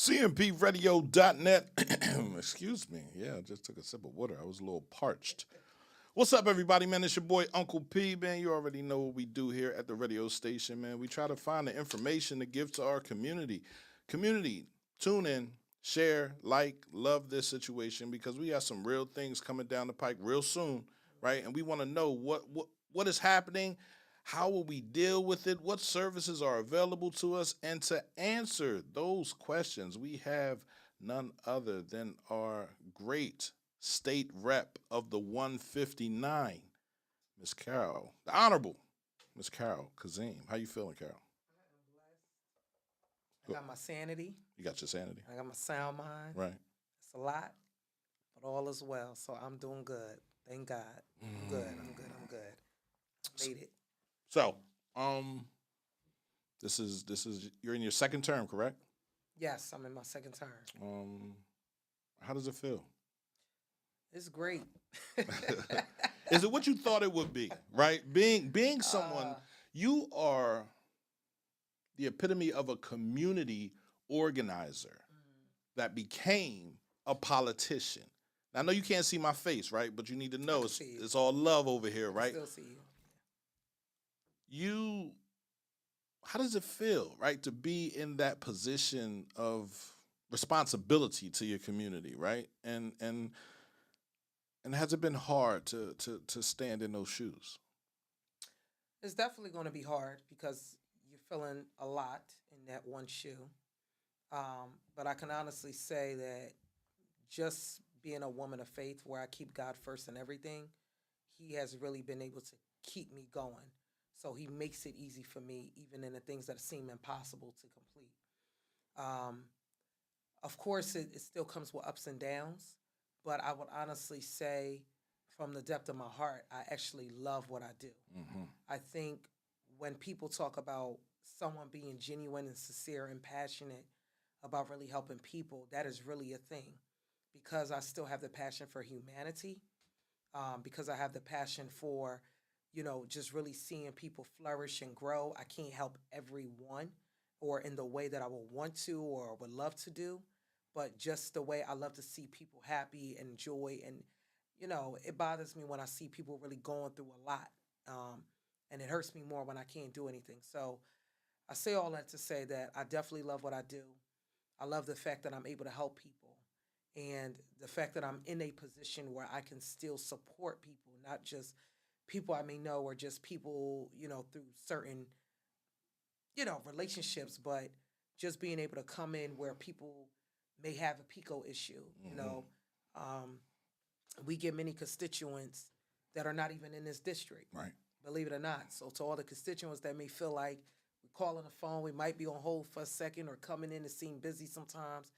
CMPRadio.net. Excuse me. Yeah, I just took a sip of water. I was a little parched. What's up, everybody, man? It's your boy, Uncle P, man. You already know what we do here at the radio station, man. We try to find the information to give to our community. Community, tune in, share, like, love this situation because we got some real things coming down the pike real soon, right? And we want to know what is happening, how will we deal with it, what services are available to us, and to answer those questions, we have none other than our great state rep of the 159, Miss Carol, the Honorable Miss Carol Kazeem. How you feeling, Carol? I got my sanity. You got your sanity, I got my sound mind. right? It's a lot, but all is well. So I'm doing good. Thank God. I'm good. I'm good. I'm good. Made it. So, this is you're in your second term, correct? Yes, I'm in my second term. Um, how does it feel? It's great. Is it what you thought it would be? Right, being someone, Uh, you are the epitome of a community organizer that became a politician. Now, I know you can't see my face, right? But you need to I know can it's, see you. it's all love over here, I right? still see you. You, how does it feel, right, to be in that position of responsibility to your community, right? And has it been hard to stand in those shoes? It's definitely going to be hard because you're feeling a lot in that one shoe. But I can honestly say that just being a woman of faith where I keep God first in everything, He has really been able to keep me going. So He makes it easy for me, even in the things that seem impossible to complete. Um, of course, it still comes with ups and downs, but I would honestly say, from the depth of my heart, I actually love what I do. Hmm. I think when people talk about someone being genuine and sincere and passionate about really helping people, that is really a thing because I still have the passion for humanity, because I have the passion for, just really seeing people flourish and grow. I can't help everyone or in the way that I would want to or would love to do, but just the way I love to see people happy and joy. And, it bothers me when I see people really going through a lot. Um, and it hurts me more when I can't do anything. So I say all that to say that I definitely love what I do. I love the fact that I'm able to help people and the fact that I'm in a position where I can still support people, not just people I may know or just people, through certain, relationships, but just being able to come in where people may have a PICO issue. Hmm. Um, we get many constituents that are not even in this district, Right. believe it or not. So to all the constituents that may feel like we call on the phone, we might be on hold for a second or coming in and seem busy sometimes.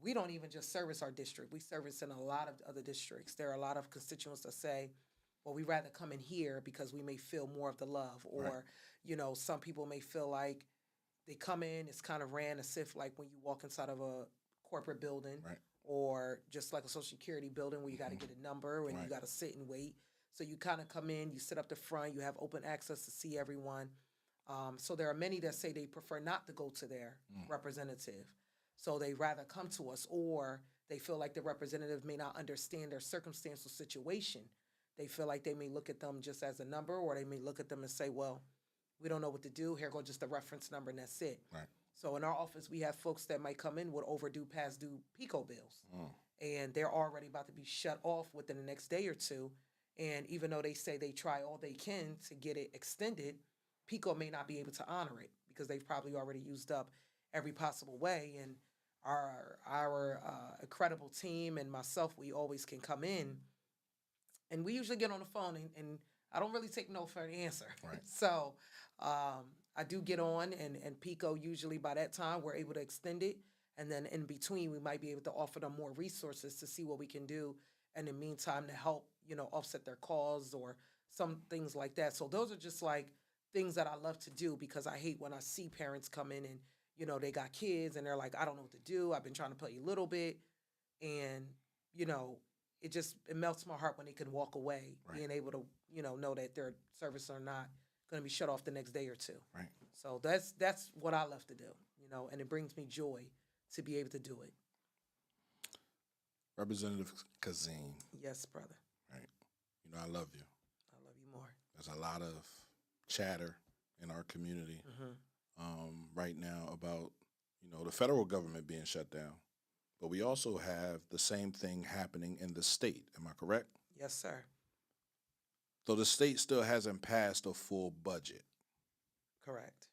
We don't even just service our district. We service in a lot of other districts. There are a lot of constituents that say, well, we rather come in here because we may feel more of the love. Right. Or, some people may feel like they come in, it's kind of ran as if like when you walk inside of a corporate building Right. or just like a social security building where you got to Hmm. get a number and you Right. got to sit and wait. So you kind of come in, you sit up the front, you have open access to see everyone. So there are many that say they prefer not to go to their Mm. representative. So they rather come to us, or they feel like the representative may not understand their circumstantial situation. They feel like they may look at them just as a number, or they may look at them and say, well, we don't know what to do. Here go just the reference number and that's it. Right. So in our office, we have folks that might come in with overdue, past due PICO bills, Mm. and they're already about to be shut off within the next day or two. And even though they say they try all they can to get it extended, PICO may not be able to honor it because they've probably already used up every possible way. And our incredible team and myself, we always can come in, and we usually get on the phone, and I don't really take no for an answer. Right. So I do get on, and Pico usually by that time we're able to extend it, and then in between we might be able to offer them more resources to see what we can do in the meantime to help offset their costs or some things like that. So those are just like things that I love to do because I hate when I see parents come in and they got kids and they're like, I don't know what to do. I've been trying to play a little bit, and you know it melts my heart when they can walk away, Right. being able to know that their service are not going to be shut off the next day or two. Right. So that's what I love to do, and it brings me joy to be able to do it. Representative Kazeem, Yes, brother. right? You know, I love you. I love you more. There's a lot of chatter in our community right now about, the federal government being shut down. But we also have the same thing happening in the state. Am I correct? Yes, sir. So the state still hasn't passed a full budget. Correct.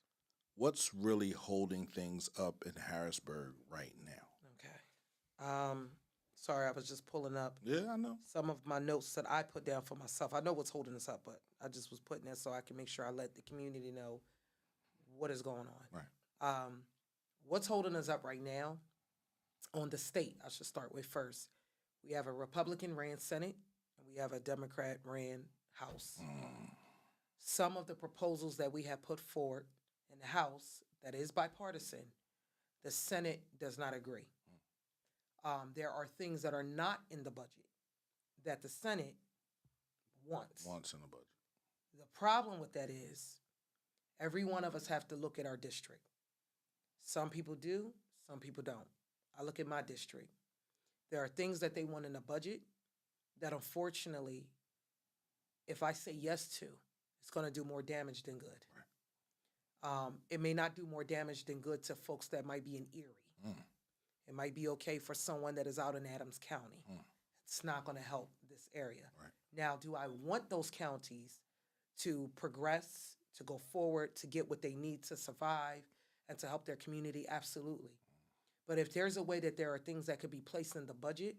What's really holding things up in Harrisburg right now? Okay. Sorry, I was just pulling up Yeah, I know. some of my notes that I put down for myself. I know what's holding us up, but I just was putting that so I can make sure I let the community know what is going on. Right. What's holding us up right now on the state, I should start with first. We have a Republican ran Senate and we have a Democrat ran House. Some of the proposals that we have put forward in the House that is bipartisan, the Senate does not agree. There are things that are not in the budget that the Senate wants. Once in a budget. The problem with that is every one of us have to look at our district. Some people do, some people don't. I look at my district. There are things that they want in the budget that unfortunately, if I say yes to, it's going to do more damage than good. Right. It may not do more damage than good to folks that might be in Erie. It might be okay for someone that is out in Adams County. It's not going to help this area. Right. Now, do I want those counties to progress, to go forward, to get what they need to survive and to help their community? Absolutely. But if there's a way that there are things that could be placed in the budget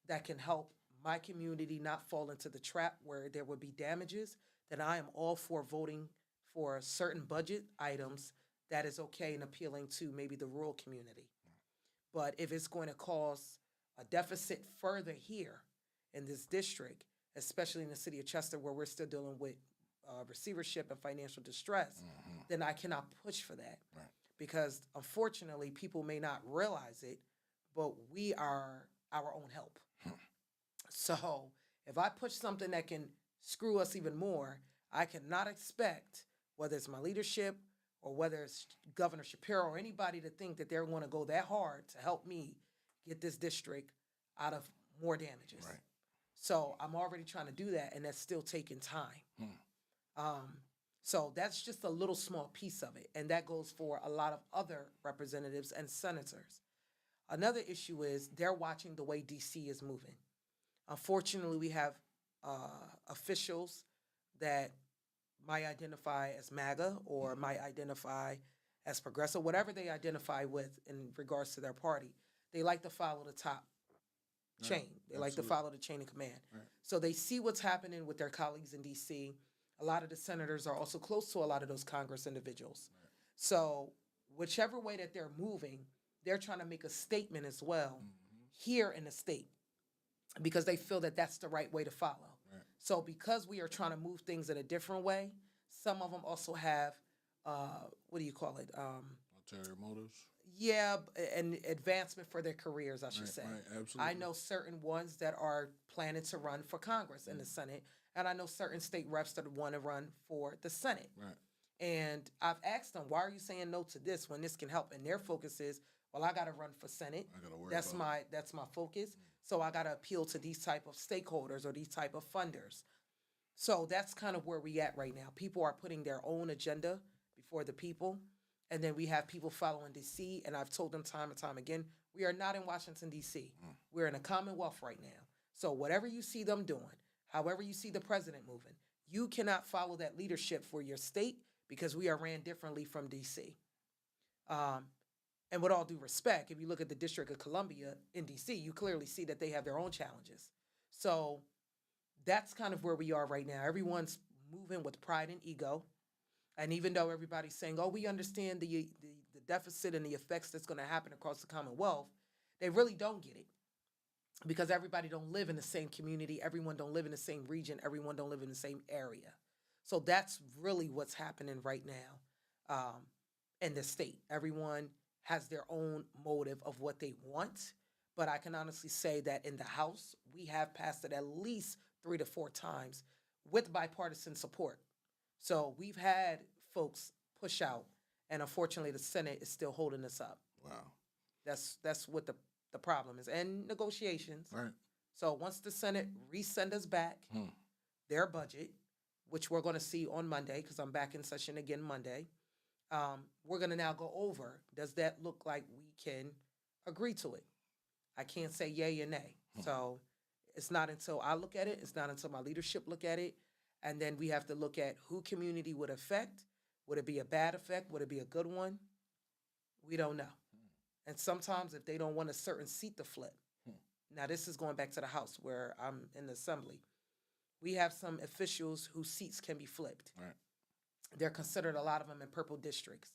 that can help my community not fall into the trap where there would be damages, then I am all for voting for certain budget items that is okay and appealing to maybe the rural community. But if it's going to cause a deficit further here in this district, especially in the city of Chester where we're still dealing with receivership and financial distress, then I cannot push for that. Right. Because unfortunately, people may not realize it, but we are our own help. So if I push something that can screw us even more, I cannot expect, whether it's my leadership or whether it's Governor Shapiro or anybody, to think that they're going to go that hard to help me get this district out of more damages. Right. So I'm already trying to do that, and that's still taking time. So that's just a little small piece of it, and that goes for a lot of other representatives and senators. Another issue is they're watching the way D.C. is moving. Unfortunately, we have officials that might identify as MAGA or might identify as progressive, whatever they identify with in regards to their party. They like to follow the top chain. They like to follow the chain of command. Right. So they see what's happening with their colleagues in D.C. A lot of the senators are also close to a lot of those Congress individuals. Right. So whichever way that they're moving, they're trying to make a statement as well here in the state because they feel that that's the right way to follow. Right. So because we are trying to move things in a different way, some of them also have, Ulterior motives? Yeah, and advancement for their careers, I should say. Right, absolutely. I know certain ones that are planning to run for Congress and the Senate, and I know certain state reps that want to run for the Senate. Right. And I've asked them, why are you saying no to this when this can help? And their focus is, well, I got to run for Senate. That's my focus. So I got to appeal to these type of stakeholders or these type of funders. So that's kind of where we at right now. People are putting their own agenda before the people. And then we have people following D.C., and I've told them time and time again, we are not in Washington, D.C. We're in a Commonwealth right now. So whatever you see them doing, however you see the president moving, you cannot follow that leadership for your state because we are ran differently from D.C. And with all due respect, if you look at the District of Columbia in D.C., you clearly see that they have their own challenges. So that's kind of where we are right now. Everyone's moving with pride and ego. And even though everybody's saying, oh, we understand the deficit and the effects that's going to happen across the Commonwealth, they really don't get it. Because everybody don't live in the same community. Everyone don't live in the same region. Everyone don't live in the same area. So that's really what's happening right now in the state. Everyone has their own motive of what they want. But I can honestly say that in the House, we have passed it at least 3 to 4 times with bipartisan support. So we've had folks push out, and unfortunately the Senate is still holding us up. Wow. That's what the problem is, and negotiations. Right. So once the Senate resend us back Hmm. their budget, which we're going to see on Monday, because I'm back in session again Monday, we're going to now go over. Does that look like we can agree to it? I can't say yay or nay. So it's not until I look at it, it's not until my leadership look at it, and then we have to look at who community would affect. Would it be a bad effect? Would it be a good one? We don't know. And sometimes if they don't want a certain seat to flip, now this is going back to the House where I'm in the Assembly. We have some officials whose seats can be flipped. Right. They're considered, a lot of them, in purple districts.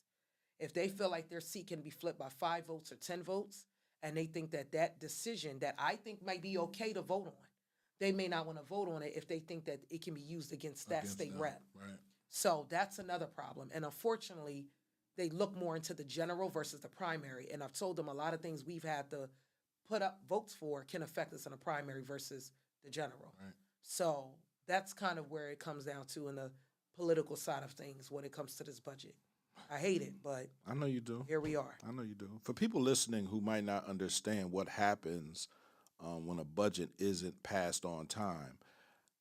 If they feel like their seat can be flipped by 5 votes or 10 votes, and they think that that decision that I think might be okay to vote on, they may not want to vote on it if they think that it can be used against that Against state them. rep. Right. So that's another problem. And unfortunately, they look more into the general versus the primary. And I've told them a lot of things we've had to put up votes for can affect us in a primary versus the general. Right. So that's kind of where it comes down to in the political side of things when it comes to this budget. I hate it, but I know you do. here we are. I know you do. For people listening who might not understand what happens when a budget isn't passed on time,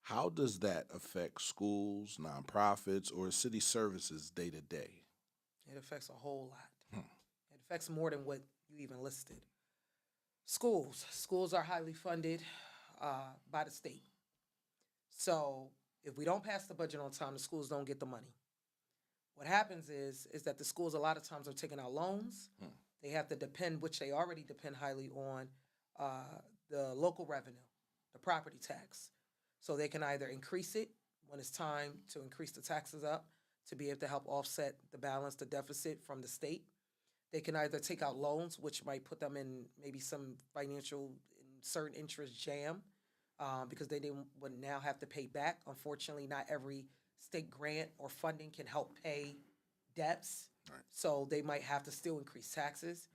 how does that affect schools, nonprofits, or city services day to day? It affects a whole lot. It affects more than what you even listed. Schools are highly funded by the state. So if we don't pass the budget on time, the schools don't get the money. What happens is that the schools a lot of times are taking out loans. They have to depend, which they already depend highly on, the local revenue, the property tax. So they can either increase it when it's time to increase the taxes up to be able to help offset the balance, the deficit from the state. They can either take out loans, which might put them in maybe some financial, certain interest jam, because would now have to pay back. Unfortunately, not every state grant or funding can help pay debts. Right. So they might have to still increase taxes.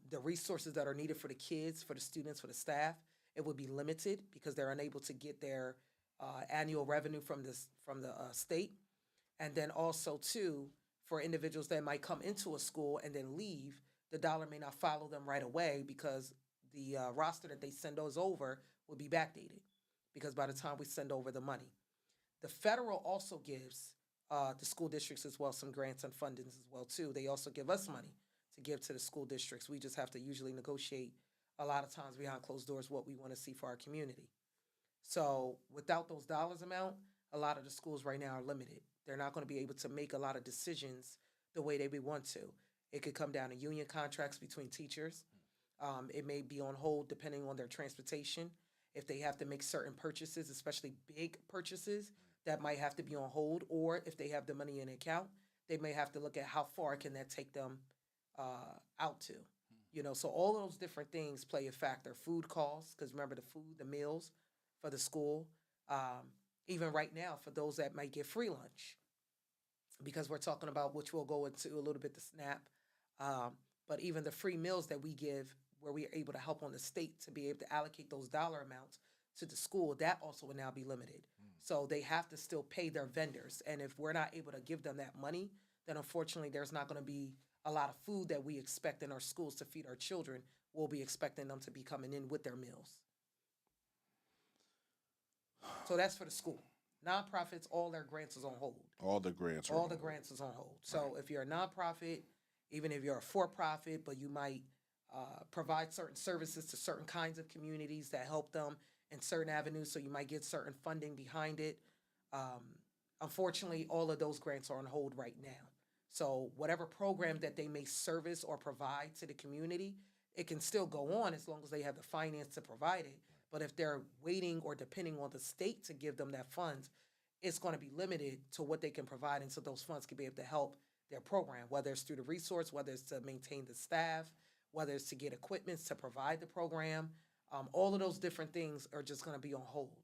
The resources that are needed for the kids, for the students, for the staff, it would be limited because they're unable to get their annual revenue from the state. And then also, too, for individuals that might come into a school and then leave, the dollar may not follow them right away because the roster that they send those over will be backdated because by the time we send over the money. The federal also gives the school districts as well some grants and fundings as well, too. They also give us money to give to the school districts. We just have to usually negotiate a lot of times behind closed doors what we want to see for our community. So without those dollars amount, a lot of the schools right now are limited. They're not going to be able to make a lot of decisions the way they would want to. It could come down to union contracts between teachers. It may be on hold depending on their transportation. If they have to make certain purchases, especially big purchases, that might have to be on hold. Or if they have the money in an account, they may have to look at how far can that take them out to. So all of those different things play a factor. Food costs, because remember the food, the meals for the school. Even right now, for those that might get free lunch, because we're talking about, which we'll go into a little bit, the SNAP, but even the free meals that we give, where we are able to help on the state to be able to allocate those dollar amounts to the school, that also will now be limited. So they have to still pay their vendors. And if we're not able to give them that money, then unfortunately there's not going to be a lot of food that we expect in our schools to feed our children. We'll be expecting them to be coming in with their meals. So that's for the school. Nonprofits, all their grants is on hold. All the grants are All on the hold. grants is on hold. So if you're a nonprofit, even if you're a for-profit, but you might provide certain services to certain kinds of communities that help them in certain avenues, so you might get certain funding behind it. Unfortunately, all of those grants are on hold right now. So whatever program that they may service or provide to the community, it can still go on as long as they have the finance to provide it. But if they're waiting or depending on the state to give them that funds, it's going to be limited to what they can provide, and so those funds can be able to help their program, whether it's through the resource, whether it's to maintain the staff, whether it's to get equipment to provide the program. All of those different things are just going to be on hold.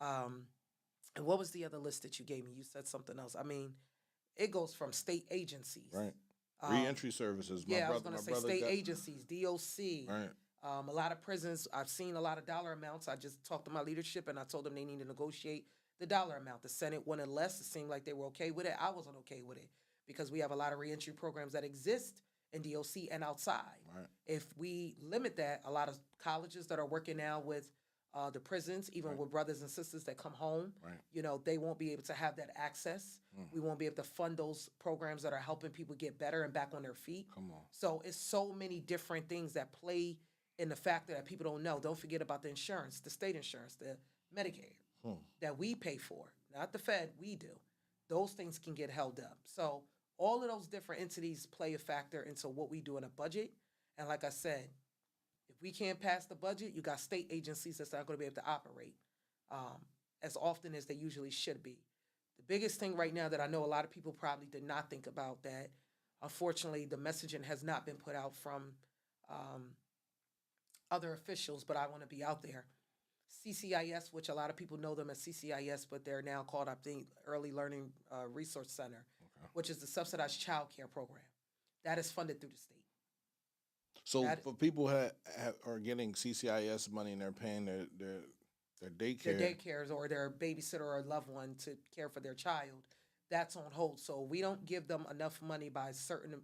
And what was the other list that you gave me? You said something else. I mean, it goes from state agencies. Right. Reentry services. I was going to say state agencies, DOC. Right. A lot of prisons, I've seen a lot of dollar amounts. I just talked to my leadership and I told them they need to negotiate the dollar amount. The Senate wanted less. It seemed like they were okay with it. I wasn't okay with it because we have a lot of reentry programs that exist in DOC and outside. Right. If we limit that, a lot of colleges that are working now with the prisons, even with brothers and sisters that come home, Right. they won't be able to have that access. We won't be able to fund those programs that are helping people get better and back on their feet. Come on. So it's so many different things that play in the factor that people don't know. Don't forget about the insurance, the state insurance, the Medicaid that we pay for, not the Fed, we do. Those things can get held up. So all of those different entities play a factor into what we do in a budget. And like I said, if we can't pass the budget, you got state agencies that's not going to be able to operate as often as they usually should be. The biggest thing right now that I know a lot of people probably did not think about, that unfortunately the messaging has not been put out from other officials, but I want to be out there. CCIS, which a lot of people know them as CCIS, but they're now called, I think, Early Learning Resource Center, which is the subsidized child care program. That is funded through the state. So for people are getting CCIS money and they're paying their daycare. Their daycares or their babysitter or loved one to care for their child, that's on hold. So we don't give them enough money by a certain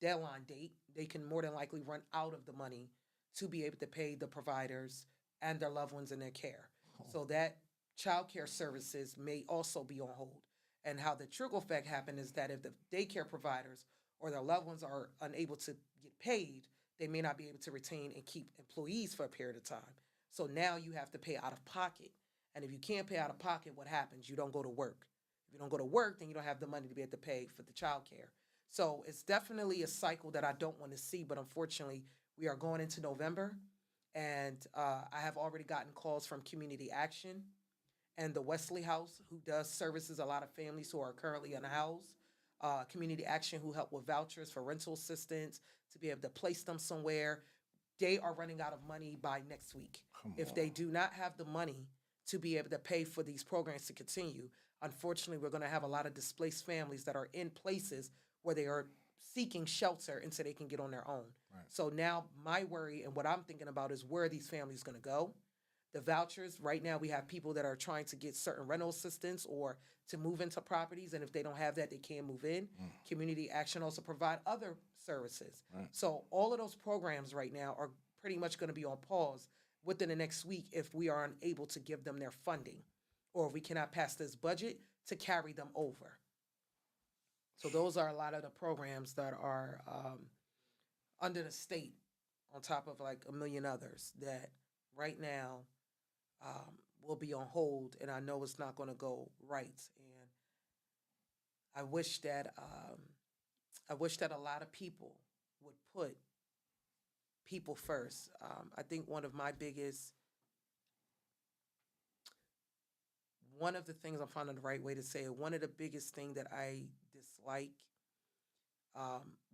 deadline date. They can more than likely run out of the money to be able to pay the providers and their loved ones in their care. So that child care services may also be on hold. And how the trickle effect happen is that if the daycare providers or their loved ones are unable to get paid, they may not be able to retain and keep employees for a period of time. So now you have to pay out of pocket. And if you can't pay out of pocket, what happens? You don't go to work. If you don't go to work, then you don't have the money to be able to pay for the child care. So it's definitely a cycle that I don't want to see, but unfortunately, we are going into November. And I have already gotten calls from Community Action and the Wesley House, who does services a lot of families who are currently unhoused. Community Action, who help with vouchers for rental assistance to be able to place them somewhere. They are running out of money by next week. If they do not have the money to be able to pay for these programs to continue, unfortunately, we're going to have a lot of displaced families that are in places where they are seeking shelter until they can get on their own. Right. So now my worry and what I'm thinking about is where are these families going to go? The vouchers, right now we have people that are trying to get certain rental assistance or to move into properties, and if they don't have that, they can't move in. Community Action also provide other services. Right. So all of those programs right now are pretty much going to be on pause within the next week if we are unable to give them their funding or if we cannot pass this budget to carry them over. So those are a lot of the programs that are under the state, on top of like a million others that right now will be on hold, and I know it's not going to go right. And I wish that a lot of people would put people first. I think one of the things I'm finding the right way to say it, one of the biggest thing that I dislike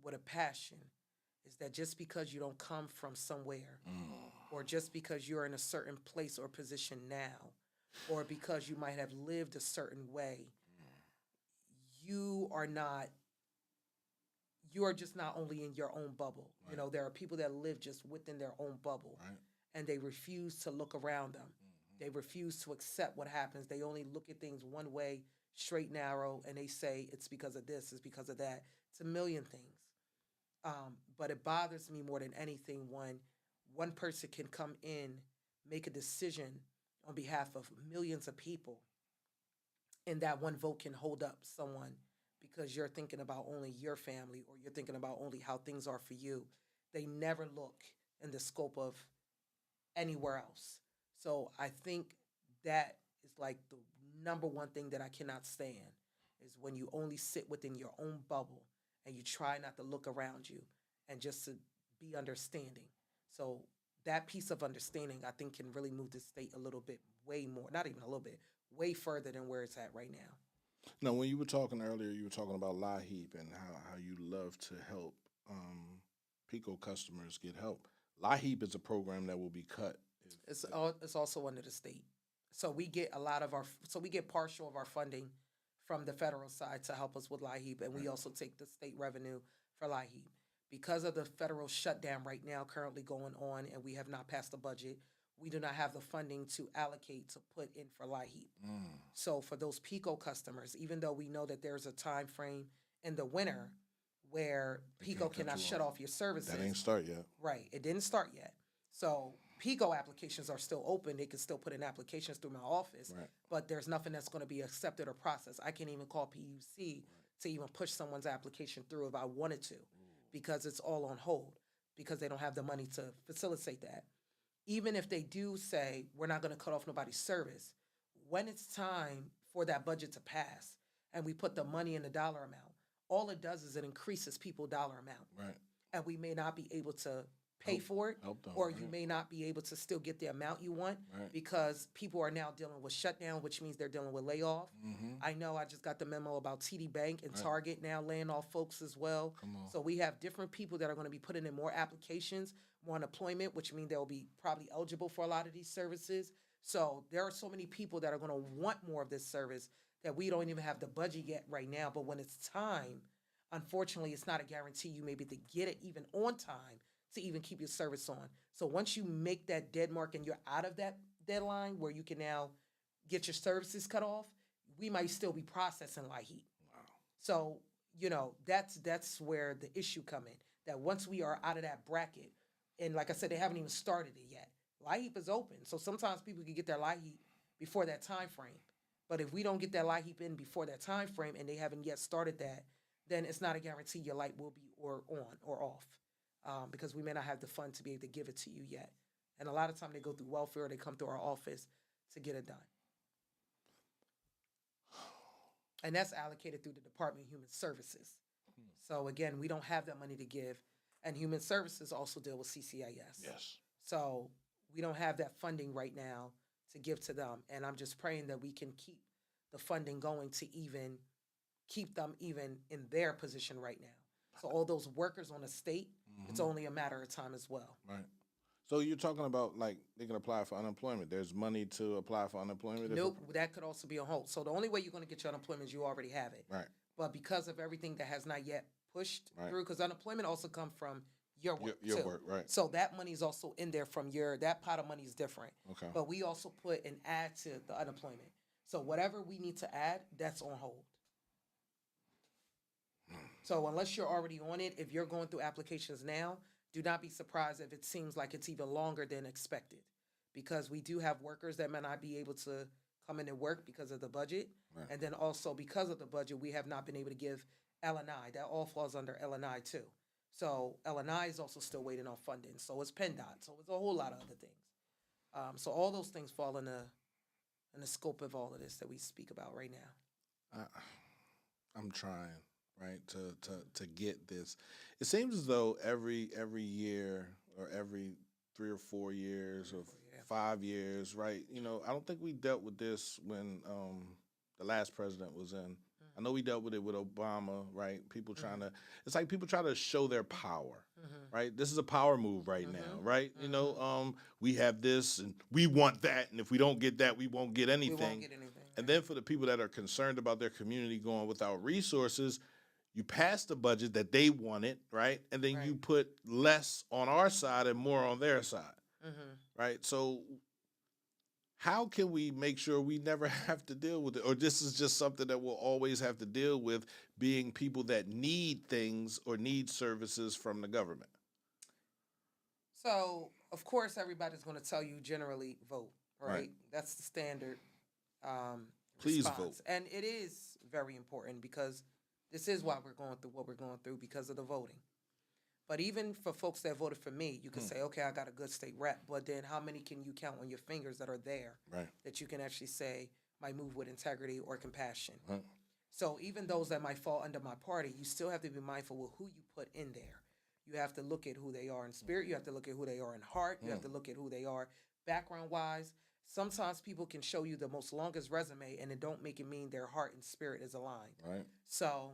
with a passion is that just because you don't come from somewhere or just because you're in a certain place or position now or because you might have lived a certain way, you are just not only in your own bubble. Right. You know, there are people that live just within their own bubble, right, and they refuse to look around them. They refuse to accept what happens. They only look at things one way, straight, narrow, and they say it's because of this, it's because of that. It's a million things. But it bothers me more than anything when one person can come in, make a decision on behalf of millions of people, and that one vote can hold up someone because you're thinking about only your family or you're thinking about only how things are for you. They never look in the scope of anywhere else. So I think that is like the number one thing that I cannot stand is when you only sit within your own bubble and you try not to look around you and just to be understanding. So that piece of understanding, I think, can really move the state a little bit way more, not even a little bit, way further than where it's at right now. Now, when you were talking earlier, you were talking about LIHEAP and how you love to help PICO customers get help. LIHEAP is a program that will be cut. It's also under the state. So we get partial of our funding from the federal side to help us with LIHEAP, and we also take the state revenue for LIHEAP. Because of the federal shutdown right now currently going on and we have not passed the budget, we do not have the funding to allocate to put in for LIHEAP. So for those PICO customers, even though we know that there's a time frame in the winter where PICO cut cannot you shut off. off your services. That ain't start yet. Right. It didn't start yet. So PICO applications are still open. They can still put in applications through my office, Right. but there's nothing that's going to be accepted or processed. I can't even call PUC to even push someone's application through if I wanted to, because it's all on hold because they don't have the money to facilitate that. Even if they do say we're not going to cut off nobody's service, when it's time for that budget to pass and we put the money in the dollar amount, all it does is it increases people's dollar amount. Right. And we may not be able to pay Help- for it, help them, or right. you may not be able to still get the amount you want Right. because people are now dealing with shutdown, which means they're dealing with layoff. Mm-hmm. I know I just got the memo about TD Bank and Right. Target now laying off folks as well. Come on. So we have different people that are going to be putting in more applications, more unemployment, which means they'll be probably eligible for a lot of these services. So there are so many people that are going to want more of this service that we don't even have the budget yet right now. But when it's time, unfortunately, it's not a guarantee you may be able to get it even on time to even keep your service on. So once you make that dead mark and you're out of that deadline where you can now get your services cut off, we might still be processing light heat. Wow. So, that's where the issue come in. That once we are out of that bracket, and like I said, they haven't even started it yet. Light heat is open. So sometimes people can get their light heat before that time frame. But if we don't get that light heat in before that time frame and they haven't yet started that, then it's not a guarantee your light will be or on or off. Because we may not have the fund to be able to give it to you yet. And a lot of time they go through welfare or they come through our office to get it done. And that's allocated through the Department of Human Services. So again, we don't have that money to give. And Human Services also deal with CCIS. Yes. So we don't have that funding right now to give to them. And I'm just praying that we can keep the funding going to even keep them even in their position right now. So all those workers on the state, it's only a matter of time as well. Right. So you're talking about like they can apply for unemployment. There's money to apply for unemployment? Nope, that could also be on hold. So the only way you're going to get your unemployment is you already have it. Right. But because of everything that has not yet pushed Right. through, because unemployment also come from your work Your too. work, right. So that money is also in there from that pot of money is different. Okay. But we also put an add to the unemployment. So whatever we need to add, that's on hold. So unless you're already on it, if you're going through applications now, do not be surprised if it seems like it's even longer than expected. Because we do have workers that may not be able to come in and work because of the budget. Right. And then also because of the budget, we have not been able to give L&I. That all falls under L&I too. So L&I is also still waiting on funding. So it's PennDOT. So it's a whole lot of other things. So all those things fall in the scope of all of this that we speak about right now. I'm trying, right, to get this. It seems as though every year or every 3 or 4 years or 5 years, right? I don't think we dealt with this when the last president was in. I know we dealt with it with Obama, right? People trying to, it's like people try to show their power, right? This is a power move right now, right? We have this and we want that, and if we don't get that, we won't get anything. We won't get anything. And then for the people that are concerned about their community going without resources, you pass the budget that they wanted, right? And then you put less on our side and more on their side, right? So how can we make sure we never have to deal with it? Or this is just something that we'll always have to deal with, being people that need things or need services from the government? So, of course, everybody's going to tell you generally vote, right? That's the standard Please response. vote. And it is very important because this is why we're going through what we're going through, because of the voting. But even for folks that voted for me, you can say, okay, I got a good state rep, but then how many can you count on your fingers that are there that you can actually say might move with integrity or compassion? Right. So even those that might fall under my party, you still have to be mindful of who you put in there. You have to look at who they are in spirit. You have to look at who they are in heart. You have to look at who they are background-wise. Sometimes people can show you the most longest resume, and it don't make it mean their heart and spirit is aligned. Right. So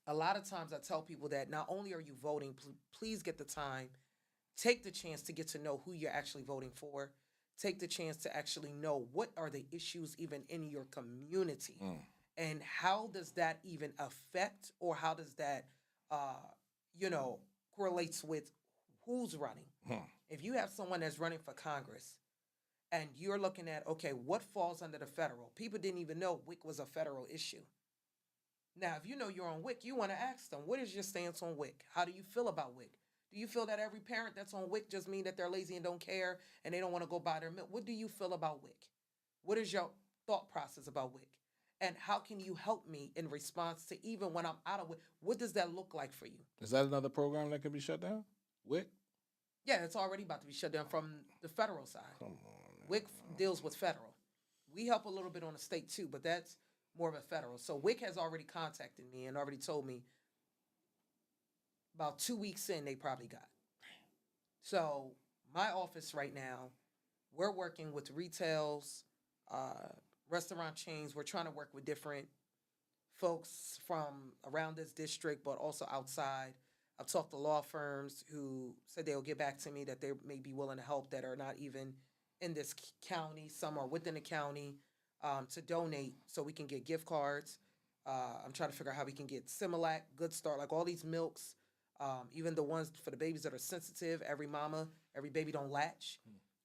a lot of times I tell people that not only are you voting, please get the time, take the chance to get to know who you're actually voting for. Take the chance to actually know what are the issues even in your community. And how does that even affect, or how does that, correlates with who's running? If you have someone that's running for Congress and you're looking at, okay, what falls under the federal? People didn't even know WIC was a federal issue. Now, if you know you're on WIC, you want to ask them, what is your stance on WIC? How do you feel about WIC? Do you feel that every parent that's on WIC just mean that they're lazy and don't care and they don't want to go buy their milk? What do you feel about WIC? What is your thought process about WIC? And how can you help me in response to even when I'm out of WIC? What does that look like for you? Is that another program that could be shut down? WIC? Yeah, it's already about to be shut down from the federal side. Come on, man. WIC deals with federal. We help a little bit on the state too, but that's more of a federal. So WIC has already contacted me and already told me about 2 weeks in, they probably got. So my office right now, we're working with retails, restaurant chains. We're trying to work with different folks from around this district, but also outside. I've talked to law firms who said they'll get back to me that they may be willing to help that are not even in this county. Some are within the county to donate so we can get gift cards. I'm trying to figure out how we can get Similac, Good Start, like all these milks, even the ones for the babies that are sensitive. Every mama, every baby don't latch.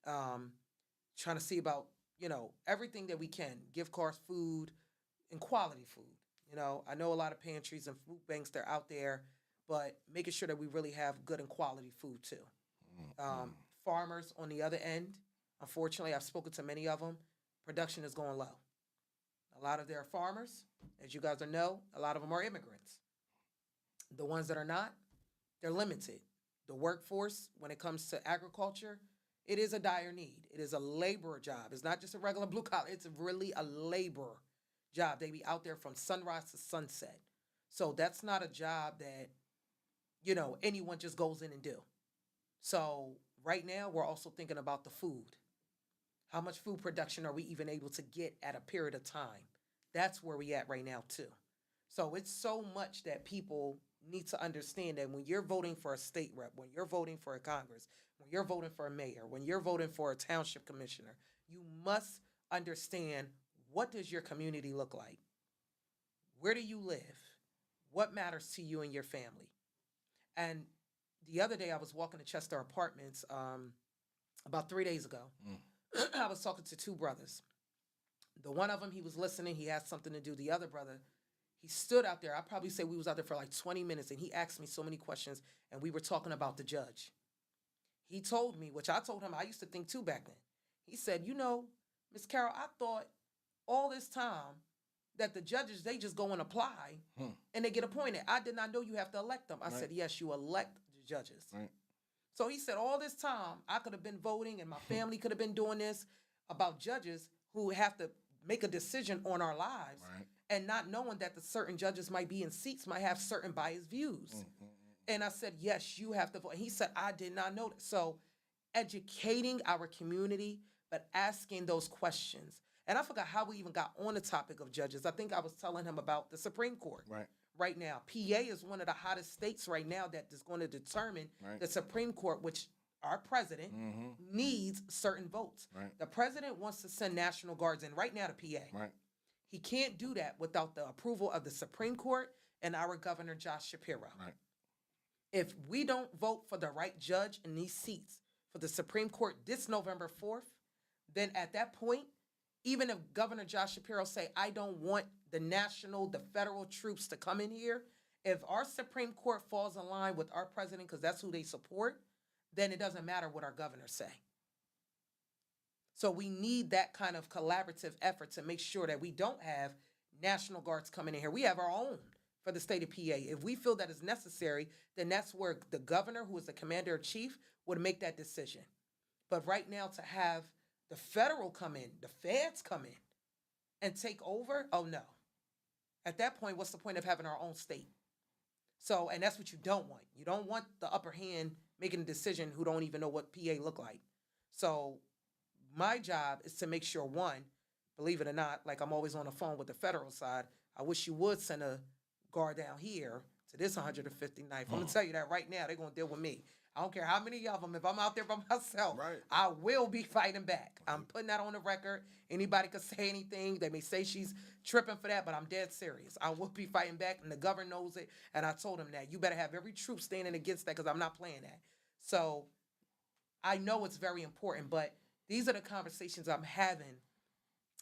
Trying to see about, everything that we can, gift cards, food, and quality food. I know a lot of pantries and food banks, they're out there, but making sure that we really have good and quality food too. Farmers on the other end, unfortunately, I've spoken to many of them, production is going low. A lot of their farmers, as you guys know, a lot of them are immigrants. The ones that are not, they're limited. The workforce, when it comes to agriculture, it is a dire need. It is a labor job. It's not just a regular blue collar. It's really a labor job. They be out there from sunrise to sunset. So that's not a job that, anyone just goes in and do. So right now, we're also thinking about the food. How much food production are we even able to get at a period of time? That's where we at right now too. So it's so much that people need to understand that when you're voting for a state rep, when you're voting for a Congress, when you're voting for a mayor, when you're voting for a township commissioner, you must understand, what does your community look like? Where do you live? What matters to you and your family? And the other day I was walking to Chester Apartments about 3 days ago. I was talking to two brothers. The one of them, he was listening. He had something to do. The other brother, he stood out there. I probably say we was out there for like 20 minutes, and he asked me so many questions, and we were talking about the judge. He told me, which I told him I used to think too back then. He said, Miss Carol, I thought all this time that the judges, they just go and apply and they get appointed. I did not know you have to elect them. I said, yes, you elect the judges. Right. So he said, all this time, I could have been voting and my family could have been doing this about judges who have to make a decision on our lives, and not knowing that the certain judges might be in seats, might have certain biased views. And I said, yes, you have to vote. And he said, I did not know that. So educating our community, but asking those questions. And I forgot how we even got on the topic of judges. I think I was telling him about the Supreme Court. Right now, PA is one of the hottest states right now that is going to determine the Supreme Court, which our president needs certain votes. The president wants to send National Guards in right now to PA. He can't do that without the approval of the Supreme Court and our Governor Josh Shapiro. If we don't vote for the right judge in these seats for the Supreme Court this November 4th, then at that point, even if Governor Josh Shapiro say, I don't want the federal troops to come in here, if our Supreme Court falls in line with our president, because that's who they support, then it doesn't matter what our governors say. So we need that kind of collaborative effort to make sure that we don't have National Guards coming in here. We have our own for the state of PA. If we feel that is necessary, then that's where the governor, who is the commander-in-chief, would make that decision. But right now, to have the federal come in, the feds come in and take over, oh no. At that point, what's the point of having our own state? So, and that's what you don't want. You don't want the upper hand making a decision who don't even know what PA look like. So my job is to make sure, one, believe it or not, like I'm always on the phone with the federal side, I wish you would send a guard down here to this 159th. I'm going to tell you that right now, they're going to deal with me. I don't care how many of them. If I'm out there by myself, I will be fighting back. I'm putting that on the record. Anybody could say anything. They may say she's tripping for that, but I'm dead serious. I will be fighting back, and the governor knows it, and I told him that. You better have every troop standing against that, because I'm not playing that. So I know it's very important, but these are the conversations I'm having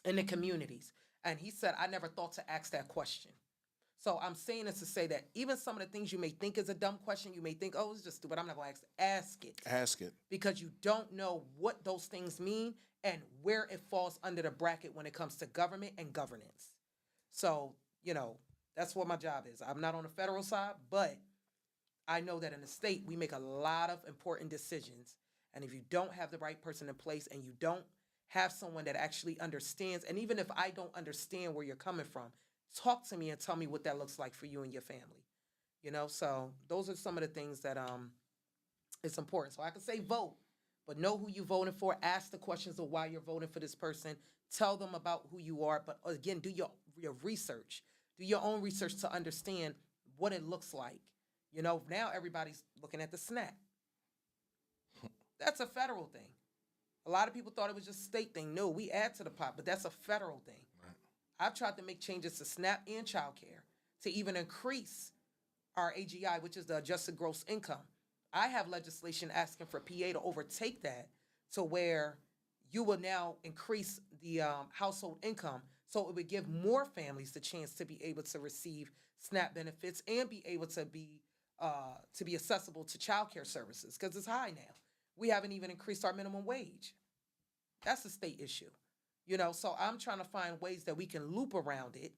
in the communities. And he said, I never thought to ask that question. So I'm saying this to say that even some of the things you may think is a dumb question, you may think, oh, it's just stupid. I'm not going to ask it. Ask it. Because you don't know what those things mean and where it falls under the bracket when it comes to government and governance. So, that's what my job is. I'm not on the federal side, but I know that in the state, we make a lot of important decisions. And if you don't have the right person in place and you don't have someone that actually understands, and even if I don't understand where you're coming from, talk to me and tell me what that looks like for you and your family. So those are some of the things that it's important. So I can say vote, but know who you're voting for. Ask the questions of why you're voting for this person. Tell them about who you are. But again, do your research. Do your own research to understand what it looks like. Now everybody's looking at the SNAP. That's a federal thing. A lot of people thought it was just a state thing. No, we add to the pot, but that's a federal thing. Right. I've tried to make changes to SNAP and child care to even increase our AGI, which is the adjusted gross income. I have legislation asking for PA to overtake that to where you will now increase the household income, so it would give more families the chance to be able to receive SNAP benefits and be able to be accessible to child care services, because it's high now. We haven't even increased our minimum wage. That's a state issue, so I'm trying to find ways that we can loop around it.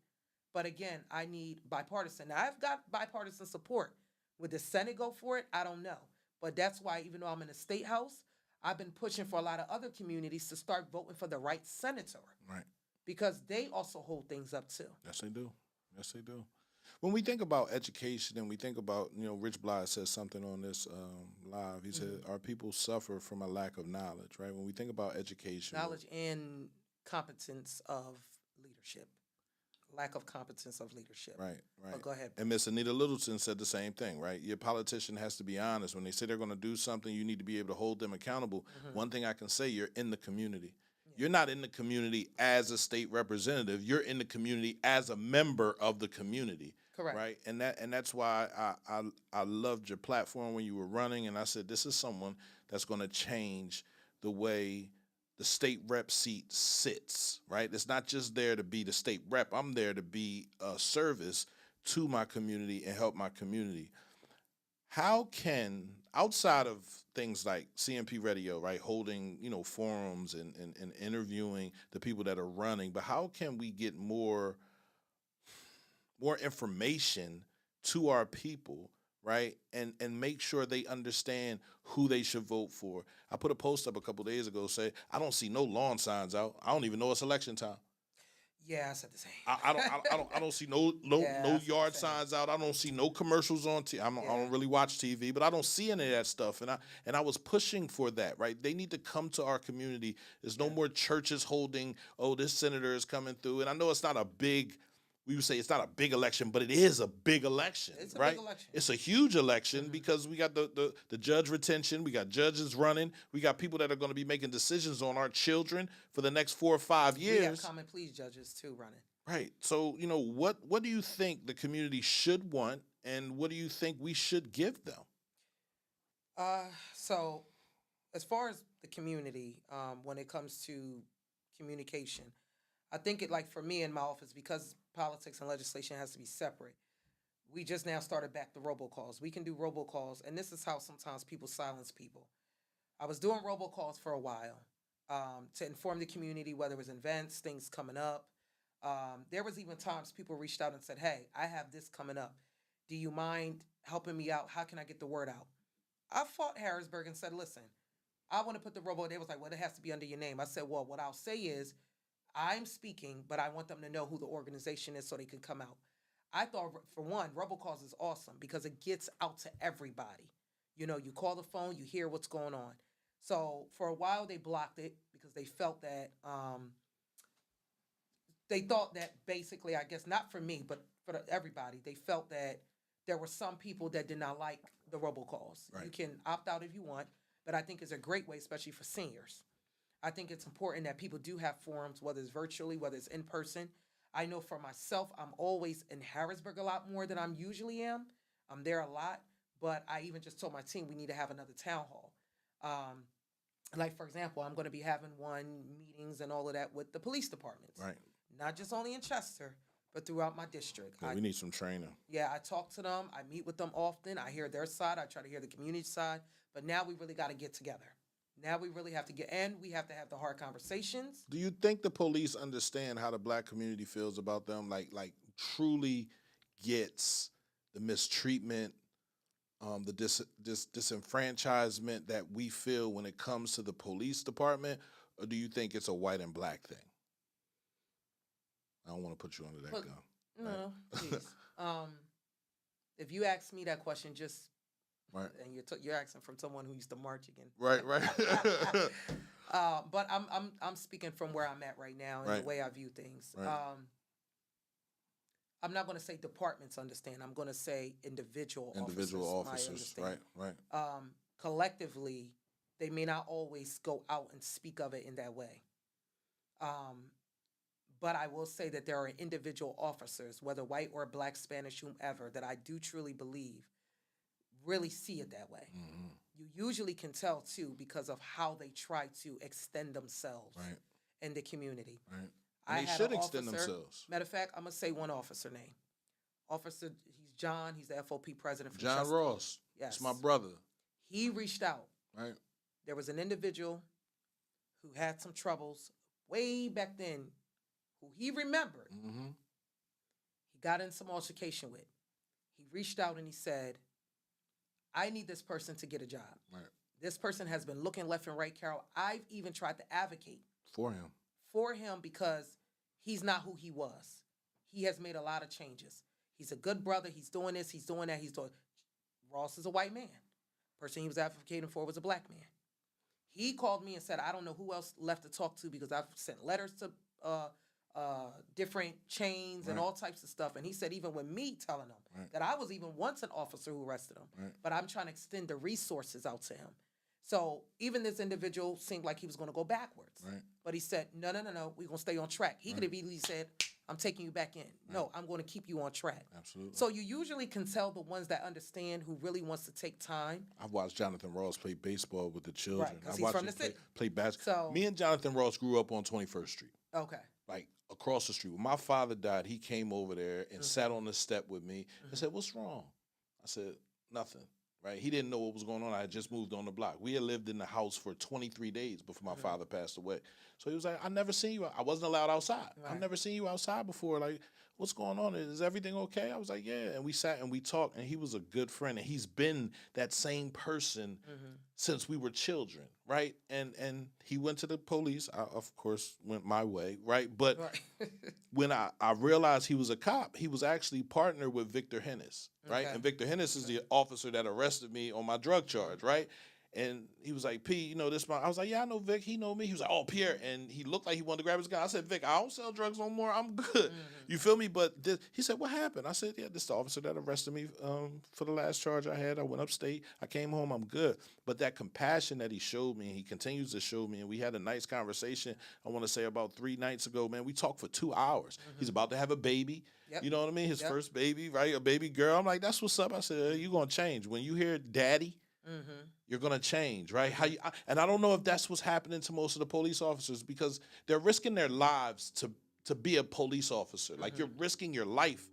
But again, I need bipartisan. Now, I've got bipartisan support. Would the Senate go for it? I don't know. But that's why, even though I'm in the state house, I've been pushing for a lot of other communities to start voting for the right senator. Right. Because they also hold things up too. Yes, they do. Yes, they do. When we think about education and we think about, Rich Bly says something on this live. He said, our people suffer from a lack of knowledge, right? When we think about education. Knowledge and competence of leadership. Lack of competence of leadership. Right. Oh, go ahead. And Miss Anita Littleton said the same thing, right? Your politician has to be honest. When they say they're going to do something, you need to be able to hold them accountable. Mm-hmm. One thing I can say, you're in the community. Yeah. You're not in the community as a state representative. You're in the community as a member of the community. Correct. Right. And that's why I loved your platform when you were running. And I said, this is someone that's going to change the way the state rep seat sits, right? It's not just there to be the state rep. I'm there to be a service to my community and help my community. How can, outside of things like CMP Radio, right, holding, forums and interviewing the people that are running, but how can we get more information to our people, right, and make sure they understand who they should vote for? I put a post up a couple days ago say, I don't see no lawn signs out. I don't even know it's election time. Yeah, I said the same. I don't see no yard signs out. I don't see no commercials on TV. I don't really watch TV, but I don't see any of that stuff. And I was pushing for that, right? They need to come to our community. There's no more churches holding, this senator is coming through. And I know it's not a big, we would say it's not a big election, but it is a big election, right? Big election. It's a huge election because we got the judge retention, we got judges running, we got people that are going to be making decisions on our children for the next 4 or 5 years. We have common pleas judges too running. Right. So, what do you think the community should want, and what do you think we should give them? So, as far as the community, when it comes to communication, I think for me in my office, because politics and legislation has to be separate, we just now started back the robocalls. We can do robocalls, and this is how sometimes people silence people. I was doing robocalls for a while to inform the community, whether it was events, things coming up. There was even times people reached out and said, hey, I have this coming up. Do you mind helping me out? How can I get the word out? I fought Harrisburg and said, listen, I want to put the robo. They was like, well, it has to be under your name. I said, well, what I'll say is, I'm speaking, but I want them to know who the organization is so they can come out. I thought, for one, robocalls is awesome because it gets out to everybody. You call the phone, you hear what's going on. So for a while, they blocked it because they felt that, they thought that basically, I guess, not for me, but for everybody, they felt that there were some people that did not like the robocalls. Right. You can opt out if you want, but I think it's a great way, especially for seniors. I think it's important that people do have forums, whether it's virtually, whether it's in person. I know for myself, I'm always in Harrisburg a lot more than I'm usually am. I'm there a lot, but I even just told my team we need to have another town hall. For example, I'm going to be having meetings and all of that with the police departments. Right. Not just only in Chester, but throughout my district. Yeah, we need some training. Yeah, I talk to them. I meet with them often. I hear their side. I try to hear the community side. But now we really got to get together. Now we really have to and we have to have the hard conversations. Do you think the police understand how the black community feels about them? Like truly gets the mistreatment, the disenfranchisement that we feel when it comes to the police department, or do you think it's a white and black thing? I don't want to put you under that gun. No, please. If you ask me that question, just right, and you're asking from someone who used to march again. Right. But I'm speaking from where I'm at right now and right. the way I view things. Right. I'm not going to say departments understand. I'm going to say individual officers. Right. Collectively, they may not always go out and speak of it in that way. But I will say that there are individual officers, whether white or black, Spanish, whomever, that I do truly believe really see it that way. Mm-hmm. You usually can tell, too, because of how they try to extend themselves in the community. Right. And they should extend themselves. Matter of fact, I'm going to say one officer name. Officer, he's John. He's the FOP president. From John Chester. Ross. Yes. It's my brother. He reached out. Right. There was an individual who had some troubles way back then who he remembered. Mm-hmm. He got in some altercation with. He reached out and he said, I need this person to get a job. Right. This person has been looking left and right, Carol. I've even tried to advocate for him because he's not who he was. He has made a lot of changes. He's a good brother. He's doing this. He's doing that. Ross is a white man. Person he was advocating for was a black man. He called me and said, I don't know who else left to talk to because I've sent letters to different chains and all types of stuff. And he said, even with me telling him that I was even once an officer who arrested him, but I'm trying to extend the resources out to him. So even this individual seemed like he was going to go backwards. Right. But he said, no, we're going to stay on track. He could have easily said, I'm taking you back in. No, I'm going to keep you on track. Absolutely. So you usually can tell the ones that understand who really wants to take time. I've watched Jonathan Ross play baseball with the children. Right, because he's from the city. Play basketball. So, me and Jonathan Ross grew up on 21st Street. Okay. Like across the street. When my father died, he came over there and sat on the step with me and said, what's wrong? I said, nothing. Right? He didn't know what was going on. I had just moved on the block. We had lived in the house for 23 days before my father passed away. So he was like, I never seen you. I wasn't allowed outside. I've never seen you outside before. Like, what's going on? Is everything okay? I was like, yeah. And we sat and we talked, and he was a good friend. And he's been that same person since we were children, right? And he went to the police. I, of course, went my way, right? But when I realized he was a cop, he was actually partnered with Victor Hennis, right? And Victor Hennis is the officer that arrested me on my drug charge, right? And he was like, P, you know this man. I was like, yeah, I know Vic. He know me. He was like, oh, Pierre. And he looked like he wanted to grab his gun. I said, Vic, I don't sell drugs no more. I'm good. You feel me? But he said, what happened? I said, yeah, this is the officer that arrested me for the last charge I had. I went upstate. I came home. I'm good. But that compassion that he showed me, and he continues to show me, and we had a nice conversation, I want to say about 3 nights ago, man. We talked for 2 hours. He's about to have a baby. You know what I mean? His first baby, right? A baby girl. I'm like, that's what's up. I said, you're going to change. When you hear daddy, you're going to change, right? And I don't know if that's what's happening to most of the police officers because they're risking their lives to be a police officer. Like you're risking your life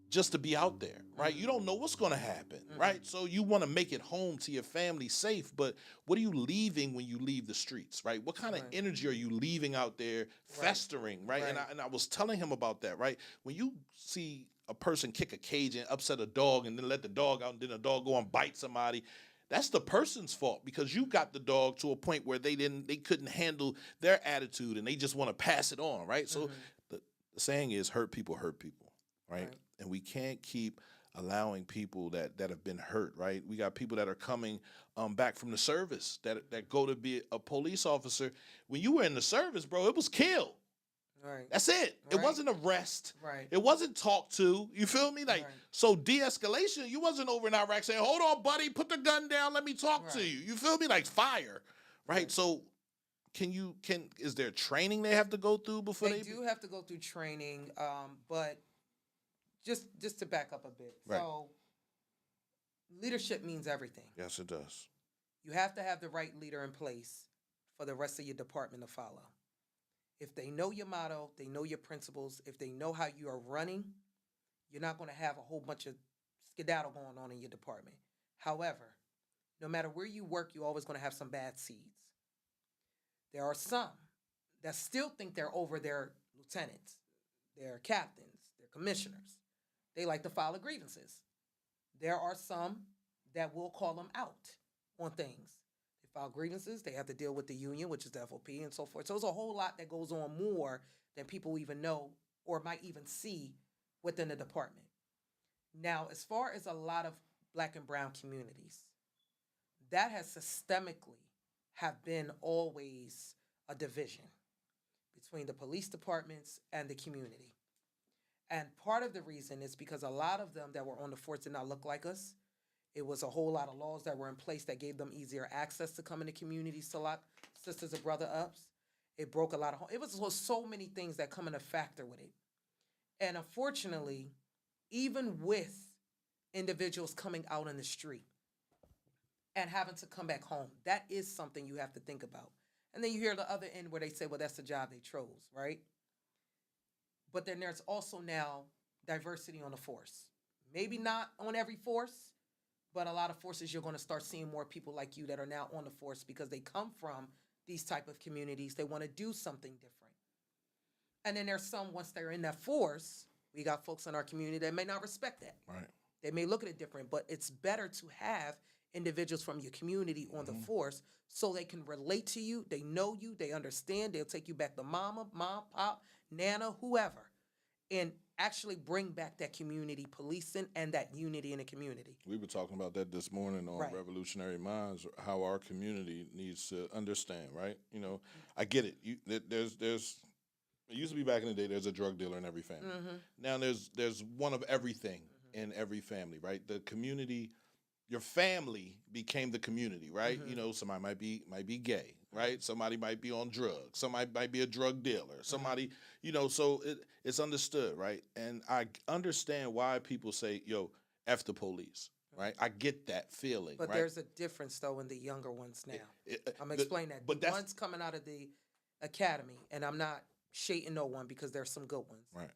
just to be out there, right? You don't know what's going to happen, right? So you want to make it home to your family safe, but what are you leaving when you leave the streets, right? What kind of energy are you leaving out there festering, right? And I was telling him about that, right? When you see a person kick a cage and upset a dog and then let the dog out and then the dog go and bite somebody, that's the person's fault because you got the dog to a point where they couldn't handle their attitude and they just want to pass it on, right? So the saying is hurt people, right? And we can't keep allowing people that have been hurt, right? We got people that are coming back from the service that go to be a police officer. When you were in the service, bro, it was kill. Right. That's it. It wasn't arrest. Right. It wasn't talk to. You feel me? Like, so de-escalation, you wasn't over in Iraq saying, hold on, buddy, put the gun down, let me talk to you. You feel me? Like fire. Right? So is there training they have to go through before they do have to go through training, but just to back up a bit. Right. So leadership means everything. Yes, it does. You have to have the right leader in place for the rest of your department to follow. If they know your motto, they know your principles, if they know how you are running, you're not going to have a whole bunch of skedaddle going on in your department. However, no matter where you work, you're always going to have some bad seeds. There are some that still think they're over their lieutenants, their captains, their commissioners. They like to file grievances. There are some that will call them out on things. They file grievances, they have to deal with the union, which is the FOP, and so forth. So there's a whole lot that goes on more than people even know or might even see within the department. Now, as far as a lot of black and brown communities, that has systemically have been always a division between the police departments and the community. And part of the reason is because a lot of them that were on the force did not look like us. It was a whole lot of laws that were in place that gave them easier access to come into communities to lock sisters and brother ups. It broke a lot of, it was so many things that come in a factor with it. And unfortunately, even with individuals coming out in the street and having to come back home, that is something you have to think about. And then you hear the other end where they say, well, that's the job they chose, right? But then there's also now diversity on the force. Maybe not on every force, but a lot of forces you're going to start seeing more people like you that are now on the force because they come from these type of communities. They want to do something different. And then there's some, once they're in that force, we got folks in our community that may not respect that. Right. They may look at it different, but it's better to have individuals from your community on the force so they can relate to you, they know you, they understand, they'll take you back to mom, pop, nana, whoever, and actually bring back that community policing and that unity in the community. We were talking about that this morning on Right. Revolutionary Minds, how our community needs to understand, right? You know, I get it. There's it used to be back in the day, there's a drug dealer in every family. Now there's one of everything in every family, right? The community, your family became the community, right? You know, somebody might be gay, right? Somebody might be on drugs. Somebody might be a drug dealer. Somebody, you know, so it's understood, right? And I understand why people say, yo, F the police, right? I get that feeling, But right? there's a difference, though, in the younger ones now. I'm the- explaining that. but The that's- ones coming out of the academy, and I'm not shading no one because there's some good ones, Right,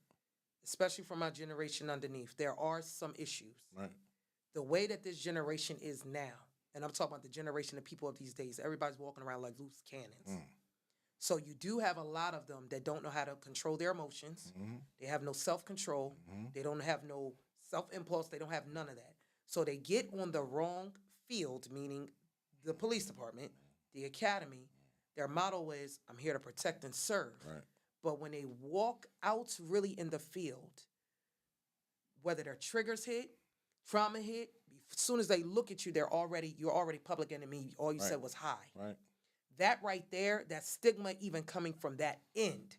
especially from my generation underneath. There are some issues. right. The way that this generation is now, and I'm talking about the generation of people of these days, everybody's walking around like loose cannons. So you do have a lot of them that don't know how to control their emotions. They have no self-control. They don't have no self-impulse. They don't have none of that. So they get on the wrong field, meaning the police department, the academy. Their motto is, I'm here to protect and serve. Right. But when they walk out really in the field, whether their triggers hit, trauma hit, as soon as they look at you, you're already public enemy. All you Right. said was hi. Right. That right there, that stigma even coming from that end,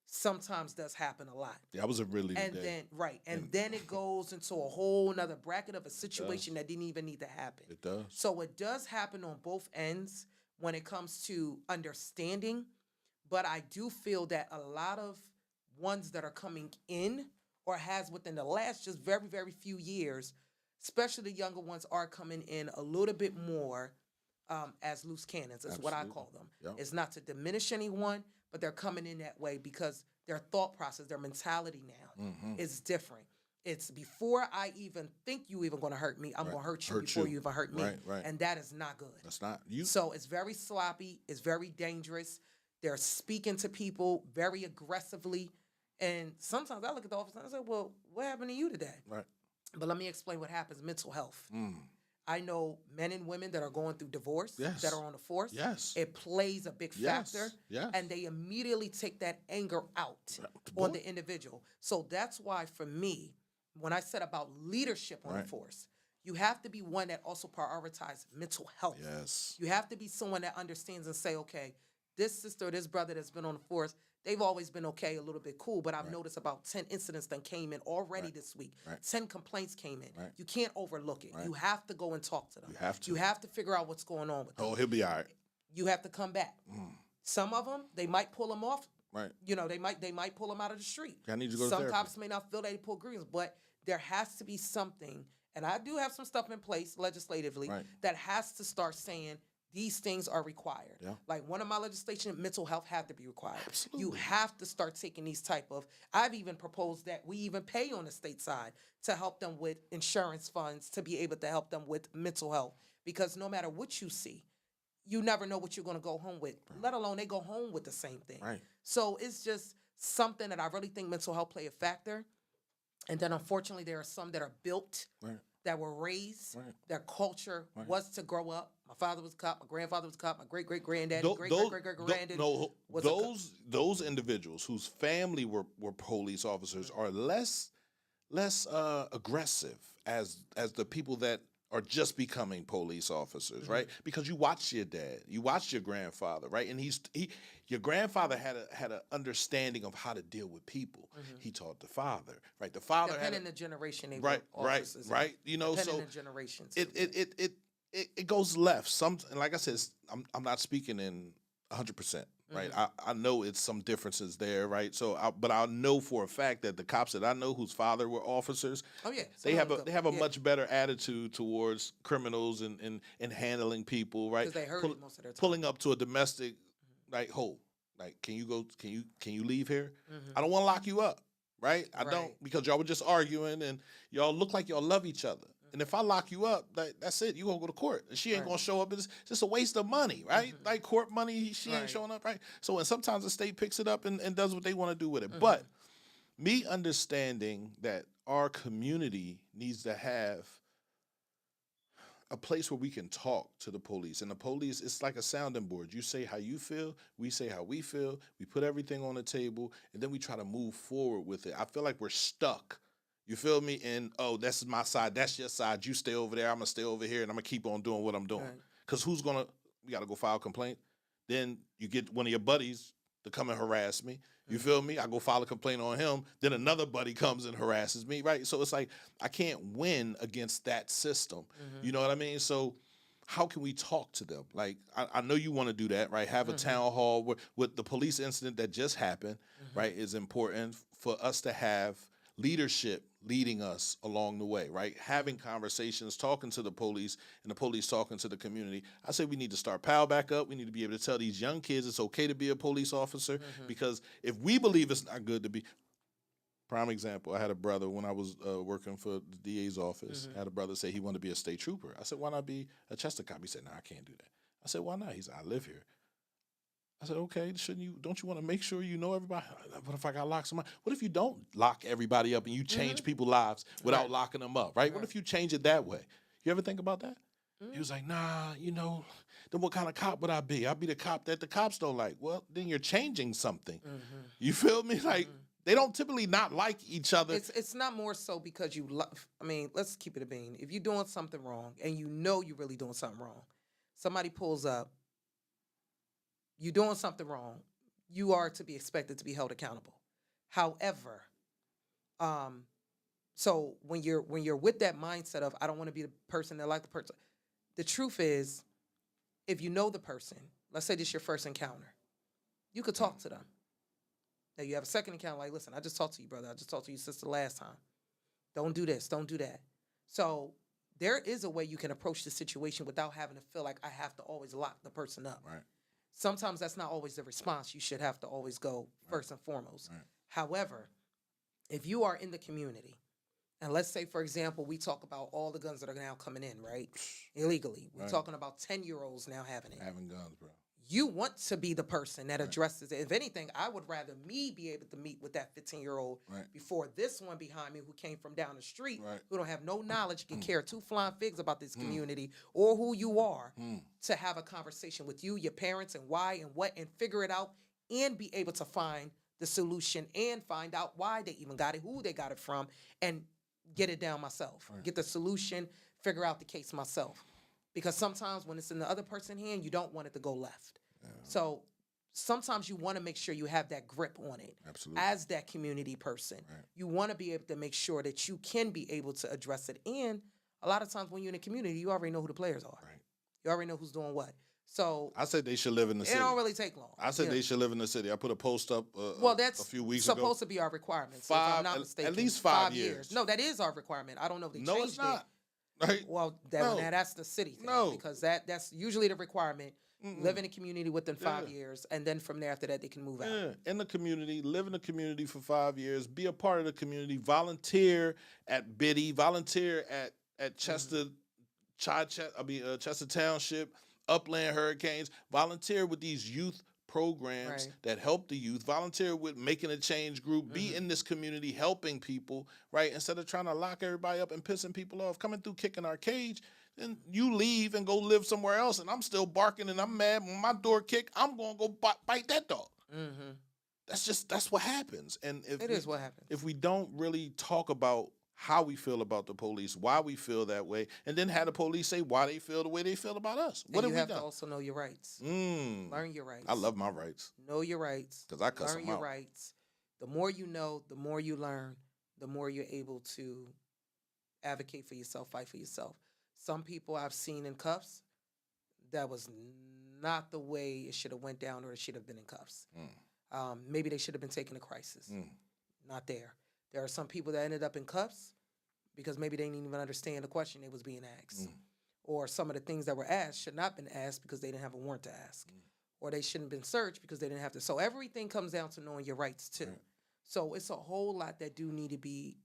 sometimes does happen a lot. That was a really And day. then then it goes into a whole nother bracket of a situation that didn't even need to happen. It does. So it does happen on both ends when it comes to understanding, but I do feel that a lot of ones that are coming in or has within the last just very, very few years, especially the younger ones, are coming in a little bit more as loose cannons, is what I call them. Yep. It's not to diminish anyone, but they're coming in that way because their thought process, their mentality now is different. It's before I even think you even going to hurt me, I'm going to hurt you before you even hurt me. Right. And that is not good. That's not you. So it's very sloppy. It's very dangerous. They're speaking to people very aggressively. And sometimes I look at the officer and I say, well, what happened to you today? Right. But let me explain what happens, mental health. I know men and women that are going through divorce, Yes. that are on the force. Yes. It plays a big Yes. factor. Yes. And they immediately take that anger out Boy. on the individual. So that's why, for me, when I said about leadership on Right. the force, you have to be one that also prioritizes mental health. Yes. You have to be someone that understands and say, okay, this sister or this brother that's been on the force, they've always been okay, a little bit cool, but I've noticed about 10 incidents that came in already this week. Right. 10 complaints came in. Right. You can't overlook it. Right. You have to go and talk to them. You have to. You have to figure out what's going on with them. Oh, he'll be all right. You have to come back. Some of them, they might pull them off. Right. You know, they might pull them out of the street. I need you to go to Some therapy. cops may not feel they pull grievance, but there has to be something, and I do have some stuff in place legislatively Right. that has to start saying these things are required. Yeah. Like one of my legislation, mental health have to be required. Absolutely. You have to start taking these type of, I've even proposed that we even pay on the state side to help them with insurance funds to be able to help them with mental health. Because no matter what you see, you never know what you're going to go home with, let alone they go home with the same thing. Right. So it's just something that I really think mental health play a factor. And then unfortunately, there are some that are built, Right. that were raised, Right. their culture Right. was to grow up. My father was a cop, my grandfather was a cop, my great-great-granddaddy, Tho- great-great-great-granddaddy no, was a cop. those individuals whose family were police officers are less aggressive as the people that are just becoming police officers, right? Because you watched your dad, you watched your grandfather, right? And your grandfather had an understanding of how to deal with people. He taught the father, right? The father Depending the generation they right, were officers. right. You know, Depending so the generations. it goes left. And like I said, I'm not speaking in 100%, right? I know it's some differences there, right? So, but I know for a fact that the cops that I know whose father were officers, Oh yeah, they have a much better attitude towards criminals and handling people, right? because they heard it most of their time. Pulling up to a domestic, like, like, can you leave here? I don't want to lock you up, right? I don't, because y'all were just arguing and y'all look like y'all love each other. And if I lock you up, that's it. You gonna go to court, and she ain't gonna show up. It's just a waste of money, right? Like court money, she ain't showing up, right? So, and sometimes the state picks it up and does what they want to do with it. But me understanding that our community needs to have a place where we can talk to the police, and the police, it's like a sounding board. You say how you feel, we say how we feel, we put everything on the table, and then we try to move forward with it. I feel like we're stuck. You feel me? And, oh, that's my side, that's your side. You stay over there, I'm going to stay over here, and I'm going to keep on doing what I'm doing. Because we got to go file a complaint. Then you get one of your buddies to come and harass me. You feel me? I go file a complaint on him. Then another buddy comes and harasses me, right? So it's like I can't win against that system. You know what I mean? So how can we talk to them? Like, I know you want to do that, right? Have a town hall with the police incident that just happened, right, is important for us to have leadership leading us along the way, right? Having conversations, talking to the police, and the police talking to the community. I say we need to start PAL back up. We need to be able to tell these young kids it's okay to be a police officer, because if we believe it's not good to be, prime example, I had a brother when I was working for the DA's office, I had a brother say he wanted to be a state trooper. I said, why not be a Chester cop? He said, no, I can't do that. I said, why not? He said, I live here. I said, okay, don't you want to make sure you know everybody? What if I got locked somebody? What if you don't lock everybody up and you change people's lives without locking them up, right? What if you change it that way? You ever think about that? He was like, nah, then what kind of cop would I be? I'd be the cop that the cops don't like. Well, then you're changing something. You feel me? Like, they don't typically not like each other. It's not more so because you love, I mean, let's keep it a bean. If you're doing something wrong and you know you're really doing something wrong, somebody pulls up, you're doing something wrong, you are to be expected to be held accountable. However, so when you're with that mindset of I don't want to be the person that like the person, the truth is, if you know the person, let's say this is your first encounter, you could talk to them. Now you have a second encounter, like, listen, I just talked to you, brother. I just talked to you, sister, last time. Don't do this. Don't do that. So there is a way you can approach the situation without having to feel like I have to always lock the person up. Right. Sometimes that's not always the response. You should have to always go first and foremost. Right. However, if you are in the community, and let's say, for example, we talk about all the guns that are now coming in, right? Illegally. We're talking about 10-year-olds now having it. Having guns, bro. You want to be the person that addresses it. If anything, I would rather me be able to meet with that 15-year-old before this one behind me who came from down the street, who don't have no knowledge, can care two flying figs about this community or who you are, to have a conversation with you, your parents, and why and what, and figure it out, and be able to find the solution and find out why they even got it, who they got it from, and get it down myself. Get the solution, figure out the case myself. Because sometimes when it's in the other person's hand, you don't want it to go left. So sometimes you want to make sure you have that grip on it. Absolutely. As that community person. You want to be able to make sure that you can be able to address it. And a lot of times when you're in a community, you already know who the players are. You already know who's doing what. So I said they should live in the city. It don't really take long. I said they should live in the city. I put a post up that's a few weeks ago. supposed to be our requirement. So if I'm not mistaken. At least 5 years. No, that is our requirement. I don't know if they changed it. No, it's not. Right? Well, No. that's the city thing No. because that's usually the requirement. Live in a community within Yeah. 5 years, and then from there after that they can move out. Yeah, in the community, live in the community for 5 years, be a part of the community, volunteer at Biddy, volunteer at Chester, Chester Township, Upland Hurricanes, volunteer with these youth programs Right. that help the youth, volunteer with making a change group, be in this community helping people, right? Instead of trying to lock everybody up and pissing people off, coming through kicking our cage, then you leave and go live somewhere else, and I'm still barking and I'm mad when my door kick. I'm gonna go bite that dog. Mm-hmm. That's what happens. And It is what happens. if we don't really talk about how we feel about the police, why we feel that way, and then have the police say why they feel the way they feel about us, what And have you we have to done? also know your rights. Mm. Learn your rights. I love my rights Know your rights. because I cuss Learn them your out. rights. The more you know, the more you learn, the more you're able to advocate for yourself, fight for yourself. Some people I've seen in cuffs, that was not the way it should have went down, or it should have been in cuffs. Maybe they should have been taking a crisis. Not there. There are some people that ended up in cuffs because maybe they didn't even understand the question they was being asked. Or some of the things that were asked should not have been asked because they didn't have a warrant to ask. Or they shouldn't have been searched because they didn't have to. So everything comes down to knowing your rights too. Right. So it's a whole lot that do need to be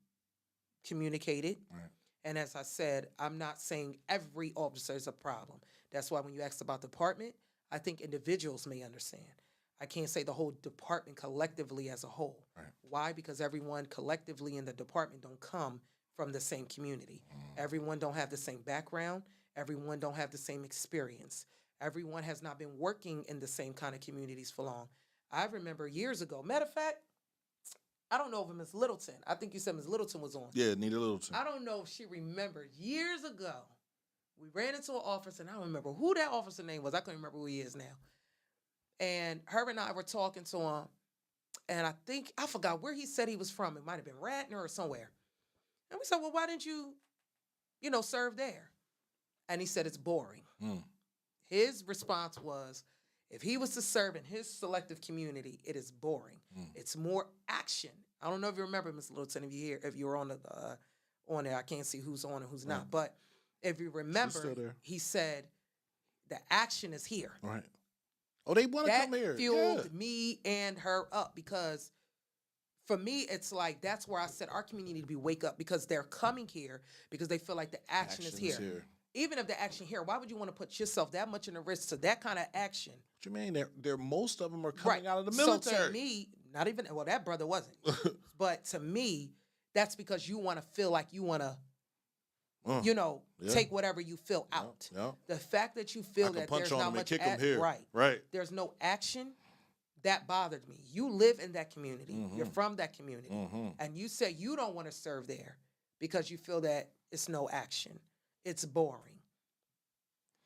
communicated. Right. And as I said, I'm not saying every officer is a problem. That's why when you asked about department, I think individuals may understand. I can't say the whole department collectively as a whole. Right. Why? Because everyone collectively in the department don't come from the same community. Everyone don't have the same background. Everyone don't have the same experience. Everyone has not been working in the same kind of communities for long. I remember years ago. Matter of fact, I don't know if Ms. Littleton. I think you said Ms. Littleton was on. Yeah, Nita Littleton. I don't know if she remembered years ago. We ran into an officer, and I don't remember who that officer name was. I couldn't remember who he is now. And her and I were talking to him, and I forgot where he said he was from. It might have been Radnor or somewhere. And we said, well, why didn't you, serve there? And he said, it's boring. His response was, if he was to serve in his selective community, it is boring. It's more action. I don't know if you remember, Ms. Littleton, if you were on there. I can't see who's on and who's not. But if you remember, he said, the action is here. Right. Oh, they want to come here. That fueled me and her up because for me, it's like that's where I said our community to be wake up because they're coming here because they feel like the action is here. Even if the action here, why would you want to put yourself that much in a risk to that kind of action? What you mean? They're most of them are coming out of the military. So to me, not even that brother wasn't, but to me, that's because you want to feel like you want to. Take whatever you feel out. The fact that you feel that there's not much right. There's no action, that bothered me. You live in that community. You're from that community. And you say you don't want to serve there because you feel that it's no action. It's boring.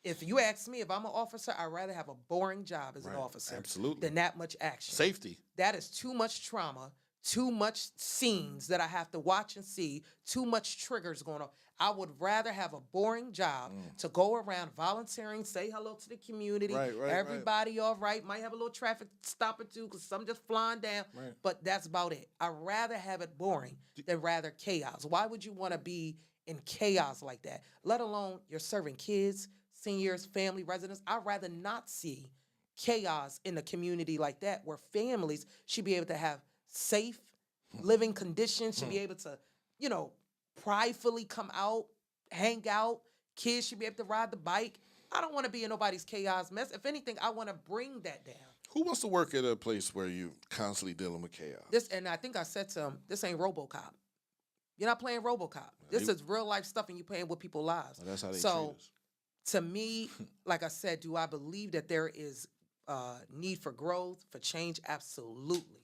If you ask me if I'm an officer, I'd rather have a boring job as an officer than that much action. Safety. That is too much trauma, too much scenes that I have to watch and see, too much triggers going on. I would rather have a boring job to go around volunteering, say hello to the community. Everybody all right. Might have a little traffic stop or two because some just flying down. But that's about it. I'd rather have it boring than rather chaos. Why would you want to be in chaos like that? Let alone you're serving kids, seniors, family, residents. I'd rather not see chaos in a community like that where families should be able to have safe living conditions, should be able to, pridefully come out, hang out. Kids should be able to ride the bike. I don't want to be in nobody's chaos mess. If anything, I want to bring that down. Who wants to work at a place where you constantly dealing with chaos? And I think I said to him, this ain't RoboCop. You're not playing RoboCop. This is real life stuff, and you're playing with people's lives. Well, that's how they treat us. To me, like I said, do I believe that there is need for growth, for change? Absolutely.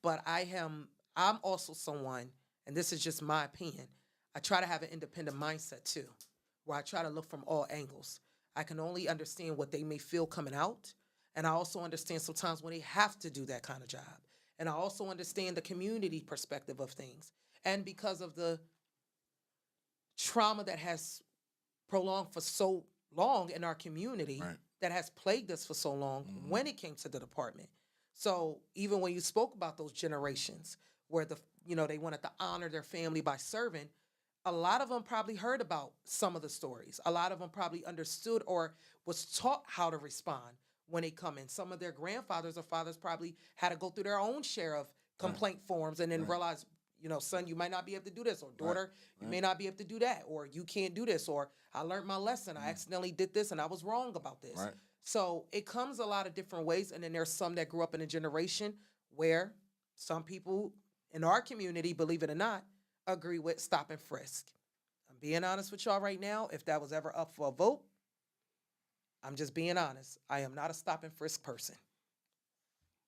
But I'm also someone, and this is just my opinion, I try to have an independent mindset too, where I try to look from all angles. I can only understand what they may feel coming out, and I also understand sometimes when they have to do that kind of job. And I also understand the community perspective of things. And because of the trauma that has prolonged for so long in our community, that has plagued us for so long when it came to the department. So even when you spoke about those generations where they wanted to honor their family by serving, a lot of them probably heard about some of the stories. A lot of them probably understood or was taught how to respond when they come in. Some of their grandfathers or fathers probably had to go through their own share of complaint forms and then realize, son, you might not be able to do this, or daughter, you may not be able to do that, or you can't do this, or I learned my lesson. I accidentally did this and I was wrong about this. Right. So it comes a lot of different ways. And then there's some that grew up in a generation where some people in our community, believe it or not, agree with stop and frisk. I'm being honest with y'all right now. If that was ever up for a vote, I'm just being honest. I am not a stop and frisk person.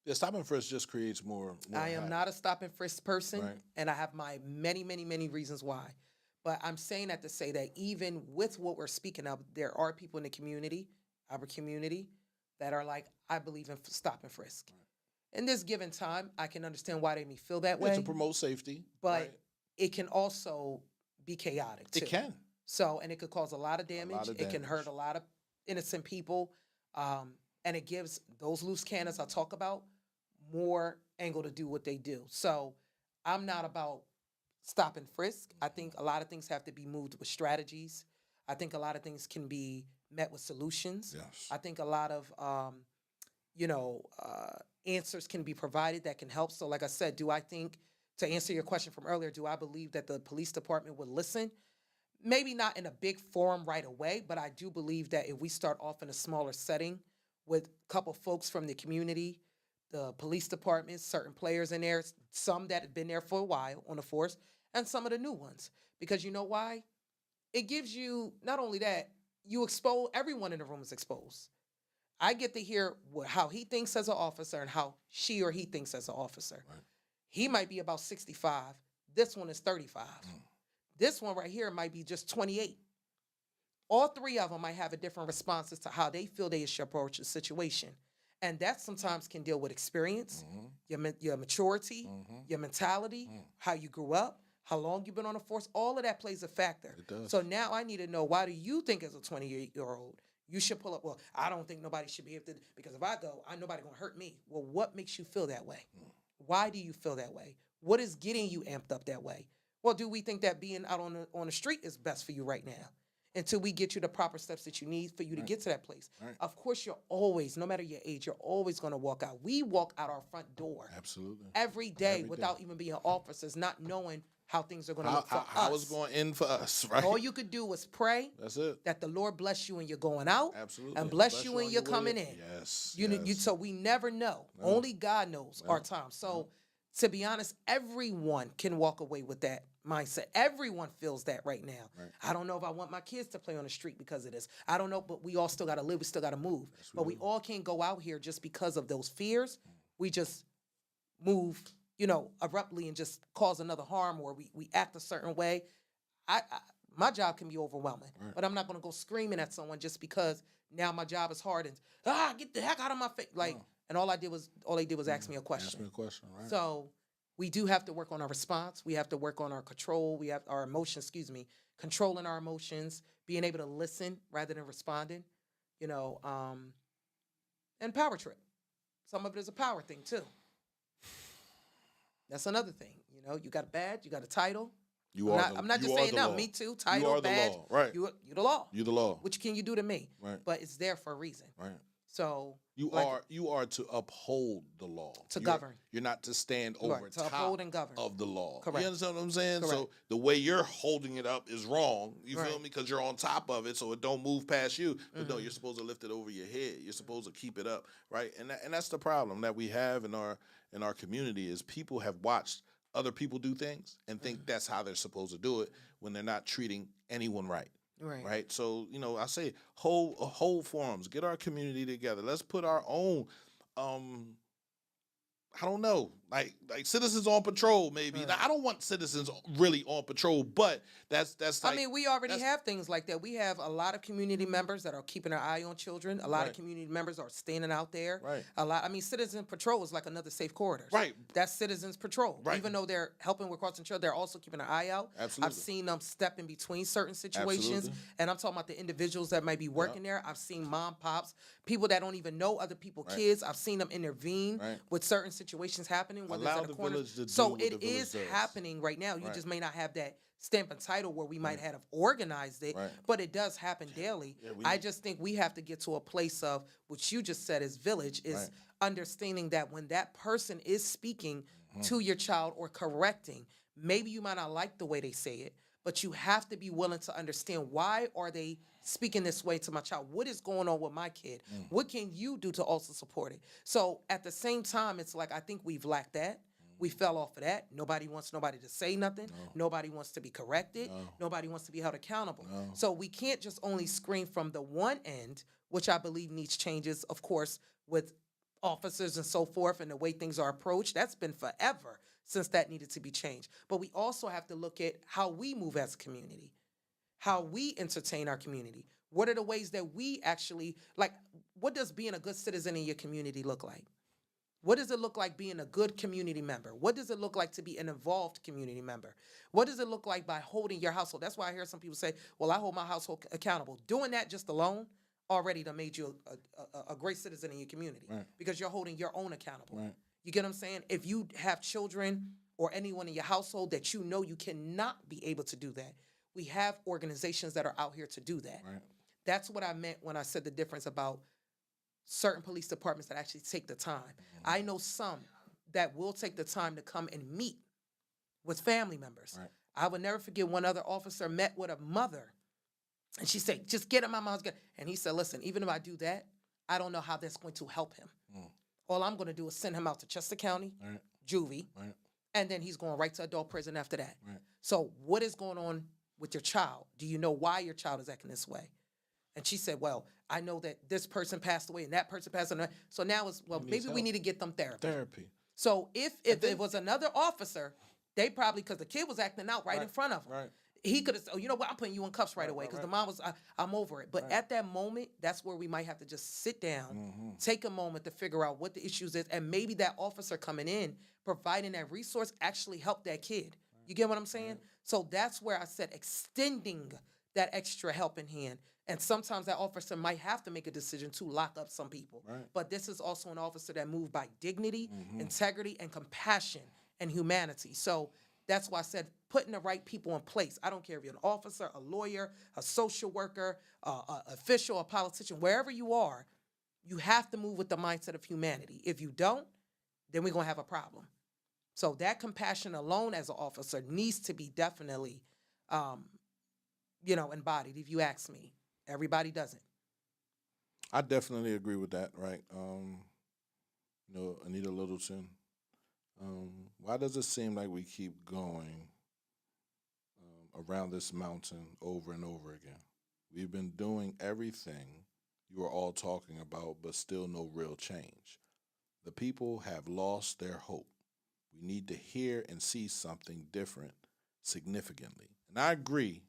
Yeah, stop and frisk just creates more I am not a stop and frisk person, Right. and I have my many, many, many reasons why. But I'm saying that to say that even with what we're speaking of, there are people in the community, our community, that are like, I believe in stop and frisk. In this given time, I can understand why they may feel that way. to promote safety. But right? it can also be chaotic too. It can. So, and it could cause a lot of damage. It can damage. hurt a lot of innocent people. And it gives those loose cannons I talk about more angle to do what they do. So I'm not about stop and frisk. I think a lot of things have to be moved with strategies. I think a lot of things can be met with solutions. Yes. I think a lot of, answers can be provided that can help. So like I said, do I think, to answer your question from earlier, do I believe that the police department would listen? Maybe not in a big forum right away, but I do believe that if we start off in a smaller setting with a couple folks from the community, the police department, certain players in there, some that have been there for a while on the force, and some of the new ones. Because you know why? It gives you, not only that, you expose, everyone in the room is exposed. I get to hear how he thinks as an officer and how she or he thinks as an officer. Right. He might be about 65. This one is 35. This one right here might be just 28. All three of them might have a different response as to how they feel they should approach the situation. And that sometimes can deal with experience, your maturity, your mentality, how you grew up, how long you've been on the force. All of that plays a factor. It does. So now I need to know, why do you think as a 28-year-old, you should pull up? Well, I don't think nobody should be able to, because if I go, nobody gonna hurt me. Well, what makes you feel that way? Why do you feel that way? What is getting you amped up that way? Well, do we think that being out on the street is best for you right now? Until we get you the proper steps that you need for you to get to that place. Right. Of course, you're always, no matter your age, you're always going to walk out. We walk out our front door Absolutely. every day Every without day. even being officers, not knowing how things are going to look for How us. it's going to end for us, right? All you could do was pray That's it. that the Lord bless you when you're going out, Absolutely. and bless you on when you're your way coming in. Yes. So we never know. No. Only God knows our time. So to be honest, everyone can walk away with that mindset. Everyone feels that right now. Right. I don't know if I want my kids to play on the street because of this. I don't know, but we all still got to live. We still got to move. But we all can't go out here just because of those fears. We just move, abruptly and just cause another harm, or we act a certain way. My job can be overwhelming, but I'm not going to go screaming at someone just because now my job is hard and get the heck out of my face. And all they did was ask me a question. Ask me a question, right? So we do have to work on our response. We have to work on our control. We have our emotions, controlling our emotions, being able to listen rather than responding, and power trip. Some of it is a power thing too. That's another thing. You got a badge, you got a title. I'm not just saying no, me too. Title, you are badge. the law, right? You're the law. You're the law. What can you do to me? Right. But it's there for a reason. Right. So You are to uphold the law. Govern. You're not to stand over to uphold and govern. of the law. Correct. You understand what I'm saying? Correct. So the way you're holding it up is wrong. You feel Right. me? Because you're on top of it, so it don't move past you. But no, you're supposed to lift it over your head. You're supposed to keep it up, right? And that's the problem that we have in our community is people have watched other people do things and think that's how they're supposed to do it when they're not treating anyone right. Right. So, I say whole forums, get our community together. Let's put our own, I don't know, like citizens on patrol, maybe. Right. Now, I don't want citizens really on patrol, but that's like. we already have things like that. We have a lot of community members that are keeping their eye on children. A lot of community members are standing out there. Right. Citizen patrol is like another safe corridors. Right. That's citizens patrol. Right. Even though they're helping with crossing children, they're also keeping an eye out. Absolutely. I've seen them step in between certain situations. Absolutely. And I'm talking about the individuals that might be working there. I've seen mom, pops, people that don't even know other people, kids. I've seen them intervene with certain situations happening. Whether Allow it's at the a corner. village to do So what the it village is does. happening right now. You just may not have that stamp and title where we might have organized it, Right. but it does happen daily. Yeah, I just think we have to get to a place of what you just said is village, is Right. understanding that when that person is speaking to your child or correcting, maybe you might not like the way they say it, but you have to be willing to understand, why are they speaking this way to my child? What is going on with my kid? What can you do to also support it? So at the same time, it's like, I think we've lacked that. We fell off of that. Nobody wants nobody to say nothing. Nobody wants to be corrected. Nobody wants to be held accountable. So we can't just only scream from the one end, which I believe needs changes, of course, with officers and so forth and the way things are approached. That's been forever since that needed to be changed. But we also have to look at how we move as a community, how we entertain our community. What are the ways that we actually, like, what does being a good citizen in your community look like? What does it look like being a good community member? What does it look like to be an involved community member? What does it look like by holding your household? That's why I hear some people say, well, I hold my household accountable. Doing that just alone already done made you a great citizen in your community, because you're holding your own accountable. Right. You get what I'm saying? If you have children or anyone in your household that you know you cannot be able to do that, we have organizations that are out here to do that. Right. That's what I meant when I said the difference about certain police departments that actually take the time. I know some that will take the time to come and meet with family members. Right. I would never forget, one other officer met with a mother, and she said, just get him, my mom's good. And he said, listen, even if I do that, I don't know how that's going to help him. All I'm going to do is send him out to Chester County, juvie, and then he's going right to adult prison after that. So what is going on with your child? Do you know why your child is acting this way? And she said, well, I know that this person passed away and that person passed away. So now it's, well, maybe we need to get them therapy. So if it was another officer, they probably, because the kid was acting out right in front of him. He could have said, oh, you know what, I'm putting you in cuffs right away, because the mom was, I'm over it. But at that moment, that's where we might have to just sit down, take a moment to figure out what the issues is, and maybe that officer coming in, providing that resource, actually help that kid. You get what I'm saying? So that's where I said extending that extra helping hand. And sometimes that officer might have to make a decision to lock up some people. But this is also an officer that moved by dignity, integrity, and compassion and humanity. So that's why I said putting the right people in place. I don't care if you're an officer, a lawyer, a social worker, a official, a politician, wherever you are, you have to move with the mindset of humanity. If you don't, then we're going to have a problem. So that compassion alone as an officer needs to be definitely, embodied, if you ask me. Everybody doesn't. I definitely agree with that, right? Anita Littleton, why does it seem like we keep going around this mountain over and over again? We've been doing everything you are all talking about, but still no real change. The people have lost their hope. We need to hear and see something different significantly. And I agree.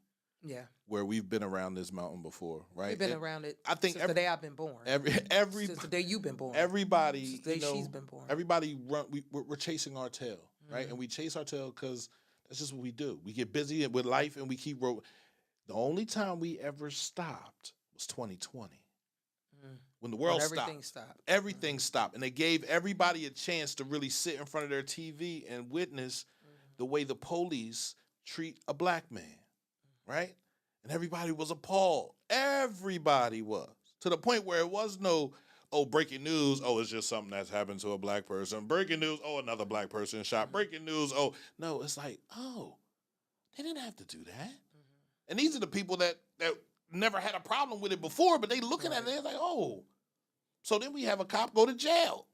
Yeah. Where we've been around this mountain before, right? We've been around it. I think since the day I've been born. Since the day you've been born. Everybody, since the day she's been born. Everybody we're chasing our tail, right? And we chase our tail because that's just what we do. We get busy with life and we keep rolling. The only time we ever stopped was 2020. When the world stopped. Everything stopped. And they gave everybody a chance to really sit in front of their TV and witness the way the police treat a black man, right? And everybody was appalled. Everybody was. To the point where it was no, breaking news, it's just something that's happened to a black person. Breaking news, another black person shot. Breaking news, no, it's like, they didn't have to do that. And these are the people that never had a problem with it before, but they looking at it, they're like, So then we have a cop go to jail.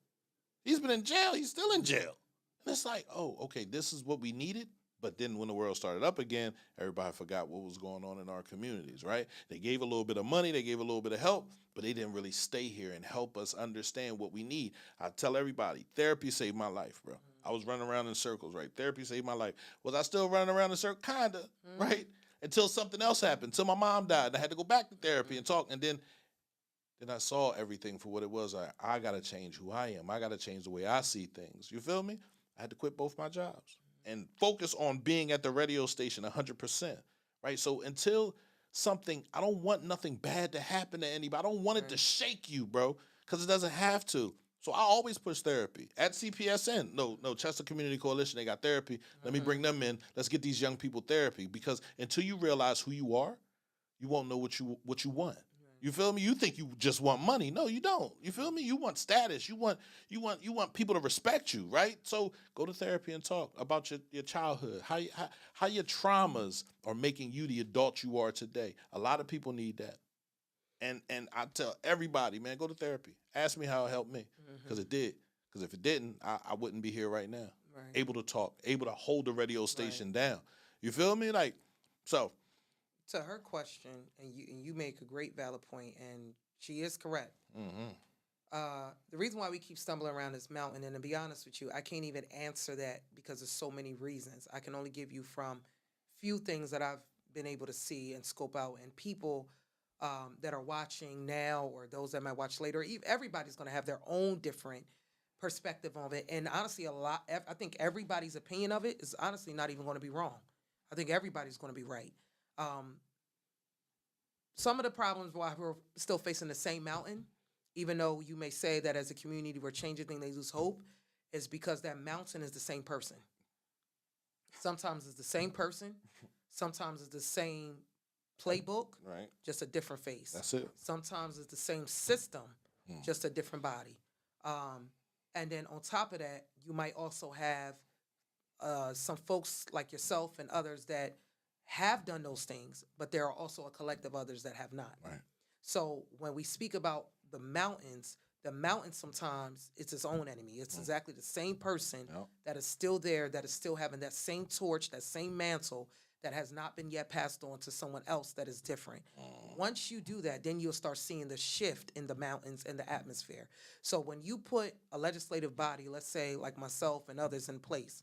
He's been in jail, he's still in jail. And it's like, okay, this is what we needed. But then when the world started up again, everybody forgot what was going on in our communities, right? They gave a little bit of money, they gave a little bit of help, but they didn't really stay here and help us understand what we need. I tell everybody, therapy saved my life, bro. I was running around in circles, right? Therapy saved my life. Was I still running around in circles? Kinda, right? Until something else happened, until my mom died, and I had to go back to therapy and talk, and then I saw everything for what it was. I got to change who I am. I got to change the way I see things. You feel me? I had to quit both my jobs and focus on being at the radio station 100%, right? So until I don't want nothing bad to happen to anybody. I don't want it to shake you, bro, because it doesn't have to. So I always push therapy at CPSN. No, Chester Community Coalition, they got therapy. Let me bring them in. Let's get these young people therapy, because until you realize who you are, you won't know what you want. You feel me? You think you just want money. No, you don't. You feel me? You want status. You want people to respect you, right? So go to therapy and talk about your childhood, how your traumas are making you the adult you are today. A lot of people need that. And I tell everybody, man, go to therapy. Ask me how it helped me, because it did. Because if it didn't, I wouldn't be here right now. Right. Able to talk, able to hold the radio station down. You feel me? Like, so. To her question, and you make a great valid point, and she is correct. The reason why we keep stumbling around this mountain, and to be honest with you, I can't even answer that because there's so many reasons. I can only give you from few things that I've been able to see and scope out, and people that are watching now or those that might watch later, everybody's going to have their own different perspective of it. And honestly, I think everybody's opinion of it is honestly not even going to be wrong. I think everybody's going to be right. Some of the problems why we're still facing the same mountain, even though you may say that as a community we're changing things, they lose hope, is because that mountain is the same person. Sometimes it's the same person. Sometimes it's the same playbook, Right. just a different face. That's it. Sometimes it's the same system, just a different body. And then on top of that, you might also have some folks like yourself and others that have done those things, but there are also a collective others that have not. Right. So when we speak about the mountain sometimes it's its own enemy. It's exactly the same person that is still there, that is still having that same torch, that same mantle that has not been yet passed on to someone else that is different. Once you do that, then you'll start seeing the shift in the mountains and the atmosphere. So when you put a legislative body, let's say like myself and others in place,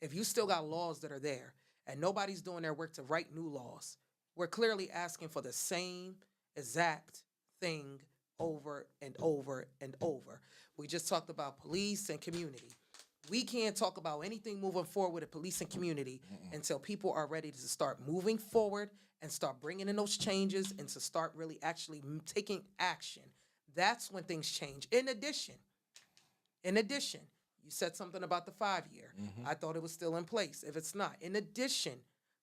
if you still got laws that are there and nobody's doing their work to write new laws, we're clearly asking for the same exact thing over and over and over. We just talked about police and community. We can't talk about anything moving forward with the police and community until people are ready to start moving forward and start bringing in those changes and to start really actually taking action. That's when things change. In addition, you said something about the 5-year. I thought it was still in place. If it's not, in addition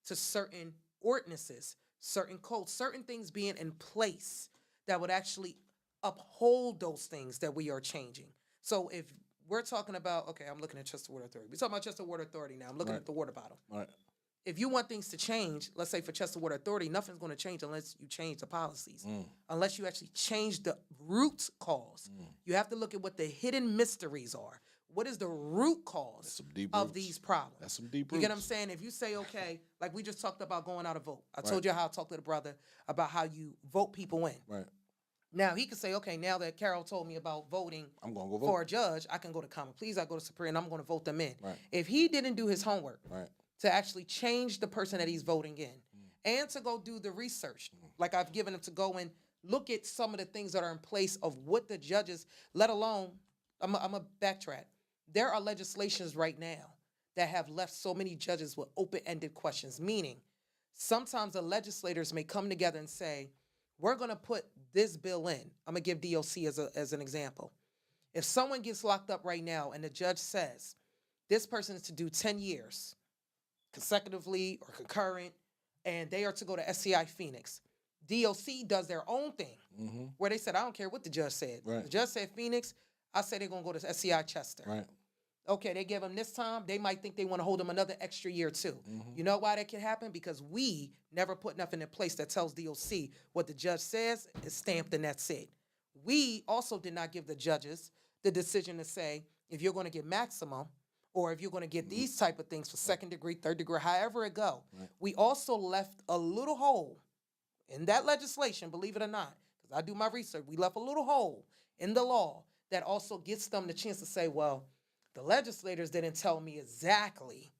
to certain ordinances, certain codes, certain things being in place that would actually uphold those things that we are changing. So if we're talking about, okay, I'm looking at Chester Water Authority. We're talking about Chester Water Authority now. I'm looking at the water bottle. Right. If you want things to change, let's say for Chester Water Authority, nothing's going to change unless you change the policies, unless you actually change the root cause. You have to look at what the hidden mysteries are. What is the root cause of these problems? That's some deep You roots. get what I'm saying? If you say, okay, like we just talked about going out to vote. I told you how I talked to the brother about how you vote people in. Right. Now he could say, okay, now that Carol told me about voting I'm gonna go vote for a judge, I can go to common pleas, I go to Superior, and I'm going to vote them in. Right. If he didn't do his homework Right. to actually change the person that he's voting in and to go do the research, like I've given him to go and look at some of the things that are in place of what the judges, let alone, I'm a backtrack. There are legislations right now that have left so many judges with open-ended questions, meaning sometimes the legislators may come together and say, we're going to put this bill in. I'm going to give DOC as an example. If someone gets locked up right now and the judge says, this person is to do 10 years consecutively or concurrent, and they are to go to SCI Phoenix, DOC does their own thing where they said, I don't care what the judge said. Right. The judge said Phoenix, I say they're going to go to SCI Chester. Right. Okay, they give them this time. They might think they want to hold them another extra year too. You know why that can happen? Because we never put nothing in place that tells DOC what the judge says is stamped and that's it. We also did not give the judges the decision to say, if you're going to get maximum or if you're going to get these type of things for second degree, third degree, however it go. Right. We also left a little hole in that legislation, believe it or not, because I do my research. We left a little hole in the law that also gets them the chance to say, well, the legislators didn't tell me exactly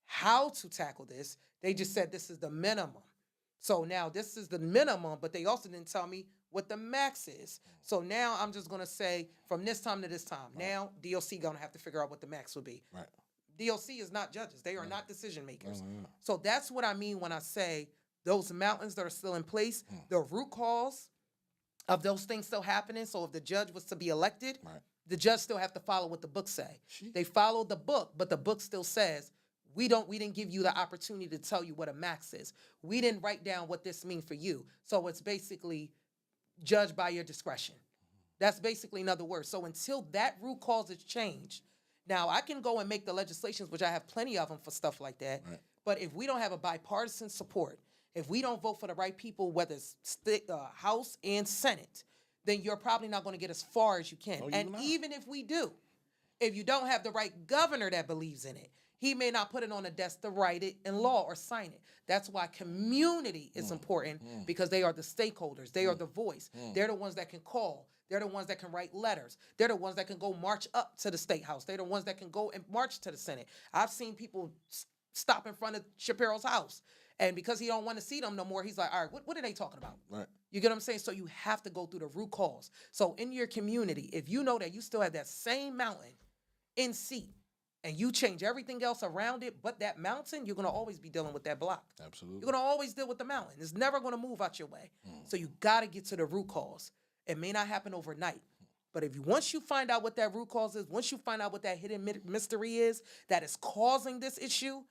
how to tackle this. They just said this is the minimum. So now this is the minimum, but they also didn't tell me what the max is. So now I'm just going to say from this time to this time. Right. Now DOC going to have to figure out what the max would be. Right. DOC is not judges. They are not decision makers. So that's what I mean when I say those mountains that are still in place, the root cause of those things still happening. So if the judge was to be elected, The judge still have to follow what the book say. She- They follow the book, but the book still says we didn't give you the opportunity to tell you what a max is. We didn't write down what this means for you. So it's basically judged by your discretion. That's basically another word. So until that root cause is changed, now I can go and make the legislations, which I have plenty of them for stuff like that. Right. But if we don't have a bipartisan support, if we don't vote for the right people, whether it's House and Senate, then you're probably not going to get as far as you can. No, you're And not. even if we do, if you don't have the right governor that believes in it, he may not put it on the desk to write it in law or sign it. That's why community is important, because they are the stakeholders. They are the voice. They're the ones that can call. They're the ones that can write letters. They're the ones that can go march up to the state house. They're the ones that can go and march to the Senate. I've seen people stop in front of Shapiro's house, and because he don't want to see them no more, he's like, all right, what are they talking about? Right. You get what I'm saying? So you have to go through the root cause. So in your community, if you know that you still have that same mountain in seat, and you change everything else around it but that mountain, you're going to always be dealing with that block. Absolutely. You're going to always deal with the mountain. It's never going to move out your way. So you got to get to the root cause. It may not happen overnight, but once you find out what that root cause is, once you find out what that hidden mystery is that is causing this issue,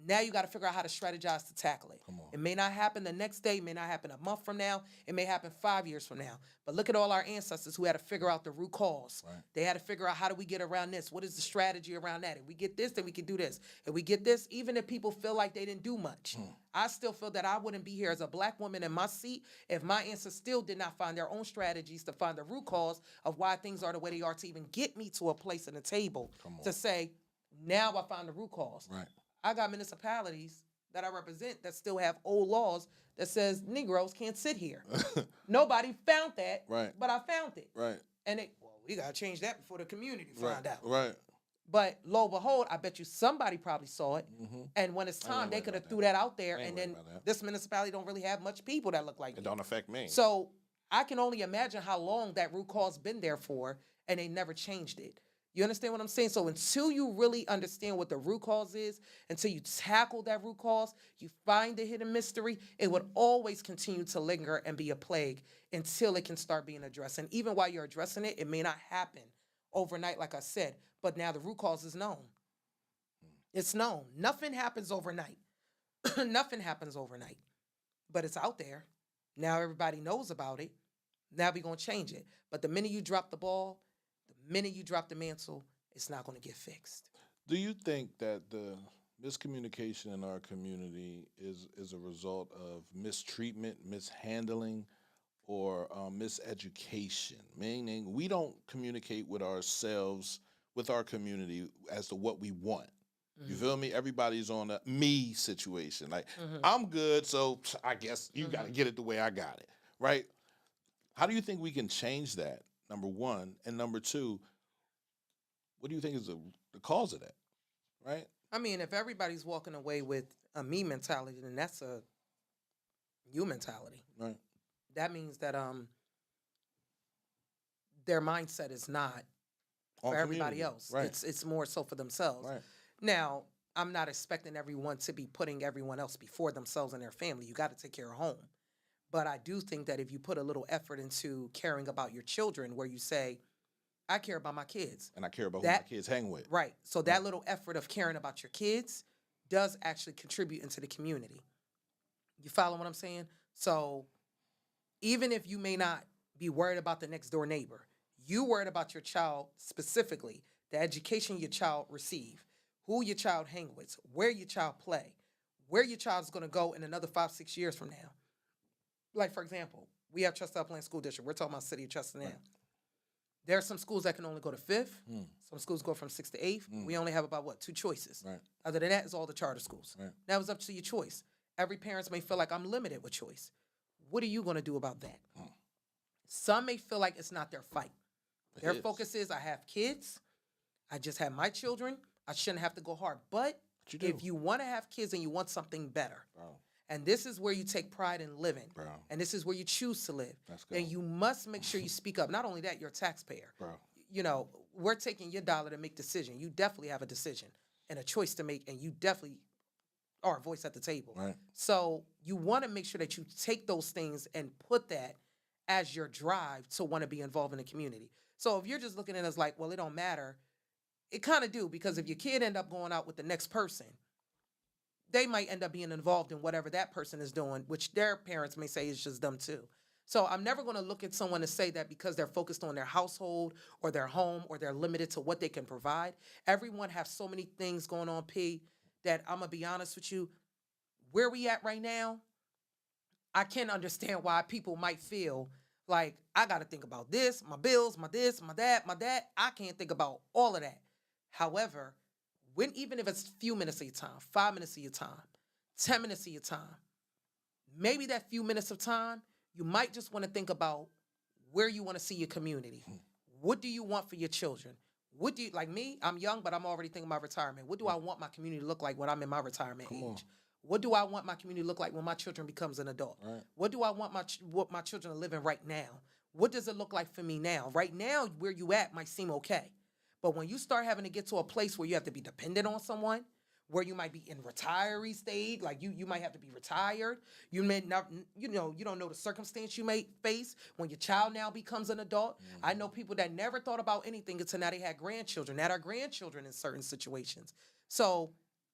now you got to figure out how to strategize to tackle it. Come on. It may not happen the next day, it may not happen a month from now, it may happen 5 years from now. But look at all our ancestors who had to figure out the root cause. Right. They had to figure out, how do we get around this? What is the strategy around that? If we get this, then we can do this. If we get this, even if people feel like they didn't do much, I still feel that I wouldn't be here as a black woman in my seat if my ancestors still did not find their own strategies to find the root cause of why things are the way they are, to even get me to a place in the table to say, now I found the root cause. Right. I got municipalities that I represent that still have old laws that says Negroes can't sit here. Nobody found that, Right. but I found it. Right. And we got to change that before the community Right. find out. Right. But lo and behold, I bet you somebody probably saw it. And when it's I ain't time, they worried could have about threw that. that out there. I ain't And worried then about that. this municipality don't really have much people that look like It me. don't affect me. So I can only imagine how long that root cause been there for, and they never changed it. You understand what I'm saying? So until you really understand what the root cause is, until you tackle that root cause, you find the hidden mystery, it would always continue to linger and be a plague until it can start being addressed. And even while you're addressing it, it may not happen overnight, like I said, but now the root cause is known. It's known. Nothing happens overnight. Nothing happens overnight, but it's out there. Now everybody knows about it. Now we're going to change it. But the minute you drop the ball, the minute you drop the mantle, it's not going to get fixed. Do you think that the miscommunication in our community is a result of mistreatment, mishandling, or miseducation? Meaning, we don't communicate with ourselves, with our community, as to what we want. You feel me? Everybody's on a me situation. Like, I'm good, so I guess you got to get it the way I got it, right? How do you think we can change that, number one? And number two, what do you think is the cause of that, right? I mean, if everybody's walking away with a me mentality, then that's a you mentality. Right. That means that their mindset is not On for everybody community. else. Right. It's more so for themselves. Right. Now, I'm not expecting everyone to be putting everyone else before themselves and their family. You got to take care of home. But I do think that if you put a little effort into caring about your children, where you say, I care about my kids. And I care about who my kids hang with. Right. So that little effort of caring about your kids does actually contribute into the community. You follow what I'm saying? So even if you may not be worried about the next door neighbor, you worried about your child specifically, the education your child receive, who your child hang with, where your child play, where your child is going to go in another 5-6 years from now. Like, for example, we have Chester Upland School District. We're talking about City of Chester now. Right. There are some schools that can only go to 5th. Some schools go from 6th to 8th. We only have about, 2 choices. Right. Other than that, it's all the charter schools. Right. That was up to your choice. Every parent may feel like I'm limited with choice. What are you going to do about that? Some may feel like it's not their fight. Their focus is, I have kids. I just have my children. I shouldn't have to go hard. But if you want to have kids and you want something better, and this is where you take pride in living, and this is where you choose to live, then you must make sure you speak up. Not only that, you're a taxpayer. You know, we're taking your dollar to make decision. You definitely have a decision and a choice to make, and you definitely are a voice at the table. Right. So you want to make sure that you take those things and put that as your drive to want to be involved in the community. So if you're just looking at us like, well, it don't matter, it kind of do, because if your kid end up going out with the next person, they might end up being involved in whatever that person is doing, which their parents may say is just them too. So I'm never going to look at someone to say that because they're focused on their household or their home or they're limited to what they can provide. Everyone has so many things going on, P, that I'm going to be honest with you. Where we at right now, I can understand why people might feel like I got to think about this, my bills, my this, my that, my that. I can't think about all of that. However, when even if it's a few minutes of your time, 5 minutes of your time, 10 minutes of your time, maybe that few minutes of time, you might just want to think about where you want to see your community. What do you want for your children? What do you, like me, I'm young, but I'm already thinking about retirement. What do I want my community to look like when I'm in my retirement Come on. age? What do I want my community to look like when my children becomes an adult? Right. What do I want what my children are living right now? What does it look like for me now? Right now, where you at might seem okay. But when you start having to get to a place where you have to be dependent on someone, where you might be in retiree state, like you might have to be retired. You may not, you don't know the circumstance you may face when your child now becomes an adult. I know people that never thought about anything until now they had grandchildren, that are grandchildren in certain situations. So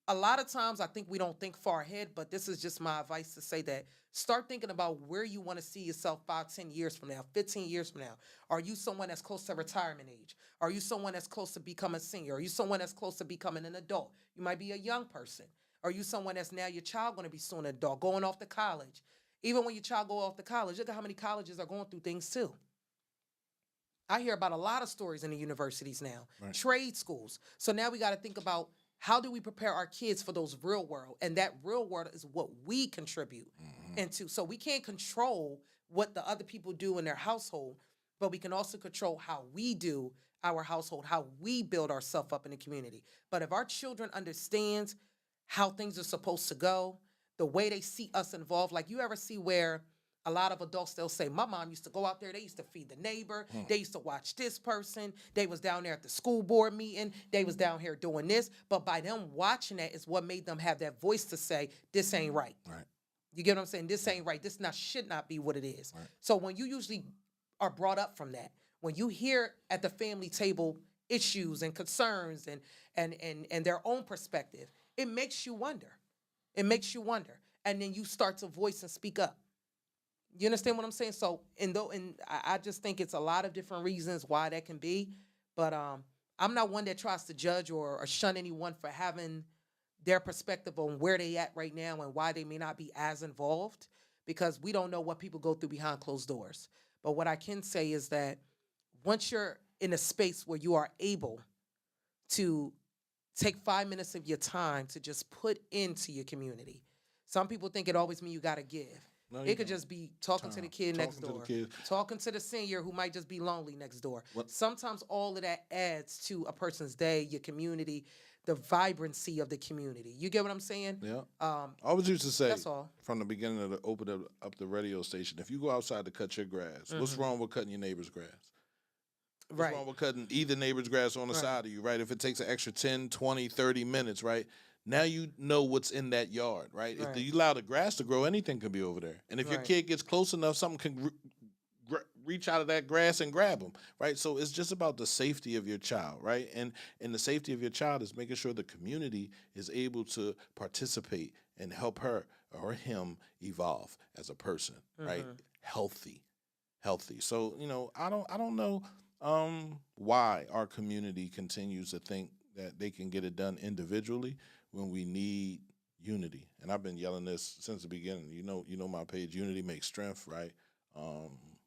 a lot of times I think we don't think far ahead, but this is just my advice to say that start thinking about where you want to see yourself 5, 10 years from now, 15 years from now. Are you someone that's close to retirement age? Are you someone that's close to becoming a senior? Are you someone that's close to becoming an adult? You might be a young person. Are you someone that's now your child going to be soon an adult, going off to college? Even when your child go off to college, look at how many colleges are going through things too. I hear about a lot of stories in the universities now, Right. trade schools. So now we got to think about how do we prepare our kids for those real world? And that real world is what we contribute into. So we can't control what the other people do in their household, but we can also control how we do our household, how we build ourselves up in the community. But if our children understand how things are supposed to go, the way they see us involved, like you ever see where a lot of adults, they'll say, my mom used to go out there, they used to feed the neighbor, they used to watch this person, they was down there at the school board meeting, they was down here doing this, but by them watching that is what made them have that voice to say, this ain't right. Right. You get what I'm saying? This ain't right. This should not be what it is. Right. So when you usually are brought up from that, when you hear at the family table issues and concerns and their own perspective, it makes you wonder. It makes you wonder. And then you start to voice and speak up. You understand what I'm saying? So, and I just think it's a lot of different reasons why that can be. But I'm not one that tries to judge or shun anyone for having their perspective on where they at right now and why they may not be as involved, because we don't know what people go through behind closed doors. But what I can say is that once you're in a space where you are able to take 5 minutes of your time to just put into your community, some people think it always means you got to give. No, you It could don't. just be talking to the kid next Talking to door, the kid. talking to the senior who might just be lonely next door. What- Sometimes all of that adds to a person's day, your community, the vibrancy of the community. You get what I'm saying? Yeah. Um, I always used to say That's all. from the beginning of the open up the radio station, if you go outside to cut your grass, what's wrong with cutting your neighbor's grass? What's right. wrong with cutting either neighbor's grass on the Right. side of you, right? If it takes an extra 10, 20, 30 minutes, right? Now you know what's in that yard, right? Right. If you allow the grass to grow, anything can be over there. And if your Right. kid gets close enough, something can reach out of that grass and grab them, right? So it's just about the safety of your child, right? And the safety of your child is making sure the community is able to participate and help her or him evolve as a person, right? Healthy. So I don't know why our community continues to think that they can get it done individually when we need unity. And I've been yelling this since the beginning. You know my page, Unity Makes Strength, right?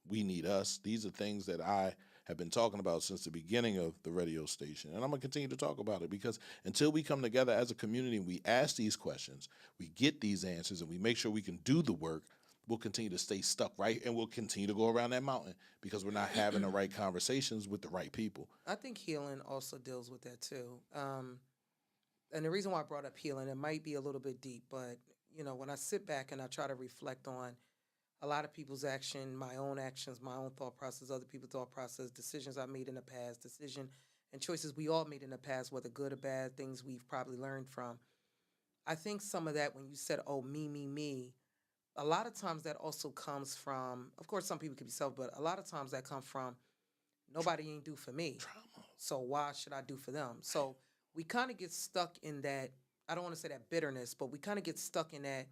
We need us. These are things that I have been talking about since the beginning of the radio station. And I'm going to continue to talk about it because until we come together as a community and we ask these questions, we get these answers, and we make sure we can do the work, we'll continue to stay stuck, right? And we'll continue to go around that mountain because we're not having the right conversations with the right people. I think healing also deals with that too. And the reason why I brought up healing, it might be a little bit deep, but when I sit back and I try to reflect on a lot of people's action, my own actions, my own thought process, other people's thought process, decisions I made in the past, decision and choices we all made in the past, whether good or bad, things we've probably learned from. I think some of that, when you said, oh, me, a lot of times that also comes from, of course, some people can be self, but a lot of times that comes from Nobody ain't do for me. Trauma. So why should I do for them? So we kind of get stuck in that, I don't want to say that bitterness, but we kind of get stuck in that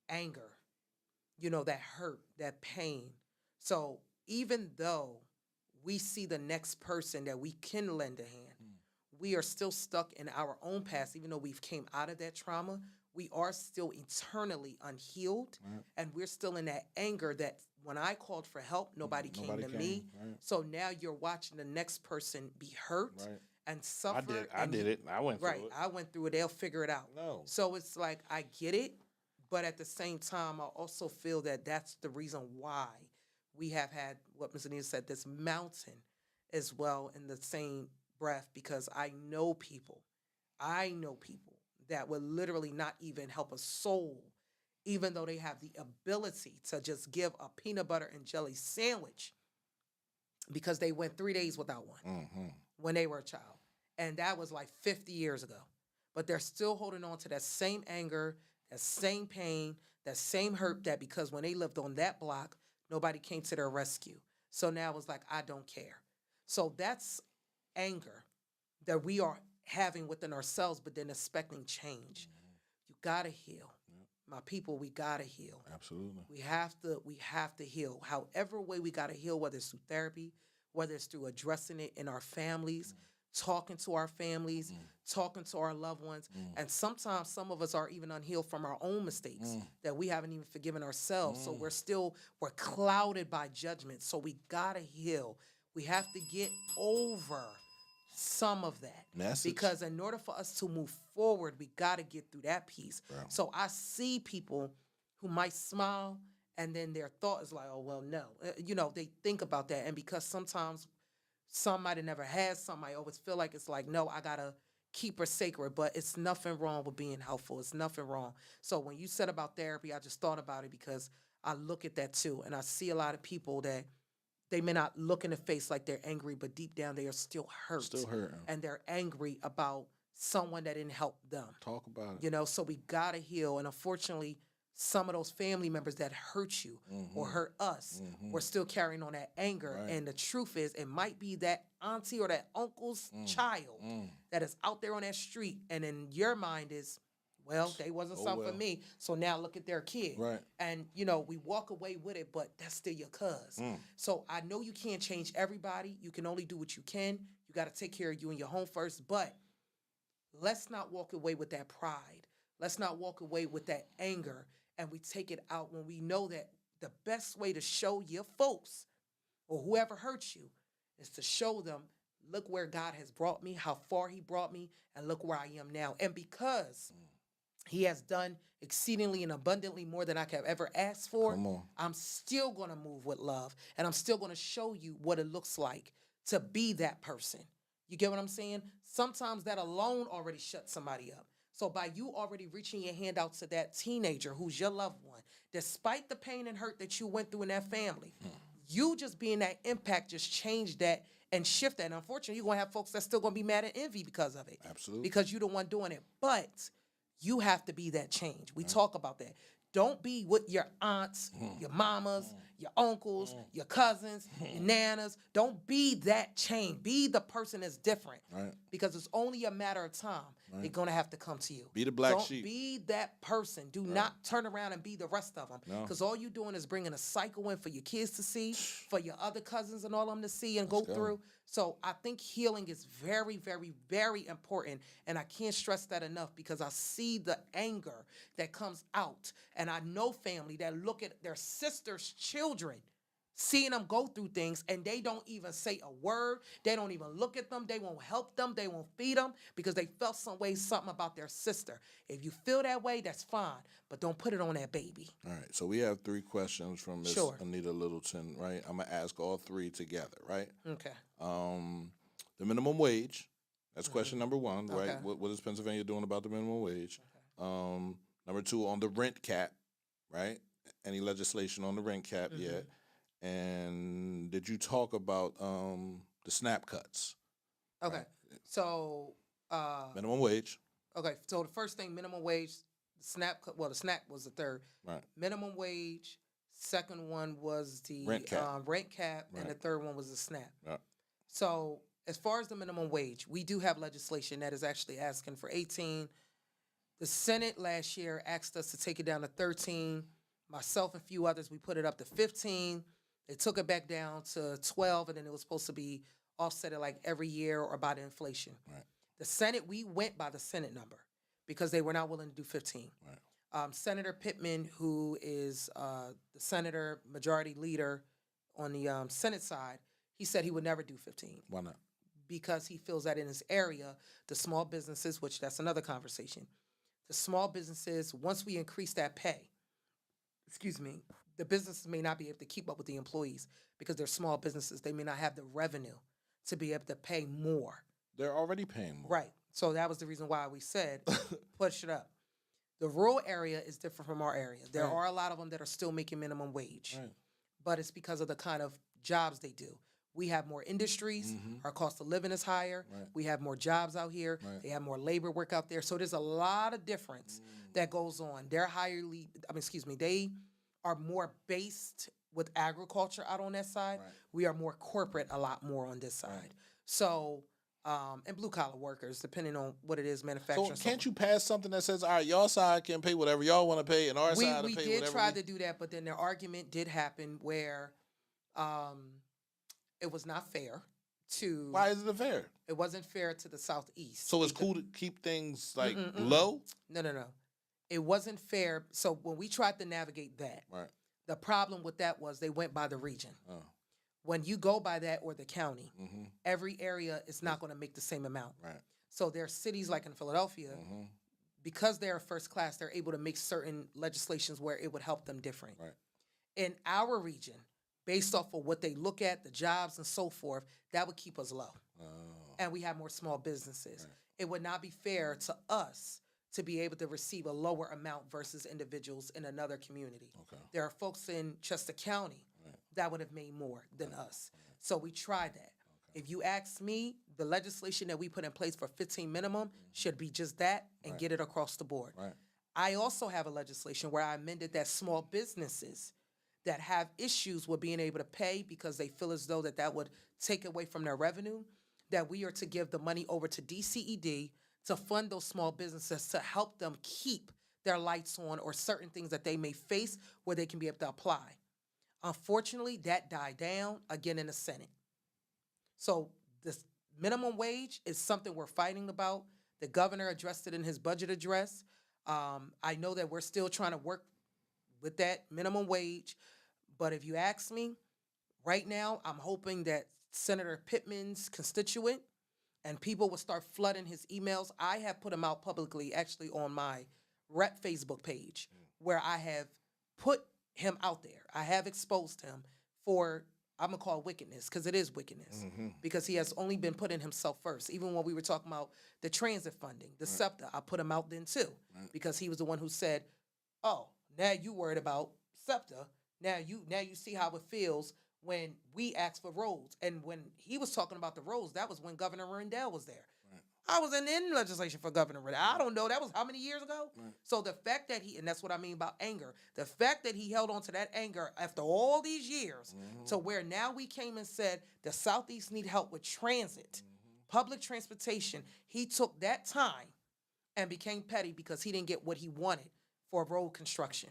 anger, that hurt, that pain. So even though we see the next person that we can lend a hand, we are still stuck in our own past. Even though we've came out of that trauma, we are still eternally unhealed, Right. and we're still in that anger that when I called for help, nobody came to me. Right. So now you're watching the next person be hurt Right. and suffer. I did it. I went through Right. it. I went through it. They'll figure it out. No. So it's like, I get it. But at the same time, I also feel that that's the reason why we have had, what Ms. Anita said, this mountain as well in the same breath, because I know people that would literally not even help a soul, even though they have the ability to just give a peanut butter and jelly sandwich, because they went 3 days without one when they were a child. And that was like 50 years ago. But they're still holding on to that same anger, that same pain, that same hurt, that because when they lived on that block, nobody came to their rescue. So now it's like, I don't care. So that's anger that we are having within ourselves, but then expecting change. You gotta heal. My people, we gotta heal. Absolutely. We have to heal. However way we gotta heal, whether it's through therapy, whether it's through addressing it in our families, talking to our families, talking to our loved ones. And sometimes some of us are even unhealed from our own mistakes that we haven't even forgiven ourselves. So we're clouded by judgment. So we gotta heal. We have to get over some of that. Message. Because in order for us to move forward, we gotta get through that piece. Bro. So I see people who might smile and then their thought is like, oh, well, no. They think about that. And because sometimes some might have never had some, I always feel like it's like, no, I gotta keep her sacred, but it's nothing wrong with being helpful. It's nothing wrong. So when you said about therapy, I just thought about it because I look at that too. And I see a lot of people that they may not look in the face like they're angry, but deep down they are still hurt. Still hurting. And they're angry about someone that didn't help them. Talk about it. So we gotta heal. And unfortunately, some of those family members that hurt you or hurt us, we're still carrying on that anger. Right. And the truth is, it might be that auntie or that uncle's child that is out there on that street. And in your mind is, well, they wasn't something for me. So now look at their kid. Right. And, we walk away with it, but that's still your cuz. So I know you can't change everybody. You can only do what you can. You got to take care of you and your home first. But let's not walk away with that pride. Let's not walk away with that anger. And we take it out when we know that the best way to show your folks or whoever hurts you is to show them, look where God has brought me, how far he brought me, and look where I am now. And because he has done exceedingly and abundantly more than I could have ever asked for, Come on. I'm still going to move with love. And I'm still going to show you what it looks like to be that person. You get what I'm saying? Sometimes that alone already shuts somebody up. So by you already reaching your hand out to that teenager who's your loved one, despite the pain and hurt that you went through in that family, you just being that impact just changed that and shift that. And unfortunately, you're going to have folks that's still going to be mad and envy because of it. Absolutely. Because you're the one doing it. But you have to be that change. We talk about that. Don't be with your aunts, your mamas, your uncles, your cousins, your nanas. Don't be that change. Be the person that's different. Right. Because it's only a matter of time. They're going to have to come to you. Be the black Don't sheep. be that person. Do not turn around and be the rest of them. No. Because all you're doing is bringing a cycle in for your kids to see, for your other cousins and all of them to see and go through. So I think healing is very, very, very important. And I can't stress that enough because I see the anger that comes out. And I know family that look at their sister's children, seeing them go through things, and they don't even say a word. They don't even look at them. They won't help them. They won't feed them because they felt some way, something about their sister. If you feel that way, that's fine. But don't put it on that baby. All right. So we have 3 questions from Miss Sure. Anita Littleton, right? I'm going to ask all 3 together, right? Okay. The minimum wage. That's question number 1, right? Okay. What is Pennsylvania doing about the minimum wage? Number 2, on the rent cap, right? Any legislation on the rent cap yet? And did you talk about the SNAP cuts? Okay. Right. So, Minimum wage. okay. So the first thing, minimum wage, the SNAP was the third. Right. Minimum wage. Second one was the Rent cap. rent cap, and the Right. third one was the SNAP. Yeah. So as far as the minimum wage, we do have legislation that is actually asking for 18. The Senate last year asked us to take it down to 13. Myself and a few others, we put it up to 15. They took it back down to 12, and then it was supposed to be offset like every year or by the inflation. Right. The Senate, we went by the Senate number because they were not willing to do 15. Right. Senator Pittman, who is the senator majority leader on the Senate side, he said he would never do 15 Why not? because he feels that in his area, the small businesses, which that's another conversation, the small businesses, once we increase that pay, the businesses may not be able to keep up with the employees because they're small businesses. They may not have the revenue to be able to pay more. They're already paying more. Right. So that was the reason why we said push it up. The rural area is different from our area. There Right. are a lot of them that are still making minimum wage, Right. but it's because of the kind of jobs they do. We have more industries. Our cost of living is higher. Right. We have more jobs out here. Right. They have more labor work out there. So there's a lot of difference that goes on. They are more based with agriculture out on that side. Right. We are more corporate a lot more on this side. Right. So, and blue collar workers, depending on what it is, manufacturing. So can't you pass something that says, all right, y'all side can pay whatever y'all want to pay, and our side we to pay did whatever try to do that, but then the argument did happen where it was not fair to. Why isn't it fair? It wasn't fair to the Southeast. So it's cool to keep things like low? No. It wasn't fair. So when we tried to navigate that, Right. the problem with that was they went by the region. Oh. When you go by that or the county, Mm-hmm. every area is not going to make the same amount. Right. So there are cities like in Philadelphia, Mm-hmm. because they're first class, they're able to make certain legislations where it would help them different. Right. In our region, based off of what they look at, the jobs and so forth, that would keep us low. Oh. And we have more small businesses. Right. It would not be fair to us to be able to receive a lower amount versus individuals in another community. Okay. There are folks in Chester County Right. that would have made more than us. Right. So we tried that. If you ask me, the legislation that we put in place for 15 minimum should be just that and Right. get it across the board. Right. I also have a legislation where I amended that small businesses that have issues with being able to pay because they feel as though that would take away from their revenue, that we are to give the money over to DCED to fund those small businesses to help them keep their lights on or certain things that they may face where they can be able to apply. Unfortunately, that died down again in the Senate. So this minimum wage is something we're fighting about. The governor addressed it in his budget address. I know that we're still trying to work with that minimum wage. But if you ask me, right now, I'm hoping that Senator Pittman's constituent and people will start flooding his emails. I have put them out publicly, actually, on my rep Facebook page, where I have put him out there. I have exposed him for, I'm going to call it wickedness, because it is wickedness, because he has only been putting himself first. Even when we were talking about the transit funding, the SEPTA, I put him out then too, because he was the one who said, oh, now you worried about SEPTA. Now you see how it feels when we ask for roads. And when he was talking about the roads, that was when Governor Rendell was there. Right. I was in legislation for Governor Rendell. I don't know. That was how many years ago? Right. So the fact that and that's what I mean about anger, the fact that he held on to that anger after all these years to where now we came and said the Southeast need help with transit, public transportation. He took that time and became petty because he didn't get what he wanted for road construction.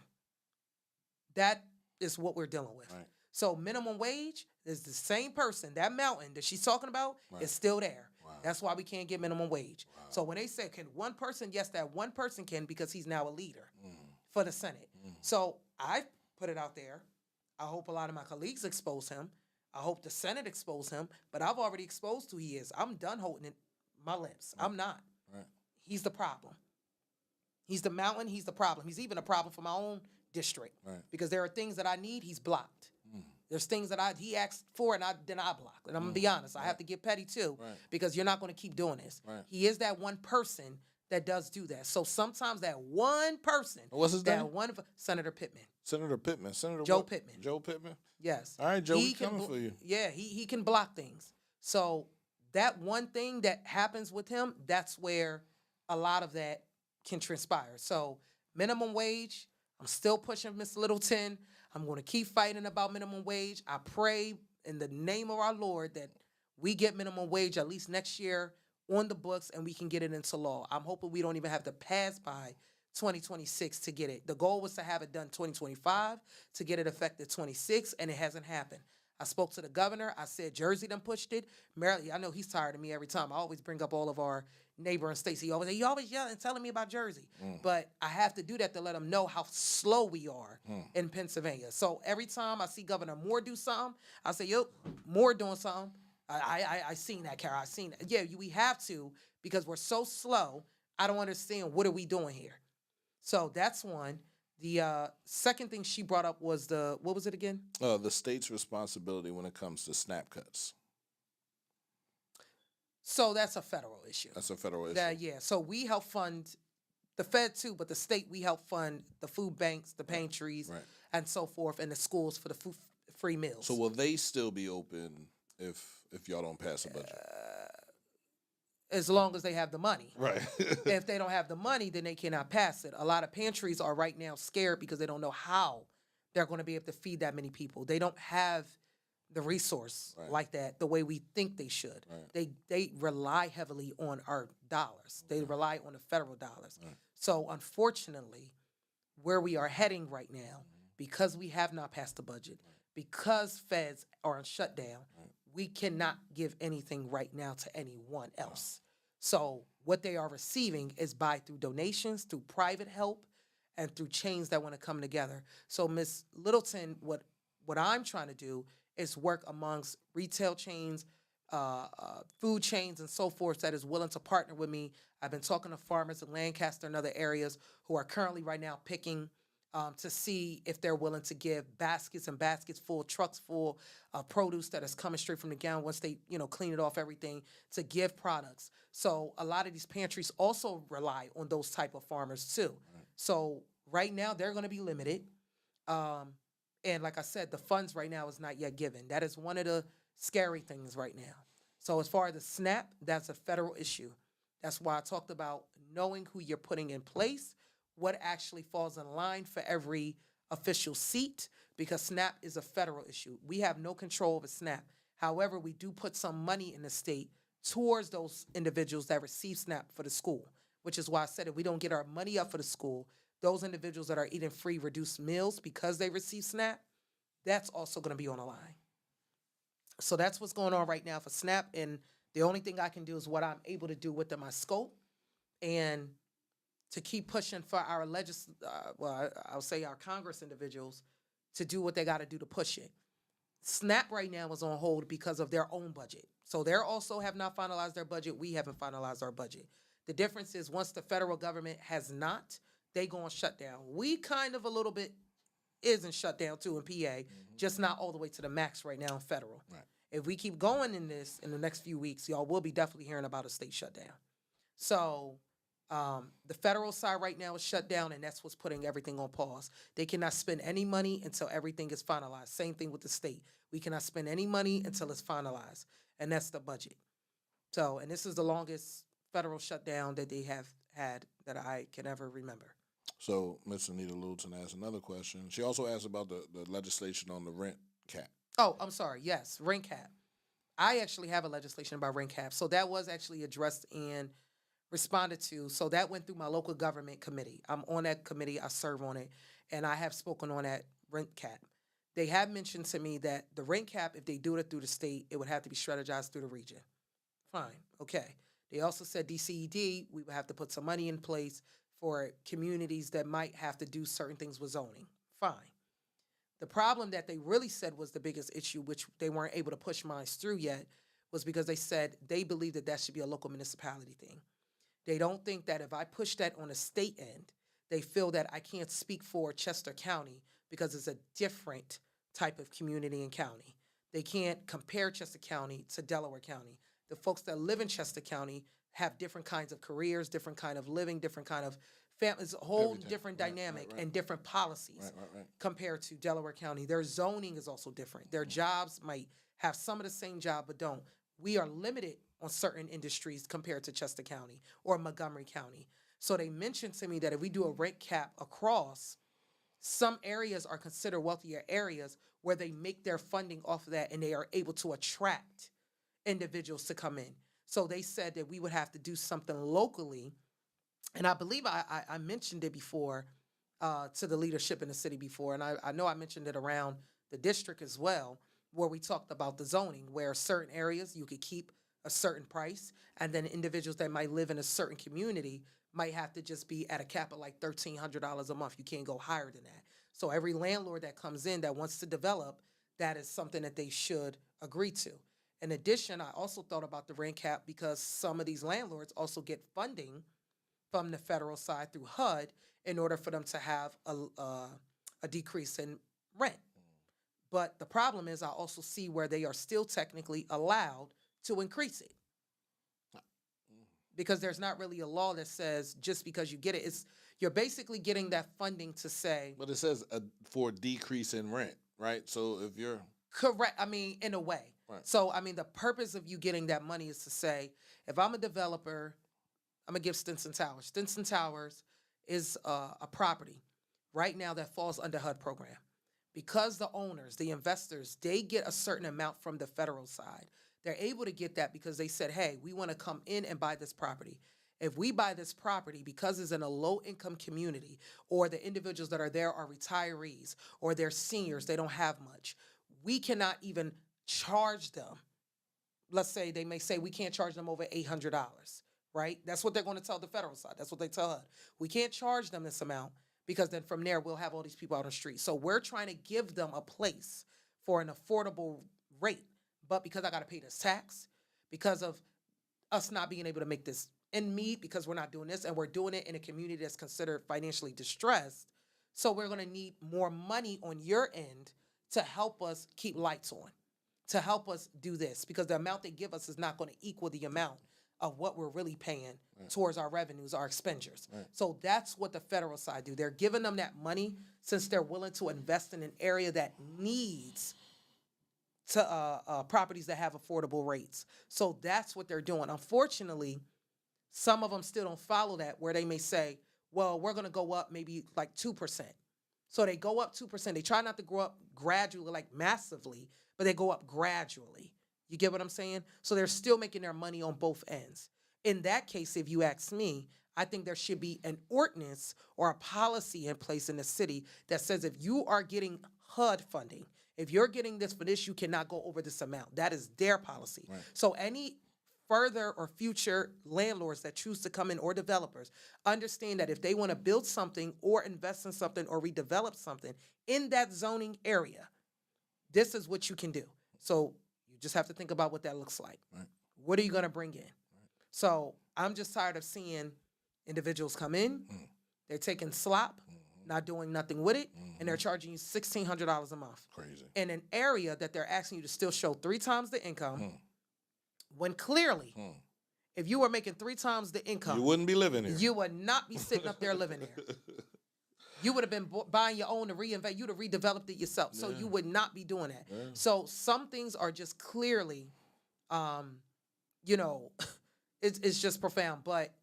That is what we're dealing with. Right. So minimum wage is the same person. That mountain that she's talking about Right. is still there. Wow. That's why we can't get minimum wage. Wow. So when they say, can one person? Yes, that one person can, because he's now a leader for the Senate. So I put it out there. I hope a lot of my colleagues expose him. I hope the Senate expose him. But I've already exposed who he is. I'm done holding it my lips. I'm not. Right. He's the problem. He's the mountain. He's the problem. He's even a problem for my own district. Right. Because there are things that I need, he's blocked. There's things that he asked for and I block. And I'm going to be honest, I have to get petty too, Right. because you're not going to keep doing this. Right. He is that one person that does do that. So sometimes that one person, What's his name? Senator Pittman. Senator Pittman. Senator Joe what? Pittman. Joe Pittman? Yes. All right, Joe, we can coming for you. Yeah, he can block things. So that one thing that happens with him, that's where a lot of that can transpire. So minimum wage, I'm still pushing Ms. Littleton. I'm going to keep fighting about minimum wage. I pray in the name of our Lord that we get minimum wage at least next year on the books and we can get it into law. I'm hoping we don't even have to pass by 2026 to get it. The goal was to have it done 2025 to get it effective 26, and it hasn't happened. I spoke to the governor. I said Jersey done pushed it. Maryland, I know he's tired of me every time. I always bring up all of our neighboring states. He always yelling and telling me about Jersey. But I have to do that to let him know how slow we are in Pennsylvania. So every time I see Governor Moore do something, I say, yo, Moore doing something. I seen that, Kara. I seen that. Yeah, we have to because we're so slow. I don't understand what are we doing here. So that's one. The second thing she brought up was what was it again? The state's responsibility when it comes to SNAP cuts. So that's a federal issue. That's a federal issue. Yeah. So we help fund the Fed too, but the state, we help fund the food banks, the pantries, and so forth, and the schools for the free meals. So will they still be open if y'all don't pass a budget? As long as they have the money. Right. If they don't have the money, then they cannot pass it. A lot of pantries are right now scared because they don't know how they're going to be able to feed that many people. They don't have the resource like that the way we think they should. They rely heavily on our dollars. They rely on the federal dollars. So unfortunately, where we are heading right now, because we have not passed the budget, because feds are on shutdown, we cannot give anything right now to anyone else. So what they are receiving is through donations, through private help, and through chains that want to come together. So Ms. Littleton, what I'm trying to do is work amongst retail chains, food chains, and so forth that is willing to partner with me. I've been talking to farmers in Lancaster and other areas who are currently right now picking to see if they're willing to give baskets and baskets full, trucks full of produce that is coming straight from the ground once they, clean it off everything to give products. So a lot of these pantries also rely on those type of farmers too. So right now they're going to be limited. And like I said, the funds right now is not yet given. That is one of the scary things right now. So as far as the SNAP, that's a federal issue. That's why I talked about knowing who you're putting in place, what actually falls in line for every official seat, because SNAP is a federal issue. We have no control over SNAP. However, we do put some money in the state towards those individuals that receive SNAP for the school, which is why I said if we don't get our money up for the school, those individuals that are eating free reduced meals because they receive SNAP, that's also going to be on the line. So that's what's going on right now for SNAP, and the only thing I can do is what I'm able to do within my scope, and to keep pushing for our I'll say our Congress individuals to do what they got to do to push it. SNAP right now is on hold because of their own budget. So they also have not finalized their budget. We haven't finalized our budget. The difference is once the federal government has not, they go on shutdown. We kind of a little bit isn't shut down too in PA, just not all the way to the max right now in federal. Right. If we keep going in this in the next few weeks, y'all will be definitely hearing about a state shutdown. So the federal side right now is shut down, and that's what's putting everything on pause. They cannot spend any money until everything is finalized. Same thing with the state. We cannot spend any money until it's finalized, and that's the budget. So, and this is the longest federal shutdown that they have had that I can ever remember. So, Ms. Anita Littleton asked another question. She also asked about the legislation on the rent cap. Oh, I'm sorry. Yes, rent cap. I actually have a legislation about rent cap. So that was actually addressed and responded to. So that went through my local government committee. I'm on that committee. I serve on it. And I have spoken on that rent cap. They have mentioned to me that the rent cap, if they do it through the state, it would have to be strategized through the region. Fine. Okay. They also said DCED, we would have to put some money in place for communities that might have to do certain things with zoning. Fine. The problem that they really said was the biggest issue, which they weren't able to push mines through yet, was because they said they believe that should be a local municipality thing. They don't think that if I push that on a state end, they feel that I can't speak for Chester County because it's a different type of community and county. They can't compare Chester County to Delaware County. The folks that live in Chester County have different kinds of careers, different kind of living, different kind of families, a whole different dynamic and different policies compared to Delaware County. Their zoning is also different. Their jobs might have some of the same job, but don't. We are limited on certain industries compared to Chester County or Montgomery County. So they mentioned to me that if we do a rent cap across, some areas are considered wealthier areas where they make their funding off of that and they are able to attract individuals to come in. So they said that we would have to do something locally, and I believe I mentioned it before to the leadership in the city before, and I know I mentioned it around the district as well, where we talked about the zoning, where certain areas you could keep a certain price, and then individuals that might live in a certain community might have to just be at a cap of like $1,300 a month. You can't go higher than that. So every landlord that comes in that wants to develop, that is something that they should agree to. In addition, I also thought about the rent cap because some of these landlords also get funding from the federal side through HUD in order for them to have a decrease in rent. But the problem is, I also see where they are still technically allowed to increase it because there's not really a law that says just because you get it, you're basically getting that funding to say. But it says for decrease in rent, right? So if you're Correct. I mean, in a way. Right. So, I mean, the purpose of you getting that money is to say, if I'm a developer, I'm going to give Stinson Towers. Stinson Towers is a property right now that falls under HUD program. Because the owners, the investors, they get a certain amount from the federal side. They're able to get that because they said, hey, we want to come in and buy this property. If we buy this property because it's in a low-income community or the individuals that are there are retirees or they're seniors, they don't have much, we cannot even charge them. Let's say they may say we can't charge them over $800, right? That's what they're going to tell the federal side. That's what they tell us. We can't charge them this amount because then from there we'll have all these people out on the street. So we're trying to give them a place for an affordable rate. But because I got to pay this tax, because of us not being able to make this end meet, because we're not doing this, and we're doing it in a community that's considered financially distressed, so we're going to need more money on your end to help us keep lights on, to help us do this, because the amount they give us is not going to equal the amount of what we're really paying towards our revenues, our expenditures. Right. So that's what the federal side do. They're giving them that money since they're willing to invest in an area that needs to properties that have affordable rates. So that's what they're doing. Unfortunately, some of them still don't follow that, where they may say, well, we're going to go up maybe like 2%. So they go up 2%. They try not to go up gradually, like massively, but they go up gradually. You get what I'm saying? So they're still making their money on both ends. In that case, if you ask me, I think there should be an ordinance or a policy in place in the city that says if you are getting HUD funding, if you're getting this for this, you cannot go over this amount. That is their policy. Right. So any further or future landlords that choose to come in or developers understand that if they want to build something or invest in something or redevelop something in that zoning area, this is what you can do. So you just have to think about what that looks like. Right. What are you going to bring in? Right. So I'm just tired of seeing individuals come in, they're taking slop, not doing nothing with it, and they're charging you $1,600 a month. Crazy. In an area that they're asking you to still show 3 times the income, when clearly, if you were making 3 times the income, you wouldn't be living here. You would not be sitting up there living there. You would have been buying your own to reinvest. You'd have redeveloped it yourself. So you would not be doing that. Yeah. So some things are just clearly, it's just profound. But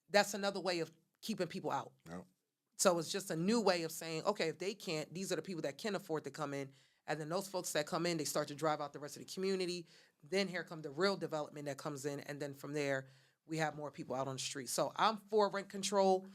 that's another way of keeping people out. Yep. So it's just a new way of saying, okay, if they can't, these are the people that can afford to come in. And then those folks that come in, they start to drive out the rest of the community. Then here come the real development that comes in. And then from there, we have more people out on the street. So I'm for rent control.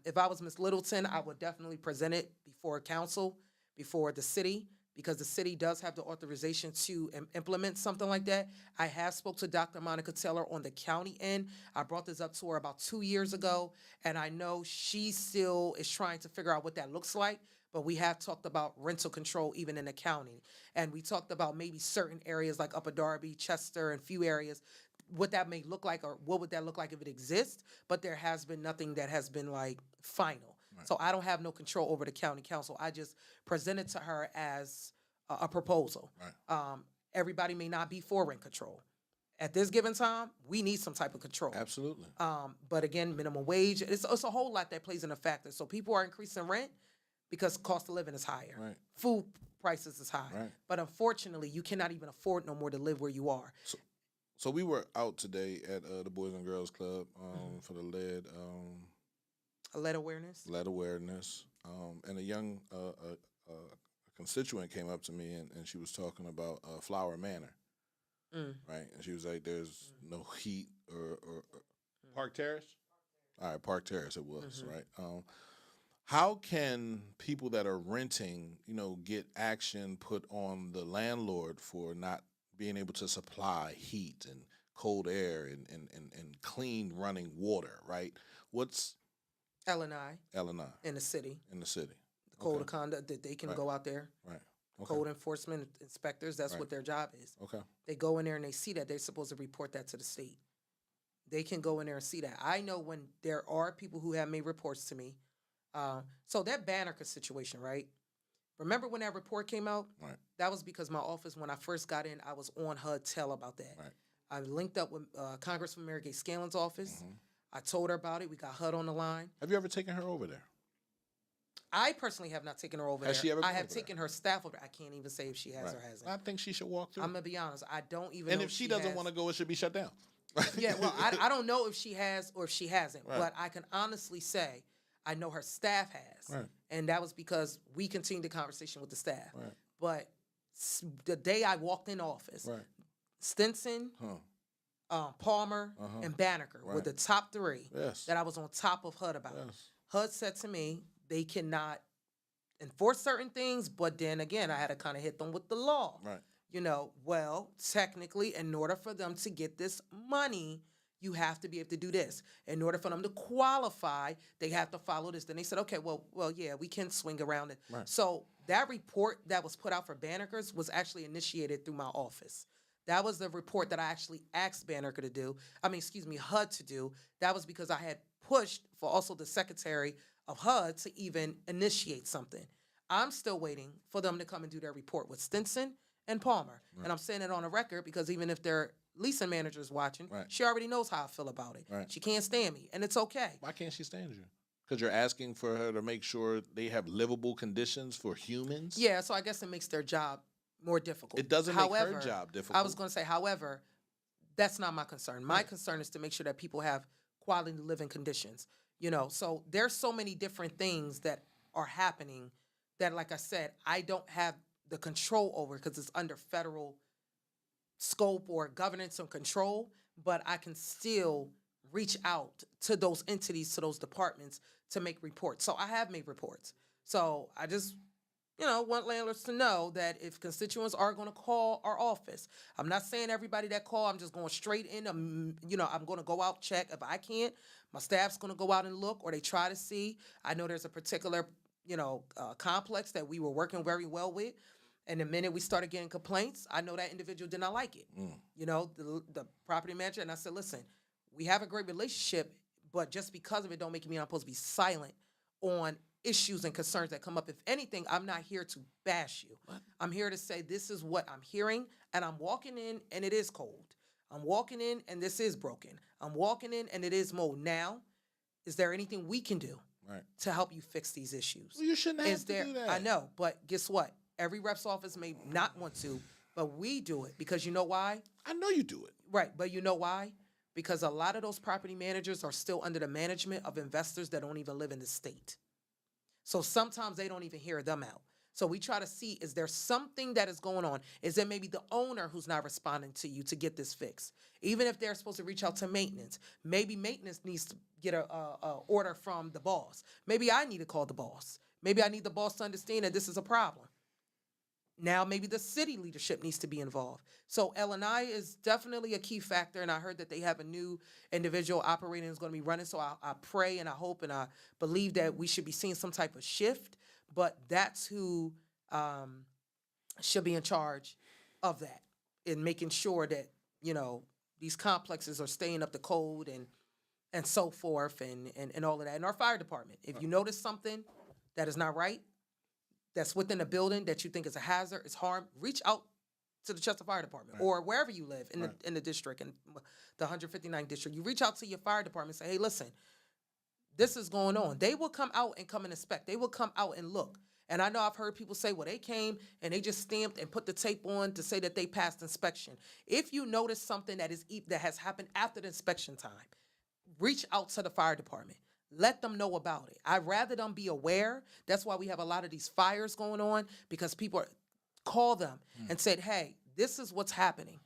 If I was Ms. Littleton, I would definitely present it before council, before the city, because the city does have the authorization to implement something like that. I have spoke to Dr. Monica Taylor on the county end. I brought this up to her about 2 years ago, and I know she still is trying to figure out what that looks like, but we have talked about rental control even in the county. And we talked about maybe certain areas like Upper Darby, Chester, and few areas, what that may look like, or what would that look like if it exists, but there has been nothing that has been like final. Right. So I don't have no control over the county council. I just presented to her as a proposal. Right. Everybody may not be for rent control. At this given time, we need some type of control. Absolutely. But again, minimum wage, it's a whole lot that plays in a factor. So people are increasing rent because cost of living is higher. Right. Food prices is high. Right. But unfortunately, you cannot even afford no more to live where you are. So we were out today at the Boys and Girls Club for the lead. Lead awareness? Lead awareness. And a young constituent came up to me and she was talking about Flower Manor. right? And she was like, "There's no heat or Park Terrace." All right, Park Terrace it was, right? How can people that are renting, get action put on the landlord for not being able to supply heat and cold air and clean running water, right? What's L&I L&I in the city, in the city? the code Okay, of conduct that they can right, go out there. right. The Okay, code enforcement inspectors, that's right. what their job is. Okay, They go in there and they see that they're supposed to report that to the state. They can go in there and see that. I know when there are people who have made reports to me. So that Banneker situation, right? Remember when that report came out? right, That was because my office, when I first got in, I was on HUD tell about that. right. I linked up with Congressman Mary Gay Scanlon's office. Mhm. I told her about it. We got HUD on the line. Have you ever taken her over there? I personally have not taken her over Has there. she ever I been have over there? taken her staff over. I can't even say if she has Right. or hasn't. I think she should walk through. I'm gonna be honest. I don't even. And know if she doesn't want to go, it should be shut down. yeah, well, I don't know if she has or if she hasn't, Right. but I can honestly say I know her staff has, Right. and that was because we continued the conversation with the staff. Right. But the day I walked in office, Right. Stinson, Palmer, Uh-huh. and Banneker were Right. the top three Yes. that I was on top of HUD about. Yes. HUD said to me they cannot enforce certain things, but then again, I had to kind of hit them with the law. Right. Well, technically, in order for them to get this money, you have to be able to do this. In order for them to qualify, they have to follow this. Then they said, okay, well, yeah, we can swing around it. Right. So that report that was put out for Banneker's was actually initiated through my office. That was the report that I actually asked Banneker to do. HUD to do. That was because I had pushed for also the secretary of HUD to even initiate something. I'm still waiting for them to come and do their report with Stinson and Palmer. Right. And I'm saying it on a record because even if their leasing manager is watching, Right. she already knows how I feel about it. Right. She can't stand me, and it's okay. Why can't she stand you? Because you're asking for her to make sure they have livable conditions for humans? Yeah, so I guess it makes their job more difficult. It doesn't make her job difficult. I was going to say, however, that's not my concern. My Right. concern is to make sure that people have quality living conditions. So there's so many different things that are happening that, like I said, I don't have the control over because it's under federal scope or governance or control, but I can still reach out to those entities, to those departments to make reports. So I have made reports. So I just, want landlords to know that if constituents are going to call our office, I'm not saying everybody that call, I'm just going straight in. I'm going to go out, check. If I can't, my staff's going to go out and look, or they try to see. I know there's a particular, complex that we were working very well with. And the minute we started getting complaints, I know that individual did not like it. The property manager, and I said, listen, we have a great relationship, but just because of it don't make me I'm supposed to be silent on issues and concerns that come up. If anything, I'm not here to bash you. What? I'm here to say this is what I'm hearing, and I'm walking in and it is cold. I'm walking in and this is broken. I'm walking in and it is mold. Now, is there anything we can do to help you fix these issues? Well, you shouldn't have to do that. I know, but guess what? Every rep's office may not want to, but we do it because you know why? I know you do it. Right, but you know why? Because a lot of those property managers are still under the management of investors that don't even live in the state. So sometimes they don't even hear them out. So we try to see, is there something that is going on? Is there maybe the owner who's not responding to you to get this fixed? Even if they're supposed to reach out to maintenance, maybe maintenance needs to get a order from the boss. Maybe I need to call the boss. Maybe I need the boss to understand that this is a problem. Now maybe the city leadership needs to be involved. So L&I is definitely a key factor, and I heard that they have a new individual operating is going to be running. So I pray and I hope and I believe that we should be seeing some type of shift, but that's who should be in charge of that and making sure that, these complexes are staying up to code and so forth and all of that. And our fire department, if you notice something that is not right, that's within a building that you think is a hazard, is harm, reach out to the Chester Fire Department or wherever you live in the district, in the 159th district. You reach out to your fire department and say, hey, listen, this is going on. They will come out and come and inspect. They will come out and look. And I know I've heard people say, well, they came and they just stamped and put the tape on to say that they passed inspection. If you notice something that has happened after the inspection time, reach out to the fire department. Let them know about it. I'd rather them be aware. That's why we have a lot of these fires going on, because people call them and said, hey, this is what's happening.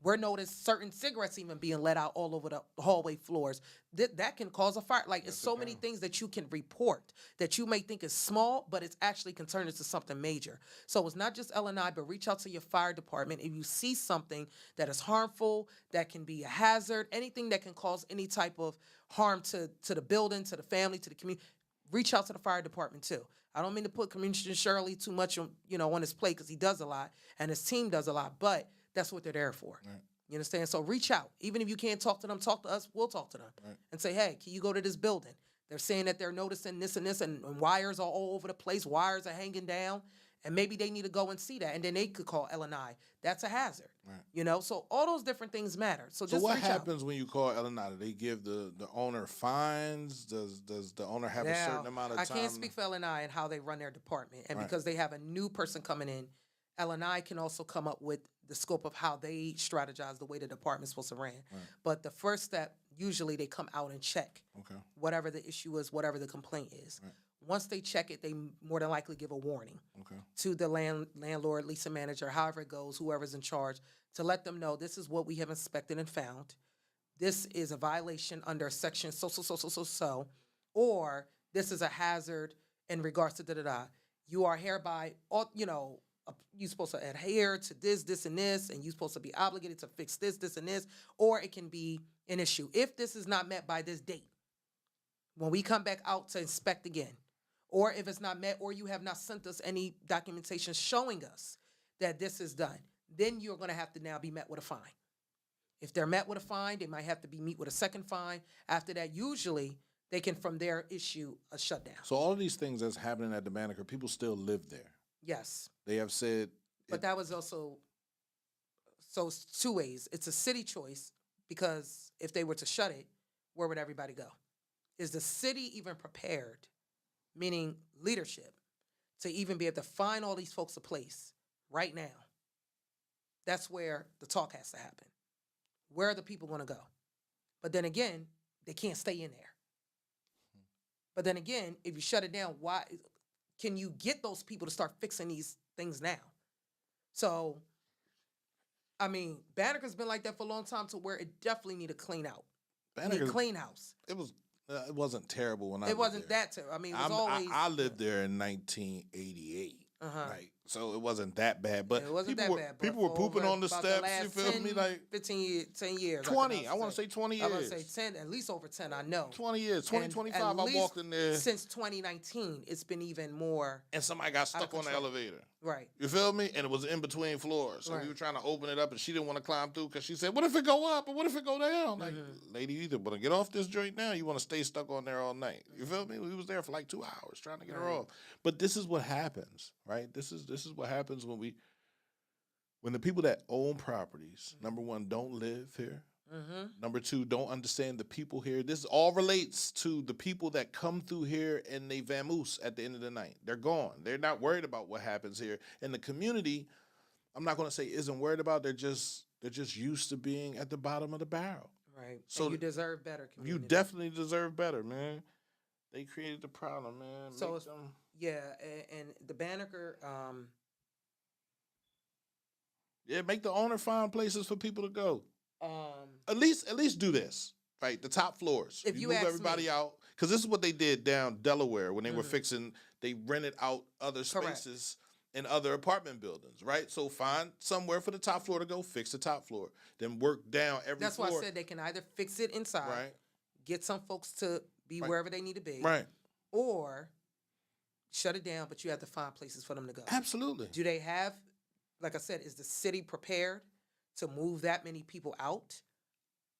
We're noticed certain cigarettes even being let out all over the hallway floors. That can cause a fire. Like, it's so many things that you can report that you may think is small, but it's actually concerning to something major. So it's not just L&I, but reach out to your fire department if you see something that is harmful, that can be a hazard, anything that can cause any type of harm to the building, to the family, to the community. Reach out to the fire department too. I don't mean to put Commissioner Shirley too much on, on his plate, because he does a lot and his team does a lot, but that's what they're there for. Right. You understand? So reach out. Even if you can't talk to them, talk to us. We'll talk to them and say, hey, can you go to this building? They're saying that they're noticing this and this, and wires are all over the place. Wires are hanging down, and maybe they need to go and see that, and then they could call L&I. That's a hazard. Right. So all those different things matter. So just what reach happens out. when you call L&I? Do they give the owner fines? Does the owner have a certain amount of time? I can't speak for L&I and how they run their department, and Right. because they have a new person coming in, L&I can also come up with the scope of how they strategize the way the department's supposed to run. Right. But the first step, usually they come out and check whatever the issue is, whatever the complaint is. Right. Once they check it, they more than likely give a warning to the landlord, leasing manager, however it goes, whoever's in charge, to let them know this is what we have inspected and found. This is a violation under section so, or this is a hazard in regards to da-da-da. You are hereby, you're supposed to adhere to this, and this, and you're supposed to be obligated to fix this, and this, or it can be an issue. If this is not met by this date, when we come back out to inspect again, or if it's not met, or you have not sent us any documentation showing us that this is done, then you're going to have to now be met with a fine. If they're met with a fine, they might have to be met with a second fine. After that, usually they can from there issue a shutdown. So all of these things that's happening at the Banneker, people still live there. Yes. They have said. But that was also, so it's two ways. It's a city choice, because if they were to shut it, where would everybody go? Is the city even prepared, meaning leadership, to even be able to find all these folks a place right now? That's where the talk has to happen. Where are the people going to go? But then again, they can't stay in there. But then again, if you shut it down, why can you get those people to start fixing these things now? So, I mean, Banneker's been like that for a long time, to where it definitely need a clean out. Need a clean house. It wasn't terrible when I. It wasn't that terrible. I mean, it was always. I lived there in 1988. Like, so it wasn't that bad, but it wasn't that bad. People were pooping on the steps. You feel me? Like 10 years. 20. I want to say 20 years. I want to say 10, at least over 10. I know. 20 years, 25. I walked in there since 2019. It's been even more. And somebody got stuck on the elevator. Right. You feel me? And it was in between floors, so we were trying to open it up, and she didn't want to climb through because she said, "What if it go up? Or what if it go down?" Like, lady, you either want to get off this joint now, you want to stay stuck on there all night. You feel me? We was there for like 2 hours trying to get her off. But this is what happens, right? This is what happens when the people that own properties, number one, don't live here. Number two, don't understand the people here. This all relates to the people that come through here and they vamoose at the end of the night. They're gone. They're not worried about what happens here. And the community, I'm not going to say isn't worried about. They're just used to being at the bottom of the barrel. Right. So and you deserve better. Community. You definitely deserve better, man. They created the problem, man. So yeah, and the Banneker. Yeah, make the owner find places for people to go. At least do this, right? The top floors. If you move ask everybody me, out, because this is what they did down Delaware when they were fixing. They rented out other spaces in other apartment buildings, right? So find somewhere for the top floor to go, fix the top floor, then work down every. That's floor. why I said they can either fix it inside, right? Get some folks to be wherever they need to be, right? Or shut it down, but you have to find places for them to go. Absolutely. Do they have? Like I said, is the city prepared to move that many people out?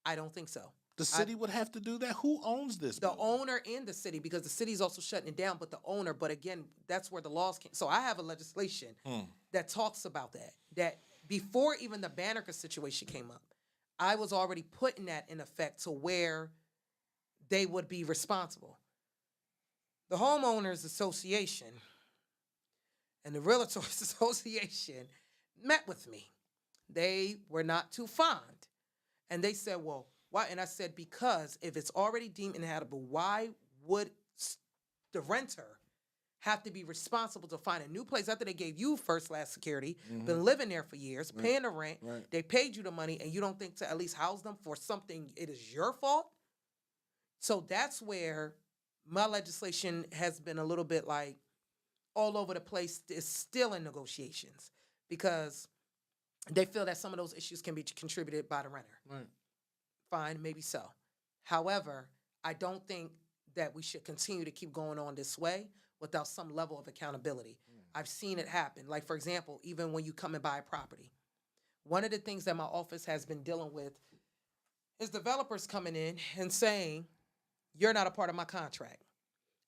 I don't think so. The city would have to do that. Who owns this? The owner and the city, because the city's also shutting it down, but the owner. But again, that's where the laws came. So I have a legislation that talks about that. That before even the Banneker situation came up, I was already putting that in effect to where they would be responsible. The Homeowners Association and the Realtors Association met with me. They were not too fond. And they said, well, why? And I said, because if it's already deemed inhabitable, why would the renter have to be responsible to find a new place after they gave you first class security, been living there for years, paying the rent, they paid you the money, and you don't think to at least house them for something it is your fault? So that's where my legislation has been a little bit like all over the place. It's still in negotiations because they feel that some of those issues can be contributed by the renter. Right. Fine, maybe so. However, I don't think that we should continue to keep going on this way without some level of accountability. I've seen it happen. Like, for example, even when you come and buy a property, one of the things that my office has been dealing with is developers coming in and saying, you're not a part of my contract.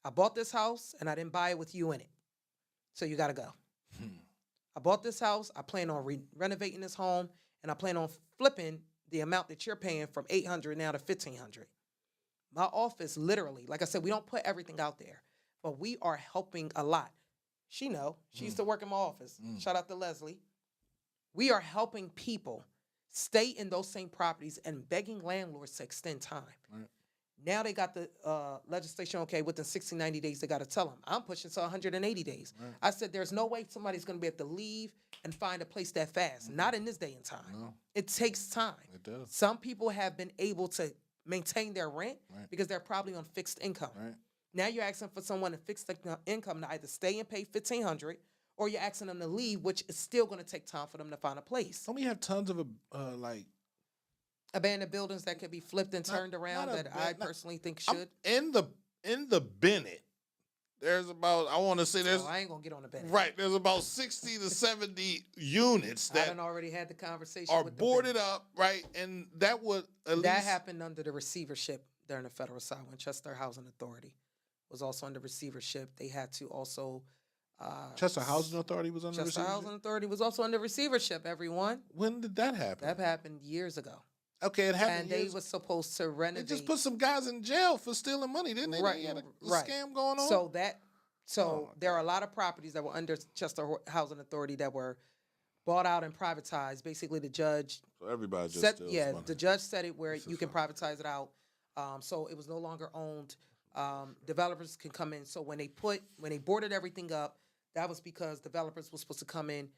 I bought this house and I didn't buy it with you in it. So you got to go. I bought this house. I plan on renovating this home, and I plan on flipping the amount that you're paying from $800 now to $1,500. My office, literally, like I said, we don't put everything out there, but we are helping a lot. She used to work in my office. Shout out to Leslie. We are helping people stay in those same properties and begging landlords to extend time. Right. Now they got the legislation, okay, within 60, 90 days, they got to tell them. I'm pushing to 180 days. Right. I said, there's no way somebody's going to be able to leave and find a place that fast. Not in this day and time. No. It takes time. It does. Some people have been able to maintain their rent because they're probably on fixed income. Right. Now you're asking for someone to fix income to either stay and pay $1,500, or you're asking them to leave, which is still going to take time for them to find a place. Don't we have tons of abandoned buildings that could be flipped and turned around that I personally think should? In the Bennett, there's about, I want to say there's... Oh, I ain't going to get on the Bennett. Right, there's about 60 to 70 units that... I done already had the conversation are with boarded up, right? And that would at least... That happened under the receivership during the federal side when Chester Housing Authority was also under receivership. They had to also... Chester Housing Authority was under receivership? Chester Housing Authority was also under receivership, everyone. When did that happen? That happened years ago. Okay, it happened. And they were supposed to renovate. They just put some guys in jail for stealing money, didn't they? Right, They had a scam going on. So there are a lot of properties that were under Chester Housing Authority that were bought out and privatized. Basically, the judge so everybody just said, steals money. The judge said it where you can privatize it out. So it was no longer owned. Developers can come in. So when they boarded everything up, that was because developers were supposed to come in,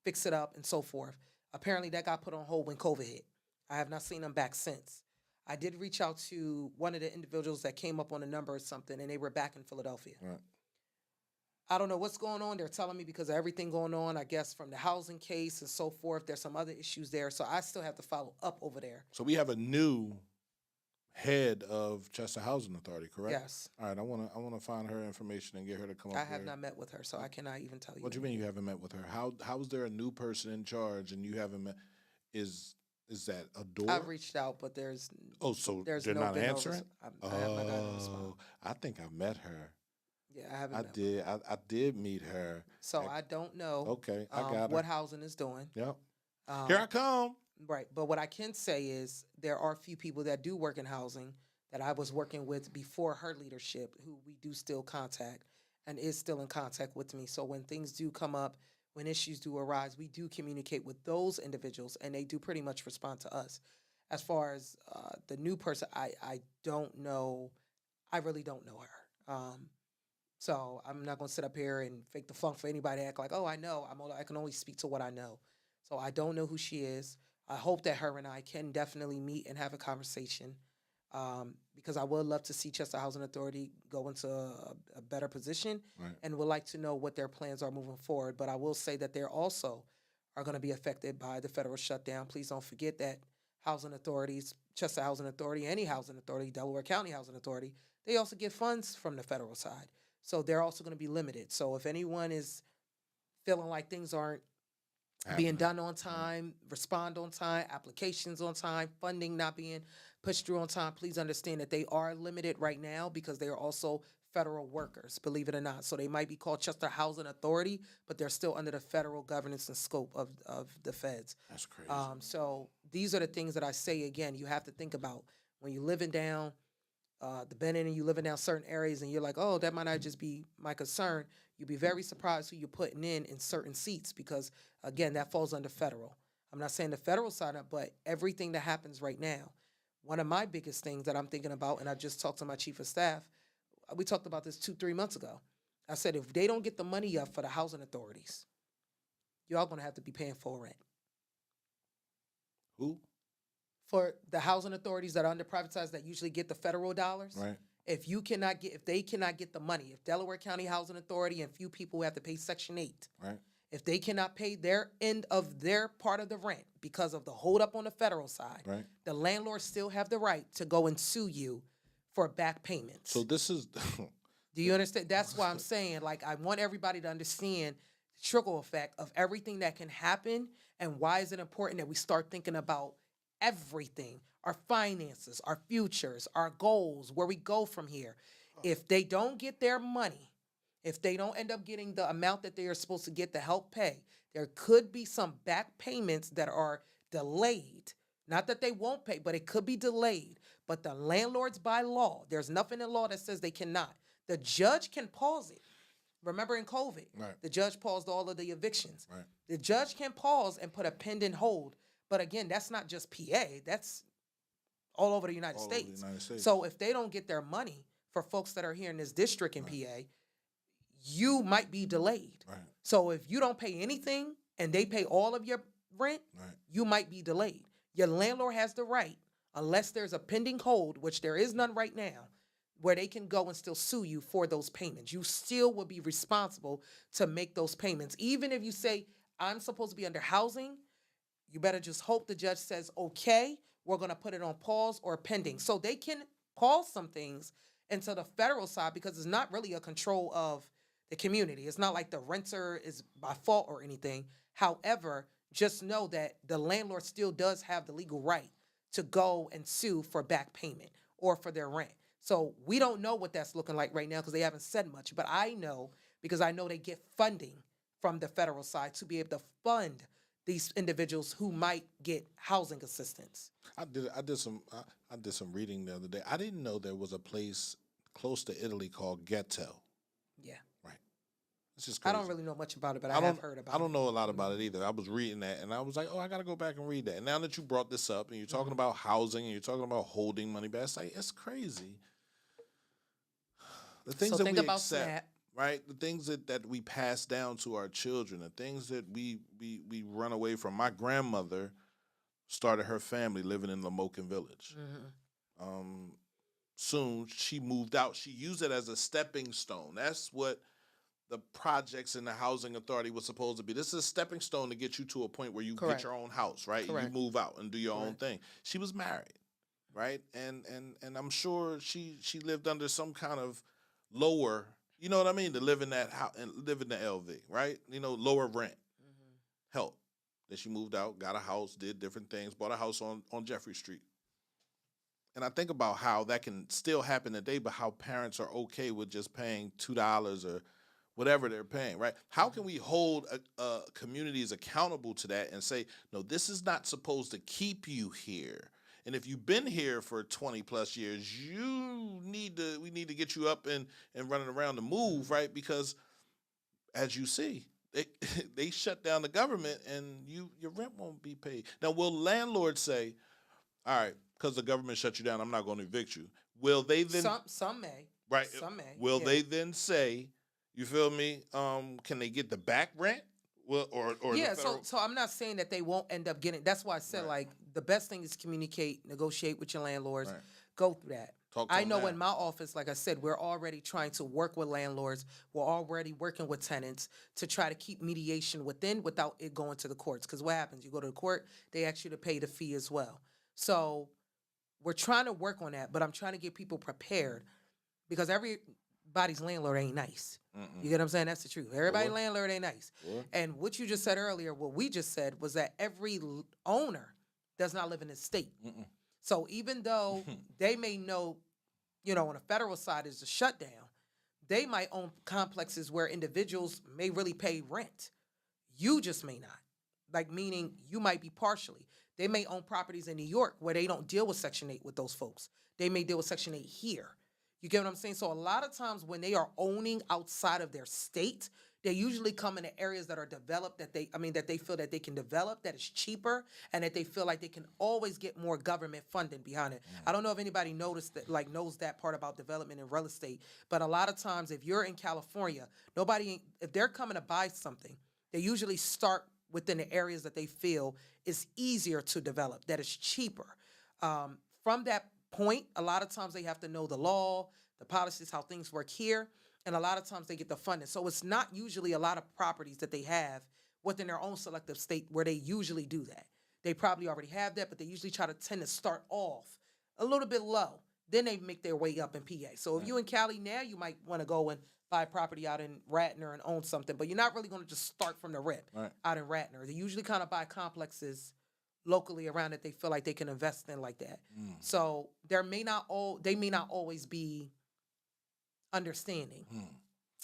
fix it up, and so forth. Apparently, that got put on hold when COVID hit. I have not seen them back since. I did reach out to one of the individuals that came up on a number or something, and they were back in Philadelphia. Right. I don't know what's going on. They're telling me because of everything going on, I guess, from the housing case and so forth. There's some other issues there, so I still have to follow up over there. So we have a new head of Chester Housing Authority, correct? Yes. All right, I want to find her information and get her to come up here. I have not met with her, so I cannot even tell you. What do you mean you haven't met with her? How is there a new person in charge and you haven't met? Is that a door? I've reached out, but there's they're not answering? I have not gotten a response. I think I met her. Yeah, I haven't. I did meet her. So I don't know. Okay, I got her. What housing is doing. Yep. Here I come. Right, but what I can say is there are a few people that do work in housing that I was working with before her leadership, who we do still contact and is still in contact with me. So when things do come up, when issues do arise, we do communicate with those individuals, and they do pretty much respond to us. As far as the new person, I don't know. I really don't know her. So I'm not going to sit up here and fake the funk for anybody to act like, oh, I know. I can only speak to what I know. So I don't know who she is. I hope that her and I can definitely meet and have a conversation because I would love to see Chester Housing Authority go into a better position and would like to know what their plans are moving forward. But I will say that they also are going to be affected by the federal shutdown. Please don't forget that housing authorities, Chester Housing Authority, any housing authority, Delaware County Housing Authority, they also get funds from the federal side. So they're also going to be limited. So if anyone is feeling like things aren't being done on time, respond on time, applications on time, funding not being pushed through on time, please understand that they are limited right now because they are also federal workers, believe it or not. So they might be called Chester Housing Authority, but they're still under the federal governance and scope of the feds. That's crazy. So these are the things that I say, again, you have to think about when you're living down the Bennett and you living down certain areas and you're like, oh, that might not just be my concern. You'll be very surprised who you're putting in certain seats because, again, that falls under federal. I'm not saying the federal side up, but everything that happens right now. One of my biggest things that I'm thinking about, and I just talked to my chief of staff, we talked about this 2-3 months ago. I said, if they don't get the money up for the housing authorities, y'all going to have to be paying full rent. Who? For the housing authorities that are under privatized that usually get the federal dollars. Right. If they cannot get the money, if Delaware County Housing Authority and few people who have to pay Section 8, Right. if they cannot pay their end of their part of the rent because of the holdup on the federal side, Right. the landlords still have the right to go and sue you for back payments. So this is Do you understand? That's why I'm saying, like, I want everybody to understand the trickle effect of everything that can happen and why is it important that we start thinking about everything, our finances, our futures, our goals, where we go from here. If they don't get their money, if they don't end up getting the amount that they are supposed to get to help pay, there could be some back payments that are delayed. Not that they won't pay, but it could be delayed. But the landlords, by law, there's nothing in law that says they cannot. The judge can pause it. Remember in COVID, Right. the judge paused all of the evictions. Right. The judge can pause and put a pending hold. But again, that's not just PA. That's all over the United all over States. the United States. So if they don't get their money for folks that are here in this district in PA, you might be delayed. Right. So if you don't pay anything and they pay all of your rent, Right. you might be delayed. Your landlord has the right, unless there's a pending hold, which there is none right now, where they can go and still sue you for those payments. You still will be responsible to make those payments. Even if you say, I'm supposed to be under housing, you better just hope the judge says, okay, we're going to put it on pause or pending. So they can pause some things until the federal side, because it's not really a control of the community. It's not like the renter is by fault or anything. However, just know that the landlord still does have the legal right to go and sue for back payment or for their rent. So we don't know what that's looking like right now because they haven't said much. But I know, because I know they get funding from the federal side to be able to fund these individuals who might get housing assistance. I did some reading the other day. I didn't know there was a place close to Italy called Ghetto. Yeah. Right. It's just I crazy. don't really know much about it, but I have heard about it. I don't know a lot about it either. I was reading that and I was like, oh, I got to go back and read that. And now that you brought this up and you're talking about housing and you're talking about holding money back, it's like, it's crazy. The things So that think we about accept, SNAP. right? The things that we pass down to our children, the things that we run away from. My grandmother started her family living in Lamoken Village. Soon she moved out. She used it as a stepping stone. That's what the projects in the housing authority was supposed to be. This is a stepping stone to get you to a point where you Correct. get your own house, right? And Correct. you move out and do your own Correct. thing. She was married, right? And I'm sure she lived under some kind of lower, you know what I mean, to live in that house and live in the LV, right? You know, lower rent, help. Then she moved out, got a house, did different things, bought a house on Jeffrey Street. And I think about how that can still happen today, but how parents are okay with just paying $2 or whatever they're paying, right? How can we hold communities accountable to that and say, no, this is not supposed to keep you here. And if you've been here for 20 plus years, we need to get you up and running around the move, right? Because as you see, they shut down the government and your rent won't be paid. Now, will landlords say, all right, because the government shut you down, I'm not going to evict you? Will they then? Some may. Right. Some may. Will yeah. they then say, you feel me? Can they get the back rent? Well, or yeah, the federal... so I'm not saying that they won't end up getting. That's why I said, Right. like, the best thing is communicate, negotiate with your landlords, Right. go through that. Talk to I them know now. in my office, like I said, we're already trying to work with landlords. We're already working with tenants to try to keep mediation without it going to the courts. Because what happens? You go to the court, they ask you to pay the fee as well. So we're trying to work on that, but I'm trying to get people prepared because everybody's landlord ain't nice. You get what I'm saying? That's the truth. Everybody's Sure. landlord ain't nice. Sure. And what you just said earlier, what we just said was that every owner does not live in the state. So even though they may know, on the federal side is a shutdown, they might own complexes where individuals may really pay rent. You just may not. Like, meaning you might be partially. They may own properties in New York where they don't deal with Section 8 with those folks. They may deal with Section 8 here. You get what I'm saying? So a lot of times when they are owning outside of their state, They usually come in the areas that are developed that they feel that they can develop, that is cheaper, and that they feel like they can always get more government funding behind it. I don't know if anybody noticed that, like knows that part about development and real estate, but a lot of times if you're in California, if they're coming to buy something, they usually start within the areas that they feel is easier to develop, that is cheaper. From that point, a lot of times they have to know the law, the policies, how things work here, and a lot of times they get the funding. So it's not usually a lot of properties that they have within their own selective state where they usually do that. They probably already have that, but they usually tend to start off a little bit low. Then they make their way up in PA. So if you in Cali now, you might want to go and buy property out in Ratner and own something, but you're not really going to just start from the rip out in Ratner. They usually kind of buy complexes locally around that they feel like they can invest in like that. So they may not always be understanding.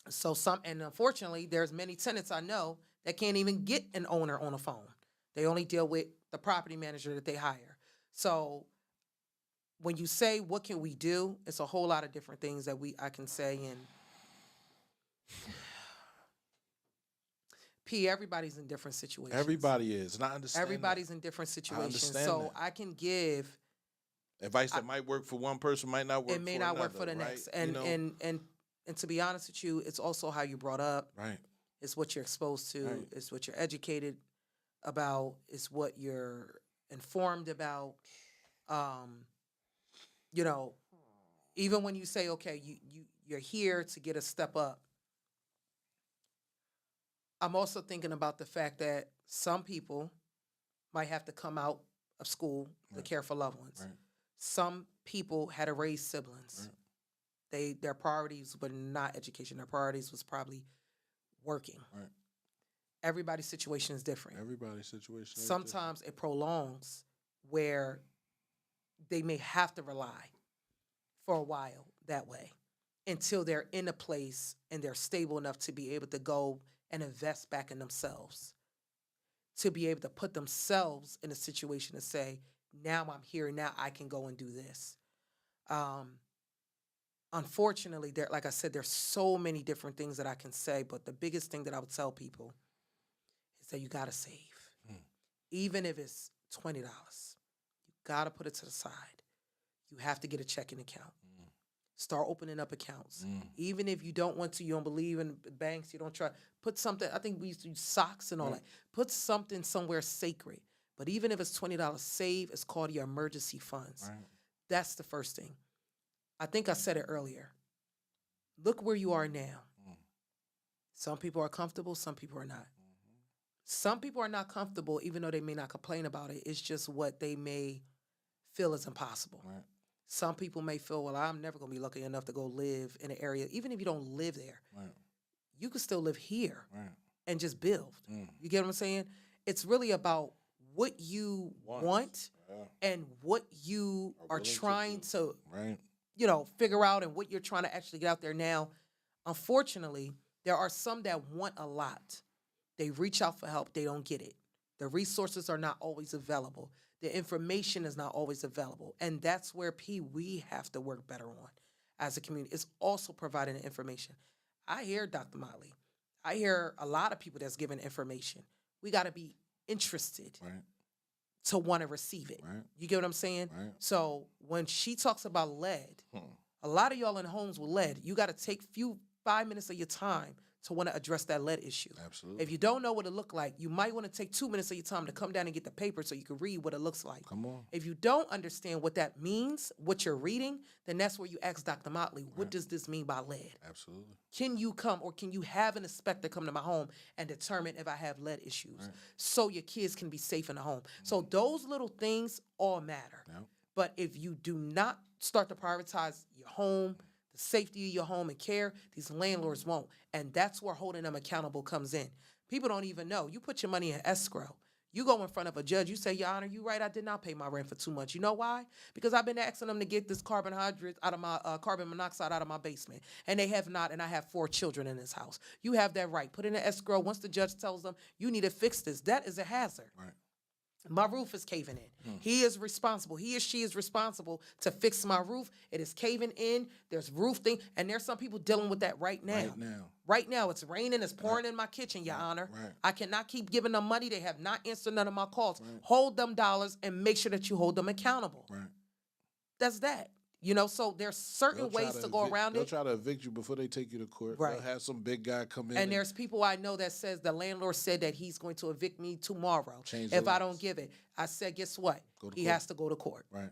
So and unfortunately, there's many tenants I know that can't even get an owner on a phone. They only deal with the property manager that they hire. So when you say what can we do, it's a whole lot of different things that I can say. And everybody's in different situations. Everybody is, and I understand. Everybody's in different situations. So I can give advice that might work for one person might not work. It may not work for the right? next. And to be honest with you, it's also how you brought up. Right. It's what you're exposed to. Right. It's what you're educated about. It's what you're informed about. Even when you say, okay, you're here to get a step up. I'm also thinking about the fact that some people might have to come out of school to care for loved ones. Right. Some people had to raise siblings. Right. Their priorities were not education. Their priorities was probably working. Right. Everybody's situation is different. Sometimes it prolongs where they may have to rely for a while that way until they're in a place and they're stable enough to be able to go and invest back in themselves, to be able to put themselves in a situation to say, now I'm here, now I can go and do this. Unfortunately, like I said, there's so many different things that I can say, but the biggest thing that I would tell people is that you got to save. Even if it's $20, you got to put it to the side. You have to get a checking account. Start opening up accounts. Even if you don't want to, you don't believe in banks, you don't try, put something, I think we used to use socks and all that. Put something somewhere sacred. But even if it's $20, save. It's called your emergency funds. Right. That's the first thing. I think I said it earlier. Look where you are now. Some people are comfortable, some people are not. Some people are not comfortable, even though they may not complain about it. It's just what they may feel is impossible. Right. Some people may feel, well, I'm never going to be lucky enough to go live in an area. Even if you don't live there, you can still live here and just build. You get what I'm saying? It's really about what you want and what you are trying to figure out and what you're trying to actually get out there. Now, unfortunately, there are some that want a lot. They reach out for help. They don't get it. The resources are not always available. The information is not always available. And that's where we have to work better on as a community. It's also providing the information. I hear Dr. Motley. I hear a lot of people that's giving information. We got to be interested to want to receive it. Right. You get what I'm saying? Right. So when she talks about lead, a lot of y'all in homes with lead, you got to take 5 minutes of your time to want to address that lead issue. Absolutely. If you don't know what it look like, you might want to take 2 minutes of your time to come down and get the paper so you can read what it looks like. Come on. If you don't understand what that means, what you're reading, then that's where you ask Dr. Motley, what does this mean by lead? Absolutely. Can you come or can you have an inspector come to my home and determine if I have lead issues so your kids can be safe in the home? So those little things all matter. Yep. But if you do not start to prioritize your home, the safety of your home and care, these landlords won't. And that's where holding them accountable comes in. People don't even know. You put your money in escrow. You go in front of a judge, you say, Your Honor, you're right, I did not pay my rent for 2 months. You know why? Because I've been asking them to get this carbon monoxide out of my basement. And they have not, and I have 4 children in this house. You have that right. Put in an escrow. Once the judge tells them, you need to fix this, that is a hazard. Right. My roof is caving in. He is responsible. He or she is responsible to fix my roof. It is caving in. There's roof thing. And there's some people dealing with that right now. Right now. Right now. It's raining. It's pouring in my kitchen, Your Honor. Right. I cannot keep giving them money. They have not answered none of my calls. Hold them dollars and make sure that you hold them accountable. Right. That's that. You know, so there's certain ways to go around They'll it. try to evict you before they take you to court. Right. They'll have some big guy come in. And there's people I know that says the landlord said that he's going to evict me tomorrow Change the if I lease. don't give it. I said, guess what? He court. has to go to court. Right.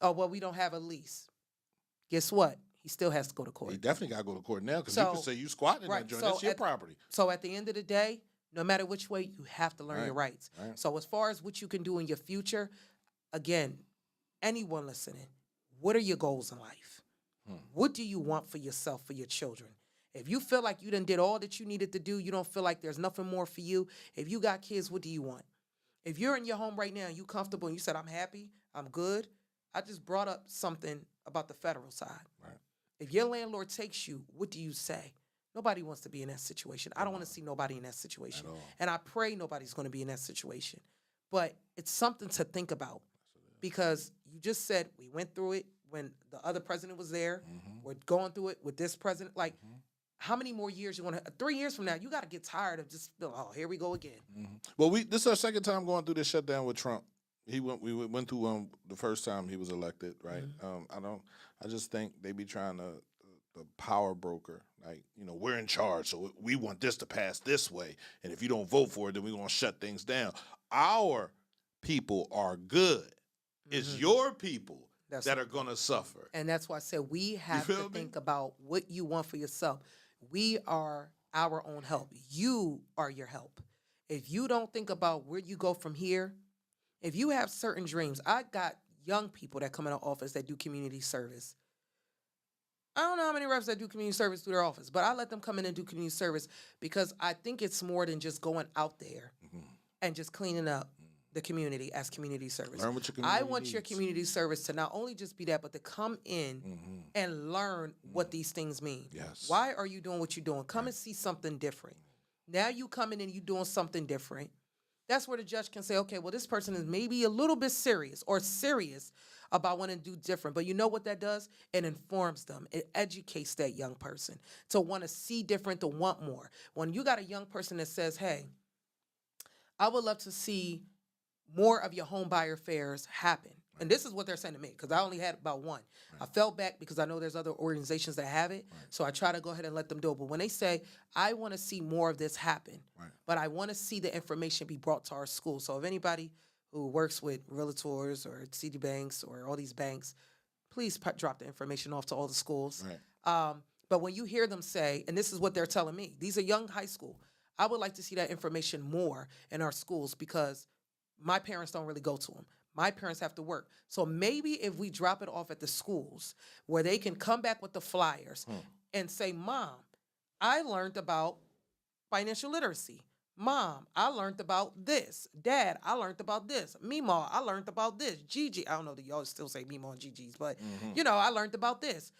Oh, well, we don't have a lease. Guess what? He still has to go to court. He definitely got to go to court now because So- you can say you squatting in right, that joint. so That's your at- property. So at the end of the day, no matter which way, you have to learn your rights. Right. So as far as what you can do in your future, again, anyone listening, what are your goals in life? What do you want for yourself, for your children? If you feel like you done did all that you needed to do, you don't feel like there's nothing more for you. If you got kids, what do you want? If you're in your home right now and you comfortable and you said, I'm happy, I'm good, I just brought up something about the federal side. Right. If your landlord takes you, what do you say? Nobody wants to be in that situation. I don't want to see nobody in that situation. At all. And I pray nobody's going to be in that situation. But it's something to think about because you just said we went through it when the other president was there. We're going through it with this president. Like, how many more years you want to? 3 years from now, you got to get tired of just, oh, here we go again. Well, this is our second time going through this shutdown with Trump. We went through the first time he was elected, right? I just think they be trying to the power broker, like, you know, we're in charge, so we want this to pass this way, and if you don't vote for it, then we're gonna shut things down. Our people are good. It's your people that are gonna suffer. And that's why I said we have feel to me? think about what you want for yourself. We are our own help. You are your help. If you don't think about where you go from here, if you have certain dreams, I got young people that come into office that do community service. I don't know how many reps that do community service through their office, but I let them come in and do community service because I think it's more than just going out there and just cleaning up the community as community service. Learn what your community I want your needs. community service to not only just be that, but to come in and learn what these things mean. Yes. Why are you doing what you're doing? Come and see something different. Now you coming in and you doing something different. That's where the judge can say, okay, well, this person is maybe a little bit serious or serious about wanting to do different. But you know what that does? It informs them. It educates that young person to want to see different, to want more. When you got a young person that says, hey, I would love to see more of your home buyer fairs happen. And this is what they're saying to me, because I only had about one. I fell back because I know there's other organizations that have it. So I try to go ahead and let them do it. But when they say, I want to see more of this happen, but I want to see the information be brought to our school. So if anybody who works with realtors or CD banks or all these banks, please drop the information off to all the schools. But when you hear them say, and this is what they're telling me, these are young high school, I would like to see that information more in our schools because my parents don't really go to them. My parents have to work. So maybe if we drop it off at the schools where they can come back with the flyers and say, Mom, I learned about financial literacy. Mom, I learned about this. Dad, I learned about this. Meemaw, I learned about this. Gigi, I don't know that y'all still say Meemaw and Gigi's, but you know, I learned about this.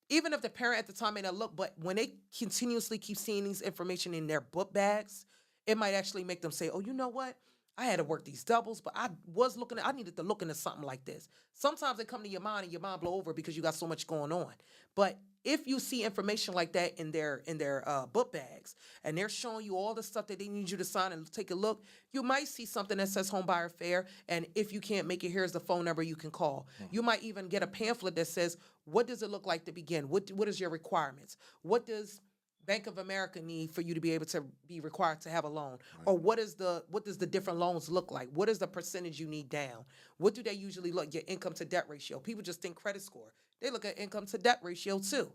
Even if the parent at the time may not look, but when they continuously keep seeing these information in their book bags, it might actually make them say, oh, you know what? I had to work these doubles, but I needed to look into something like this. Sometimes they come to your mind and your mind blow over because you got so much going on. But if you see information like that in their book bags and they're showing you all the stuff that they need you to sign and take a look, you might see something that says home buyer fair. And if you can't make it, here's the phone number you can call. You might even get a pamphlet that says, what does it look like to begin? What is your requirements? What does Bank of America need for you to be able to be required to have a loan? Or what does the different loans look like? What is the percentage you need down? What do they usually look? Your income to debt ratio. People just think credit score. They look at income to debt ratio too.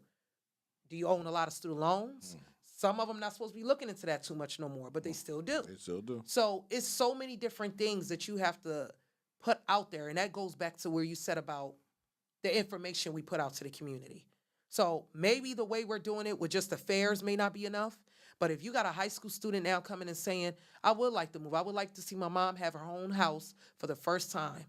Do you own a lot of student loans? Some of them not supposed to be looking into that too much no more, but they still do. They still do. So it's so many different things that you have to put out there. And that goes back to where you said about the information we put out to the community. So maybe the way we're doing it with just the fairs may not be enough. But if you got a high school student now coming and saying, I would like to move. I would like to see my mom have her own house for the first time.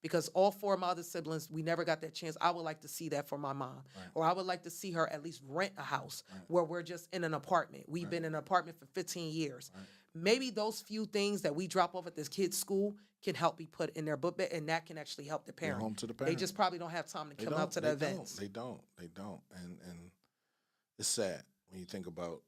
Because all four of my other siblings, we never got that chance. I would like to see that for my mom. Or I would like to see her at least rent a house where we're just in an apartment. We've been in an apartment for 15 years. maybe those few things that we drop off at this kid's school can help be put in their book bag, and that can actually help the Bring parent. home to the They parent. just probably don't have time to They come don't. out to the They events. don't. They don't. And it's sad when you think about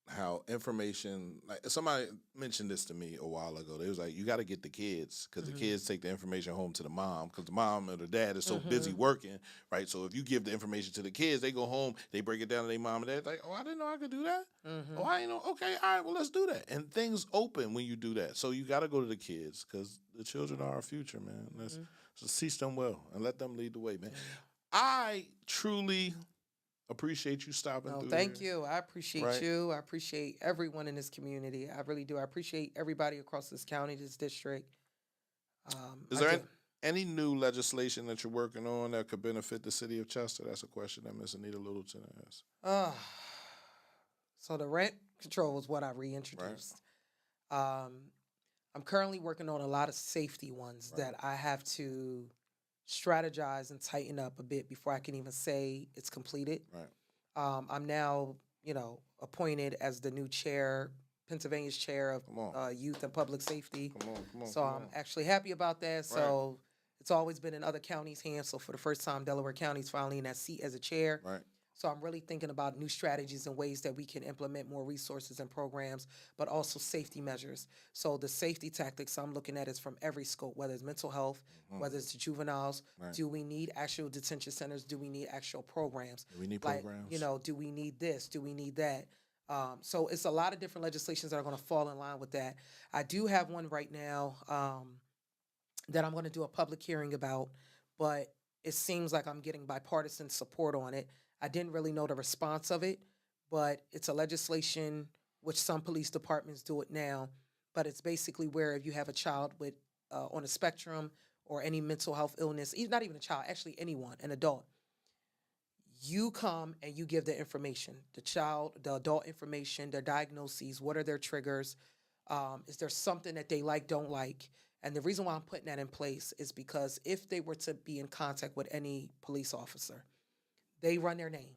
how information, like somebody mentioned this to me a while ago. They was like, you got to get the kids, because the kids take the information home to the mom, because the mom or the dad is so busy working, right? So if you give the information to the kids, they go home, they break it down to their mom and dad, like, oh, I didn't know I could do that. Oh, I didn't know. Okay, all right, well, let's do that. And things open when you do that. So you got to go to the kids, because the children are our future, man. Let's teach them well and let them lead the way, man. I truly appreciate you stopping No, through thank here. you. I appreciate Right. you. I appreciate everyone in this community. I really do. I appreciate everybody across this county, this district. Is I there do. any new legislation that you're working on that could benefit the city of Chester? That's a question that Miss Anita Littleton asked. Uh, so the rent control is what I reintroduced. I'm currently working on a lot of safety ones that I have to strategize and tighten up a bit before I can even say it's completed. Right. I'm now, appointed as the new chair, Pennsylvania's chair of Come on. youth and public safety. Come on. So I'm actually happy about that. So it's always been in other counties' hands. So for the first time, Delaware County's finally in that seat as a chair. Right. So I'm really thinking about new strategies and ways that we can implement more resources and programs, but also safety measures. So the safety tactics I'm looking at is from every scope, whether it's mental health, whether it's the juveniles. Right. Do we need actual detention centers? Do we need actual programs? Do we need Like, programs? do we need this? Do we need that? So it's a lot of different legislations that are going to fall in line with that. I do have one right now that I'm going to do a public hearing about, but it seems like I'm getting bipartisan support on it. I didn't really know the response of it, but it's a legislation which some police departments do it now. But it's basically where if you have a child with on a spectrum or any mental health illness, not even a child, actually anyone, an adult, you come and you give the information, the adult information, their diagnoses, what are their triggers, is there something that they like, don't like? And the reason why I'm putting that in place is because if they were to be in contact with any police officer, they run their name.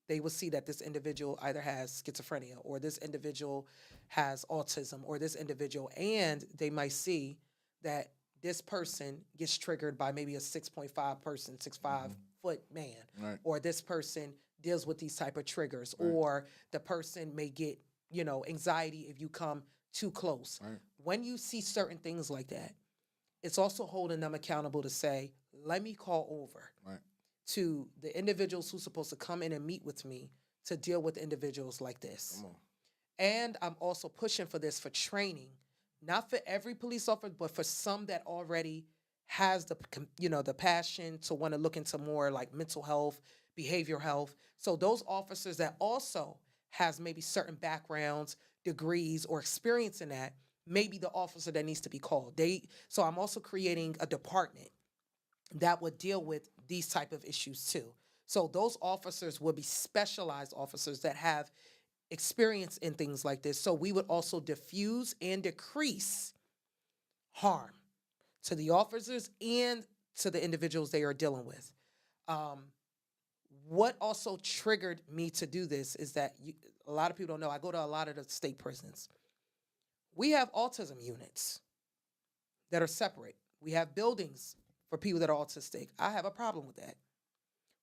They will see that this individual either has schizophrenia or this individual has autism or this individual, and they might see that this person gets triggered by maybe a 6.5 person, 6'5" man, Right. or this person deals with these type of triggers, or the person may get, anxiety if you come too close. Right. When you see certain things like that, it's also holding them accountable to say, let me call over Right. to the individuals who's supposed to come in and meet with me to deal with individuals like this. Come on. And I'm also pushing for this for training, not for every police officer, but for some that already has the passion to want to look into more like mental health, behavioral health. So those officers that also has maybe certain backgrounds, degrees, or experience in that, maybe the officer that needs to be called. So I'm also creating a department that would deal with these type of issues too. So those officers would be specialized officers that have experience in things like this. So we would also diffuse and decrease harm to the officers and to the individuals they are dealing with. What also triggered me to do this is that a lot of people don't know, I go to a lot of the state prisons. We have autism units that are separate. We have buildings for people that are autistic. I have a problem with that.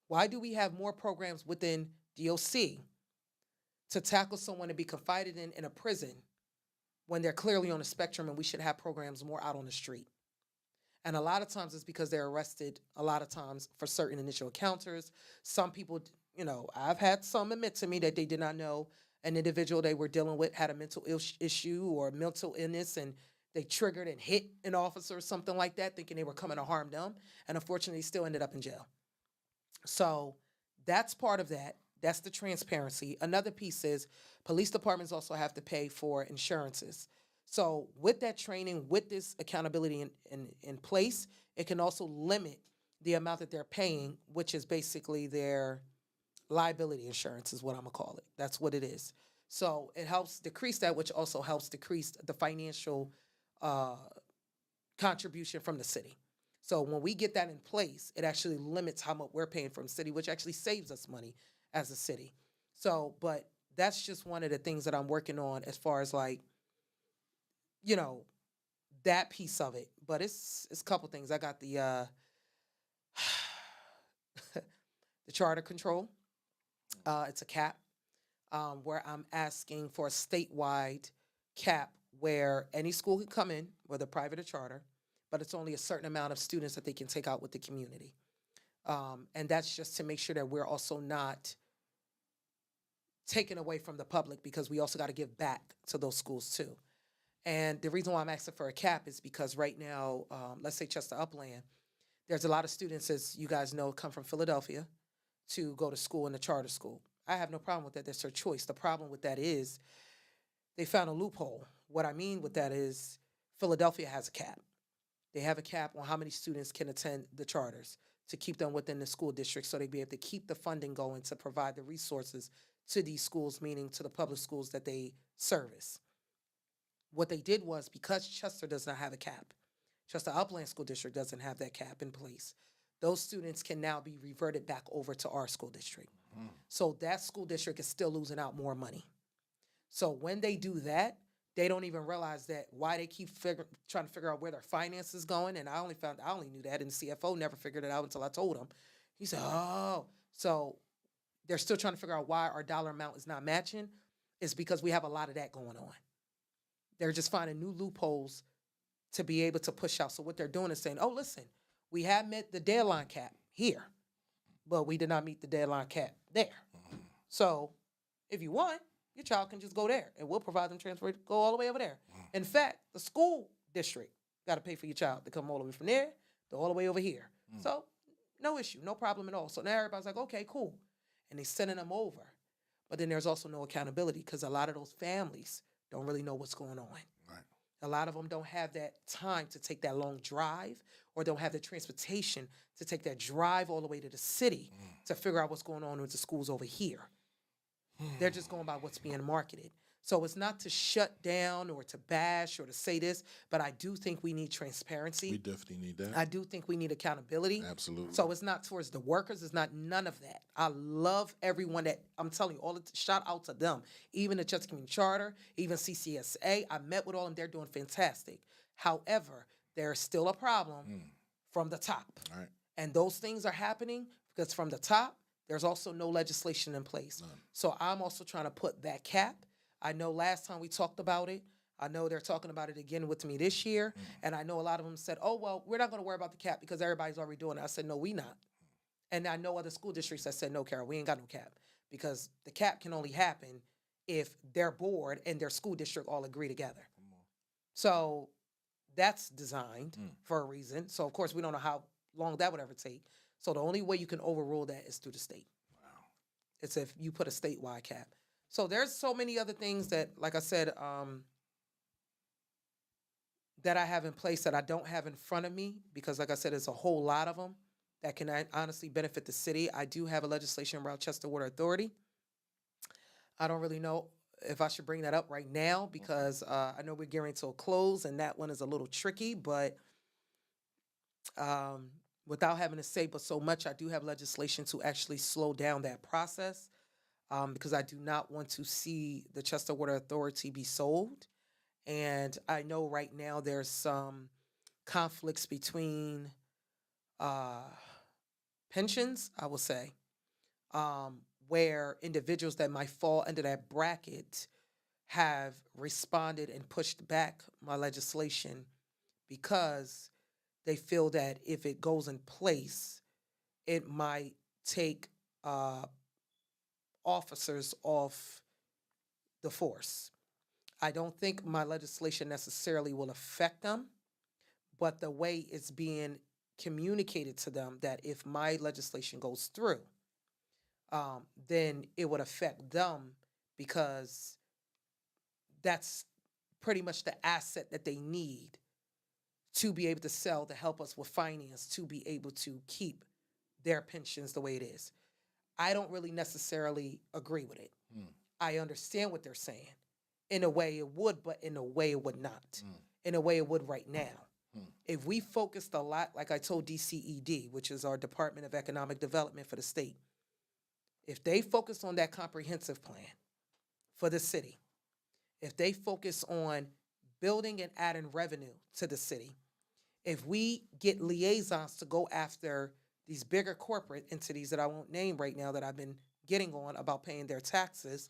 Why do we have more programs within DOC to tackle someone to be confided in a prison when they're clearly on a spectrum, and we should have programs more out on the street? And a lot of times it's because they're arrested a lot of times for certain initial encounters. Some people, I've had some admit to me that they did not know an individual they were dealing with had a mental issue or mental illness, and they triggered and hit an officer or something like that, thinking they were coming to harm them. And unfortunately, still ended up in jail. So that's part of that. That's the transparency. Another piece is police departments also have to pay for insurances. So with that training, with this accountability in place, it can also limit the amount that they're paying, which is basically their liability insurance is what I'm gonna call it. That's what it is. So it helps decrease that, which also helps decrease the financial contribution from the city. So when we get that in place, it actually limits how much we're paying from the city, which actually saves us money as a city. So, but that's just one of the things that I'm working on as far as like you know, that piece of it. But it's a couple things. I got the charter control. It's a cap where I'm asking for a statewide cap where any school can come in, whether private or charter, but it's only a certain amount of students that they can take out with the community. And that's just to make sure that we're also not taken away from the public because we also got to give back to those schools too. And the reason why I'm asking for a cap is because right now, let's say Chester Upland, there's a lot of students, as you guys know, come from Philadelphia to go to school in the charter school. I have no problem with that. That's their choice. The problem with that is they found a loophole. What I mean with that is Philadelphia has a cap. They have a cap on how many students can attend the charters to keep them within the school district so they be able to keep the funding going to provide the resources to these schools, meaning to the public schools that they service. What they did was because Chester does not have a cap, Chester Upland School District doesn't have that cap in place, those students can now be reverted back over to our school district. So that school district is still losing out more money. So when they do that, they don't even realize that why they keep trying to figure out where their finances going. And I only knew that, and the CFO never figured it out until I told him. He said, "Oh, so they're still trying to figure out why our dollar amount is not matching. It's because we have a lot of that going on. They're just finding new loopholes to be able to push out. So what they're doing is saying, oh, listen, we have met the deadline cap here, but we did not meet the deadline cap there. So if you want, your child can just go there and we'll provide them transfer to go all the way over there. In fact, the school district got to pay for your child to come all the way from there to all the way over here. So no issue, no problem at all. So now everybody's like, okay, cool. And they're sending them over. But then there's also no accountability because a lot of those families don't really know what's going on. Right. A lot of them don't have that time to take that long drive or don't have the transportation to take that drive all the way to the city to figure out what's going on with the schools over here. They're just going by what's being marketed. So it's not to shut down or to bash or to say this, but I do think we need transparency. We definitely need that. I do think we need accountability. Absolutely. So it's not towards the workers. It's not none of that. I love everyone that I'm telling you, shout out to them. Even the Chester Community Charter, even CCSA. I met with all of them. They're doing fantastic. However, there's still a problem from the top. All right. And those things are happening because from the top, there's also no legislation in place. None. So I'm also trying to put that cap. I know last time we talked about it. I know they're talking about it again with me this year. And I know a lot of them said, oh, well, we're not going to worry about the cap because everybody's already doing it. I said, no, we not. And I know other school districts that said, no, Carol, we ain't got no cap because the cap can only happen if their board and their school district all agree together. So that's designed for a reason. So, of course, we don't know how long that would ever take. So the only way you can overrule that is through the state. Wow. It's if you put a statewide cap. So there's so many other things that, like I said, that I have in place that I don't have in front of me because, like I said, there's a whole lot of them that can honestly benefit the city. I do have a legislation around Chester Water Authority. I don't really know if I should bring that up right now because I know we're gearing to a close and that one is a little tricky, but without having to say but so much, I do have legislation to actually slow down that process because I do not want to see the Chester Water Authority be sold. And I know right now there's some conflicts between pensions, I will say, where individuals that might fall under that bracket have responded and pushed back my legislation because they feel that if it goes in place, it might take officers off the force. I don't think my legislation necessarily will affect them, but the way it's being communicated to them that if my legislation goes through, then it would affect them because that's pretty much the asset that they need to be able to sell to help us with finance to be able to keep their pensions the way it is. I don't really necessarily agree with it. I understand what they're saying. In a way it would, but in a way it would not. In a way it would right now. If we focused a lot, like I told DCED, which is our Department of Economic Development for the state, if they focused on that comprehensive plan for the city, if they focus on building and adding revenue to the city. If we get liaisons to go after these bigger corporate entities that I won't name right now that I've been getting on about paying their taxes,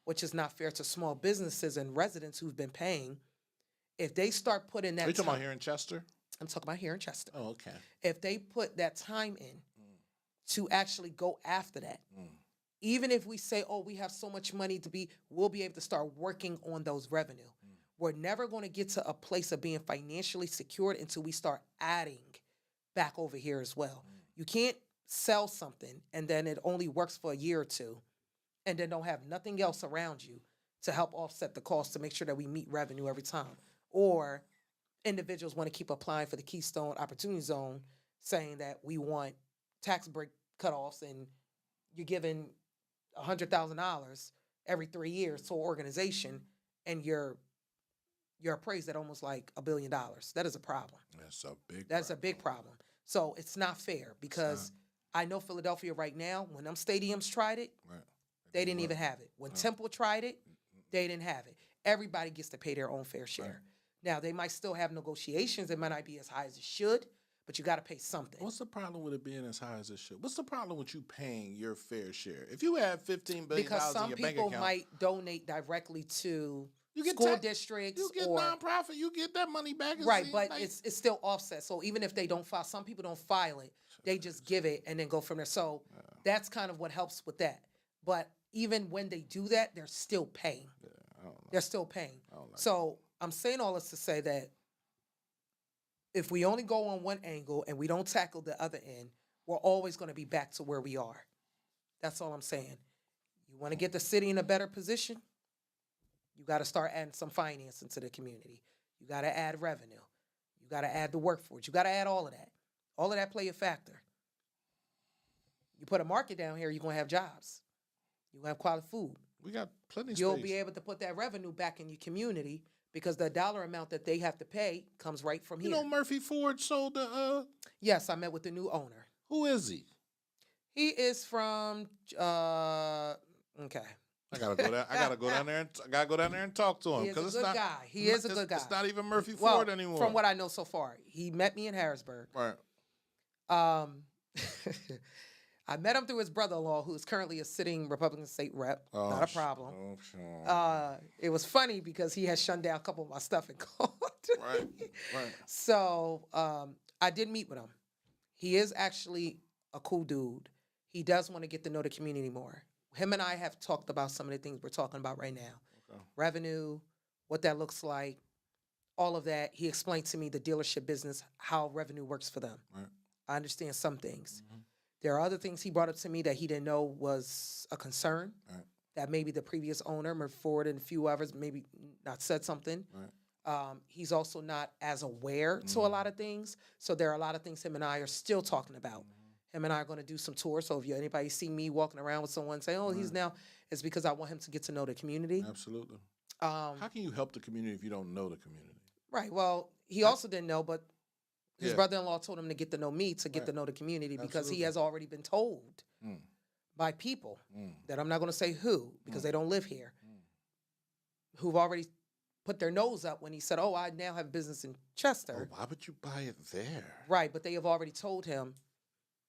which is not fair to small businesses and residents who've been paying, if they start putting that Are you talking time, about here in Chester? I'm talking about here in Chester. Oh, okay. If they put that time in to actually go after that, even if we say, oh, we have so much money we'll be able to start working on those revenue. We're never going to get to a place of being financially secured until we start adding back over here as well. You can't sell something and then it only works for a year or two and then don't have nothing else around you to help offset the cost to make sure that we meet revenue every time. Or individuals want to keep applying for the Keystone Opportunity Zone saying that we want tax break cutoffs and you're giving $100,000 every 3 years to an organization and you're appraised at almost like $1 billion. That is a problem. That's a big problem. So it's not fair because I know Philadelphia right now, when them stadiums tried it, they didn't even have it. When Temple tried it, they didn't have it. Everybody gets to pay their own fair share. Now, they might still have negotiations. It might not be as high as it should, but you got to pay something. What's the problem with it being as high as it should? What's the problem with you paying your fair share? If you have $15 billion in your bank account, because some people might donate directly to get school districts. You get nonprofit, you get that money back. Right, but it's still offset. So even if they don't file, some people don't file it. They just give it and then go from there. So that's kind of what helps with that. But even when they do that, they're still paying. They're still paying. So I'm saying all this to say that if we only go on one angle and we don't tackle the other end, we're always going to be back to where we are. That's all I'm saying. You want to get the city in a better position? You got to start adding some financing to the community. You got to add revenue. You got to add the workforce. You got to add all of that. All of that play a factor. You put a market down here, you're going to have jobs. You're going to have quality food. We got plenty of You'll space. be able to put that revenue back in your community because the dollar amount that they have to pay comes right from here. You know Murphy Ford sold the... Yes, I met with the new owner. Who is he? He is from... okay. I gotta go down. I gotta go down there and talk to him He is a it's good not, guy. He is a good guy. It's not even Murphy Well, Ford anymore. From what I know so far, he met me in Harrisburg. Right. I met him through his brother-in-law, who is currently a sitting Republican state rep. Not a problem. It was funny because he has shunned down a couple of my stuff and called. Right. So I did meet with him. He is actually a cool dude. He does want to get to know the community more. Him and I have talked about some of the things we're talking about right now. Okay. Revenue, what that looks like, all of that. He explained to me the dealership business, how revenue works for them. Right. I understand some things. Mm-hmm. There are other things he brought up to me that he didn't know was a concern, right, that maybe the previous owner, Murphy Ford and a few others, maybe not said something. Right. He's also not as aware to a lot of things. So there are a lot of things him and I are still talking about. Him and I are going to do some tours. So if anybody see me walking around with someone saying, oh, he's now, it's because I want him to get to know the community. Absolutely. How can you help the community if you don't know the community? Right. Well, he also didn't know, but his brother-in-law told him to get to know me, to get to know the community, because he has already been told by people that I'm not going to say who, because they don't live here, who've already put their nose up when he said, oh, I now have business in Chester. Oh, why would you buy it there? Right. But they have already told him,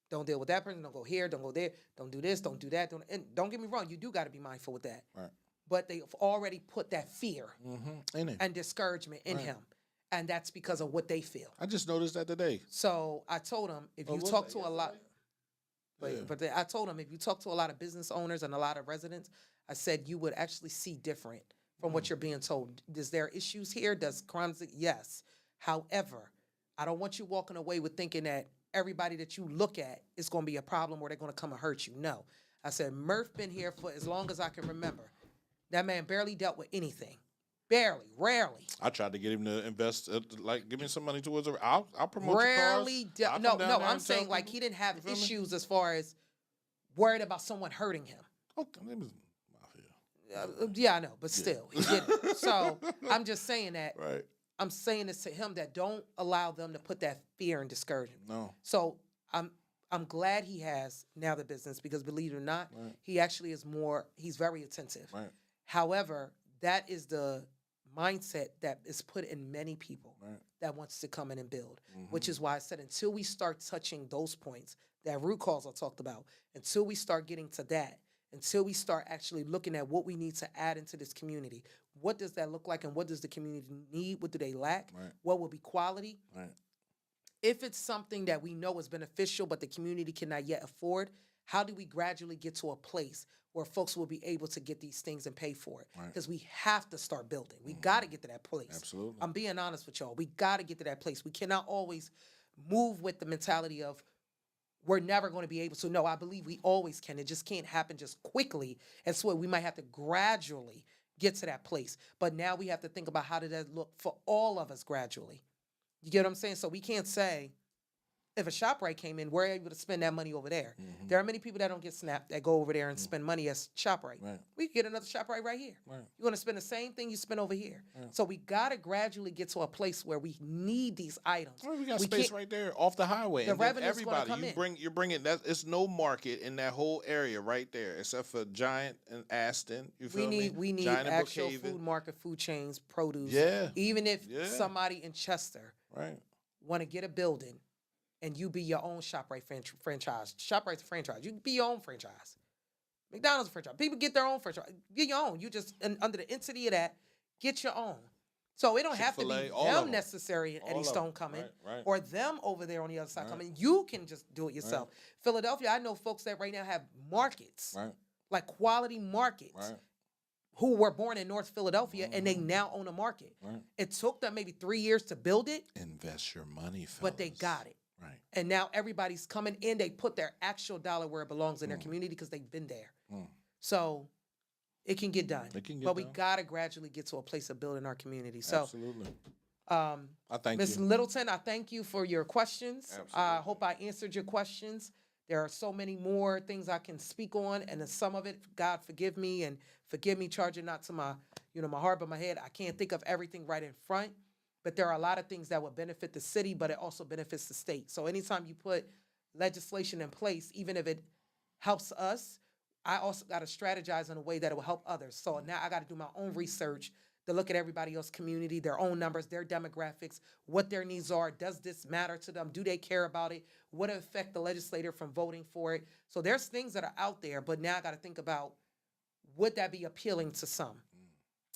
don't deal with that person. Don't go here. Don't go there. Don't do this. Don't do that. And don't get me wrong. You do got to be mindful with that. Right. But they've already put that fear in him and discouragement in him. And that's because of what they feel. I just noticed that today. So I told him, if you talk to a lot, I told him, if you talk to a lot of business owners and a lot of residents, I said you would actually see different from what you're being told. Is there issues here? Does crimes? Yes. However, I don't want you walking away with thinking that everybody that you look at is going to be a problem or they're going to come and hurt you. No. I said, Murph been here for as long as I can remember. That man barely dealt with anything. Barely, rarely. I tried to get him to invest, give me some money towards it. I'll promote rarely your cars. No, I'm saying like he didn't have issues as far as worried about someone hurting him. Okay, it was mafia. Yeah, I know, but still, he didn't. So I'm just saying that. Right. I'm saying this to him, that don't allow them to put that fear and discouragement. No. So I'm glad he has now the business, because believe it or not, he actually is he's very attentive. Right. However, that is the mindset that is put in many people Right. that wants to come in and build, Mhm. which is why I said until we start touching those points, that root cause I talked about, until we start getting to that, until we start actually looking at what we need to add into this community, what does that look like and what does the community need? What do they lack? Right. What will be quality? Right. If it's something that we know is beneficial but the community cannot yet afford, how do we gradually get to a place where folks will be able to get these things and pay for it? Right. Because we have to start building. We got to get to that place. Absolutely. I'm being honest with y'all. We got to get to that place. We cannot always move with the mentality of we're never going to be able to. No, I believe we always can. It just can't happen just quickly. And so we might have to gradually get to that place. But now we have to think about how did that look for all of us gradually. You get what I'm saying? So we can't say, if a ShopRite came in, we're able to spend that money over there. Mhm. There are many people that don't get snapped that go over there and spend money as ShopRite. Right. We could get another ShopRite right here. Right. You're going to spend the same thing you spend over here. Right. So we got to gradually get to a place where we need these items. Well, we got We space can't- right there off the highway. The and then revenue's gonna everybody, come you in. bring, you're bringing that. It's no market in that whole area right there, except for Giant and Aston. You feel We need Giant and actual Brookhaven. food market, food chains, produce. Yeah. Even if Yeah. somebody in Chester Right. want to get a building and you be your own ShopRite franchise. ShopRite's a franchise. You can be your own franchise. McDonald's a franchise. People get their own franchise. Get your own. You just, under the entity of that, get your own. So it don't have to Chick-fil-A, be all of them them. necessary in All Eddie of Stone them. coming Right. or them over there on the other side Right. coming. You can just do it yourself. Philadelphia, I know folks that right now have markets, Right. like quality markets, Right. who were born in North Philadelphia and they now own a market. Right. It took them maybe 3 years to build it, Invest your money, fellas. but they got it. Right. And now everybody's coming in. They put their actual dollar where it belongs in their community because they've been there. Mm. So it can get done. It can get but we done. got to gradually get to a place of building our community. So, Absolutely. I thank Ms. you. Littleton, I thank you for your questions. I Absolutely. hope I answered your questions. There are so many more things I can speak on, and then some of it, God forgive me and forgive me charging not to my, my heart but my head. I can't think of everything right in front. But there are a lot of things that would benefit the city, but it also benefits the state. So anytime you put legislation in place, even if it helps us, I also got to strategize in a way that it will help others. So now I got to do my own research to look at everybody else's community, their own numbers, their demographics, what their needs are. Does this matter to them? Do they care about it? What affect the legislator from voting for it? So there's things that are out there, but now I got to think about, would that be appealing to some?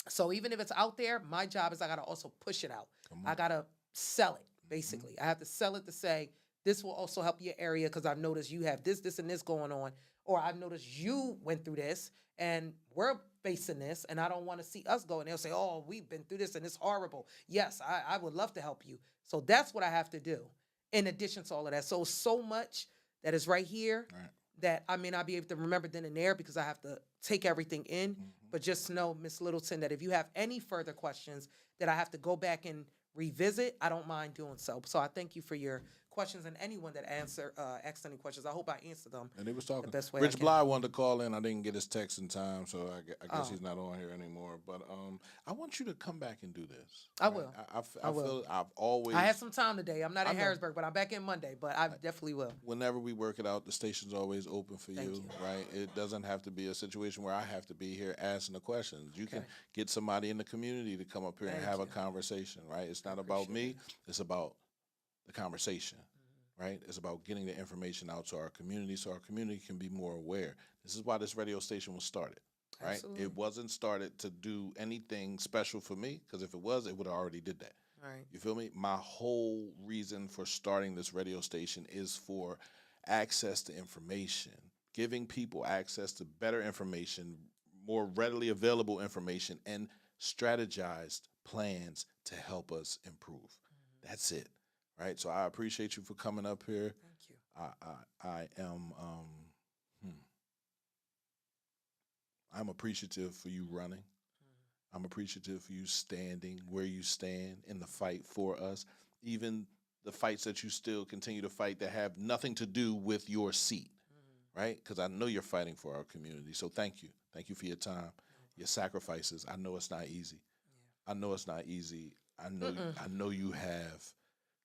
So even if it's out there, my job is I got to also push it out. I got to sell it, basically. I have to sell it to say, this will also help your area because I've noticed you have this, and this going on. Or I've noticed you went through this and we're facing this and I don't want to see us go. And they'll say, oh, we've been through this and it's horrible. Yes, I would love to help you. So that's what I have to do in addition to all of that. So much that is right here that I may not be able to remember then and there because I have to take everything in. But just know, Ms. Littleton, that if you have any further questions that I have to go back and revisit, I don't mind doing so. So I thank you for your questions and anyone that asked any questions. I hope I answered them. And he was talking. The best way Rich I can. Bly wanted to call in. I didn't get his text in time, so I guess Oh. he's not on here anymore. But I want you to come back and do this. I will. I will. feel I've always. I have some time today. I'm not I in know. Harrisburg, but I'm back in Monday. But I definitely will. Whenever we work it out, the station's always open for Thank you, you. right? It doesn't have to be a situation where I have to be here asking the questions. You can Okay. get somebody in the community to come up here and Thank have a you. conversation, right? It's not about me. appreciate It's about the conversation, right? It's about getting the information out to our community so our community can be more aware. This is why this radio station was started, right? Absolutely. It wasn't started to do anything special for me, because if it was, it would have already did that. Right. You feel me? My whole reason for starting this radio station is for access to information, giving people access to better information, more readily available information, and strategized plans to help us improve. That's it, right? So I appreciate you for coming up here. Thank you. I am I'm appreciative for you running. I'm appreciative for you standing where you stand in the fight for us, even the fights that you still continue to fight that have nothing to do with your seat, right? Because I know you're fighting for our community. So thank you. Thank you for your time, your sacrifices. I know it's not easy. I know it's not easy. I know you have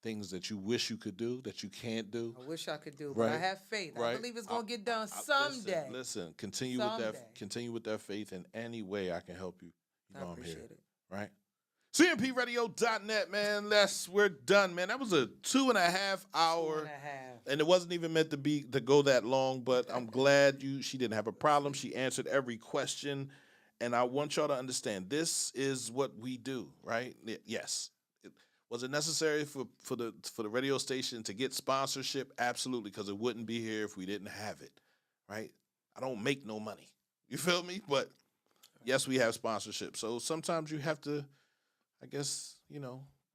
things that you wish you could do that you can't do. I wish I could do, but I Right. have faith. I Right. believe it's gonna get done someday. Listen, continue with Someday. that. Continue with that faith in any way I can help you. You I know I'm here, appreciate it. right? CMPRadio.net, man. We're done, man. That was a 2.5 hour, 2.5. and it wasn't even meant to go that long. But I'm glad she didn't have a problem. She answered every question, and I want y'all to understand this is what we do, right? Yes. Was it necessary for the radio station to get sponsorship? Absolutely, because it wouldn't be here if we didn't have it, right? I don't make no money. You feel me? But yes, we have sponsorship. So sometimes you have to, I guess,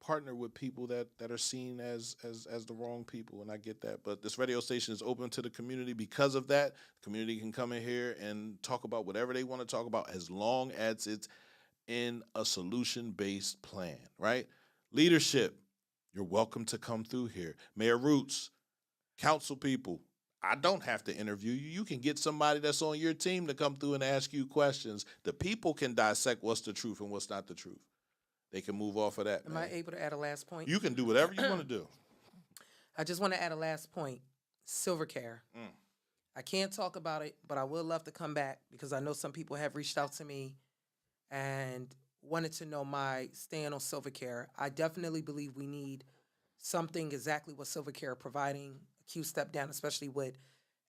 partner with people that are seen as the wrong people, and I get that. But this radio station is open to the community because of that. The community can come in here and talk about whatever they want to talk about as long as it's in a solution-based plan, right? Leadership, you're welcome to come through here. Mayor Roots, council people, I don't have to interview you. You can get somebody that's on your team to come through and ask you questions. The people can dissect what's the truth and what's not the truth. They can move off of that. Am man. I able to add a last point? You can do whatever you want to do. I just want to add a last point. Silvercare. I can't talk about it, but I would love to come back because I know some people have reached out to me and wanted to know my stand on Silvercare. I definitely believe we need something exactly what Silvercare providing, a Q step down, especially with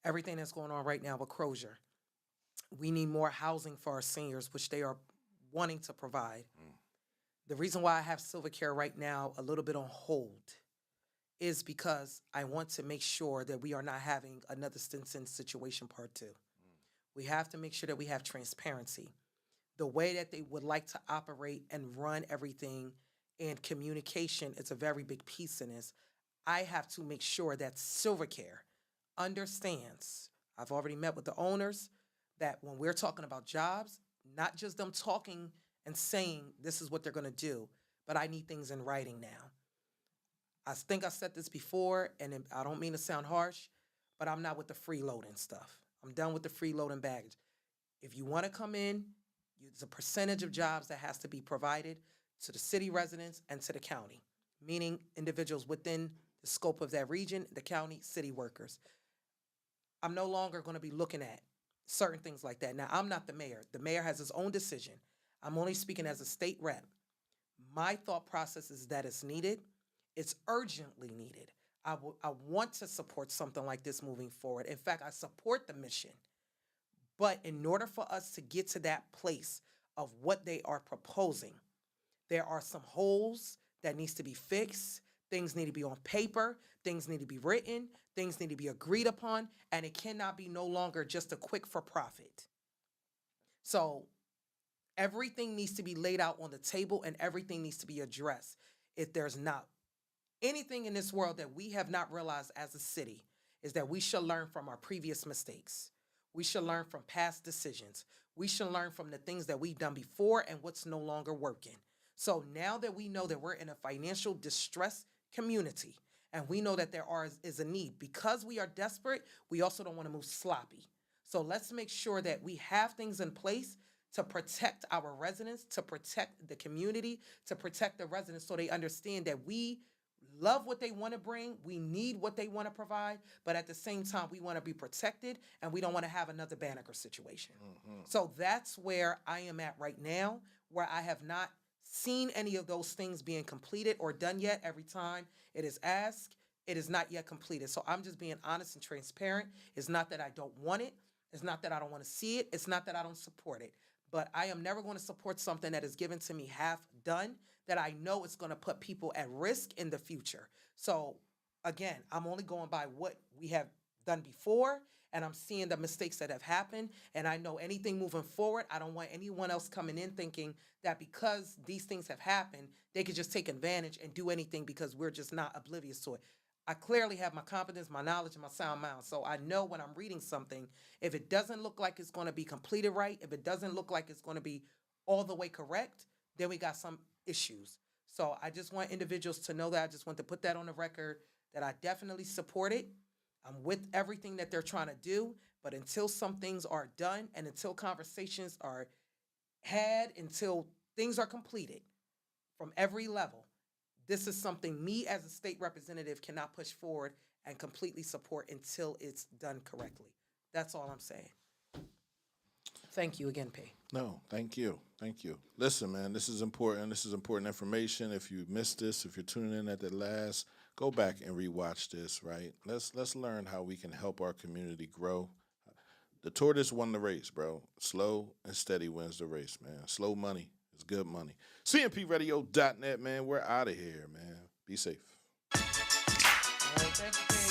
everything that's going on right now with Crozier. We need more housing for our seniors, which they are wanting to provide. The reason why I have Silvercare right now a little bit on hold is because I want to make sure that we are not having another Stinson situation part 2. We have to make sure that we have transparency. The way that they would like to operate and run everything and communication is a very big piece in this. I have to make sure that Silvercare understands, I've already met with the owners, that when we're talking about jobs, not just them talking and saying this is what they're going to do, but I need things in writing now. I think I said this before, and I don't mean to sound harsh, but I'm not with the freeloading stuff. I'm done with the freeloading baggage. If you want to come in, there's a percentage of jobs that has to be provided to the city residents and to the county, meaning individuals within the scope of that region, the county, city workers. I'm no longer going to be looking at certain things like that. Now, I'm not the mayor. The mayor has his own decision. I'm only speaking as a state rep. My thought process is that it's needed. It's urgently needed. I want to support something like this moving forward. In fact, I support the mission. But in order for us to get to that place of what they are proposing, there are some holes that needs to be fixed. Things need to be on paper. Things need to be written. Things need to be agreed upon. And it cannot be no longer just a quick for profit. So everything needs to be laid out on the table and everything needs to be addressed. If there's not anything in this world that we have not realized as a city, is that we should learn from our previous mistakes. We should learn from past decisions. We should learn from the things that we've done before and what's no longer working. So now that we know that we're in a financial distress community and we know that is a need, because we are desperate, we also don't want to move sloppy. So let's make sure that we have things in place to protect our residents, to protect the community, to protect the residents so they understand that we love what they want to bring, we need what they want to provide, but at the same time, we want to be protected and we don't want to have another Banneker situation. So that's where I am at right now, where I have not seen any of those things being completed or done yet. Every time it is asked, it is not yet completed. So I'm just being honest and transparent. It's not that I don't want it. It's not that I don't want to see it. It's not that I don't support it. But I am never going to support something that is given to me half done, that I know it's going to put people at risk in the future. So again, I'm only going by what we have done before, and I'm seeing the mistakes that have happened. And I know anything moving forward, I don't want anyone else coming in thinking that because these things have happened, they could just take advantage and do anything because we're just not oblivious to it. I clearly have my competence, my knowledge, and my sound mind. So I know when I'm reading something, if it doesn't look like it's going to be completed right, if it doesn't look like it's going to be all the way correct, then we got some issues. So I just want individuals to know that. I just want to put that on the record that I definitely support it. I'm with everything that they're trying to do, but until some things are done and until conversations are had, until things are completed from every level, this is something me as a state representative cannot push forward and completely support until it's done correctly. That's all I'm saying. Thank you again, P. No, thank you. Thank you. Listen, man, this is important. This is important information. If you missed this, if you're tuning in at the last, go back and rewatch this, right? Let's learn how we can help our community grow. The tortoise won the race, bro. Slow and steady wins the race, man. Slow money is good money. CMPRadio.net, man. We're out of here, man. Be safe. All right, thank you, P.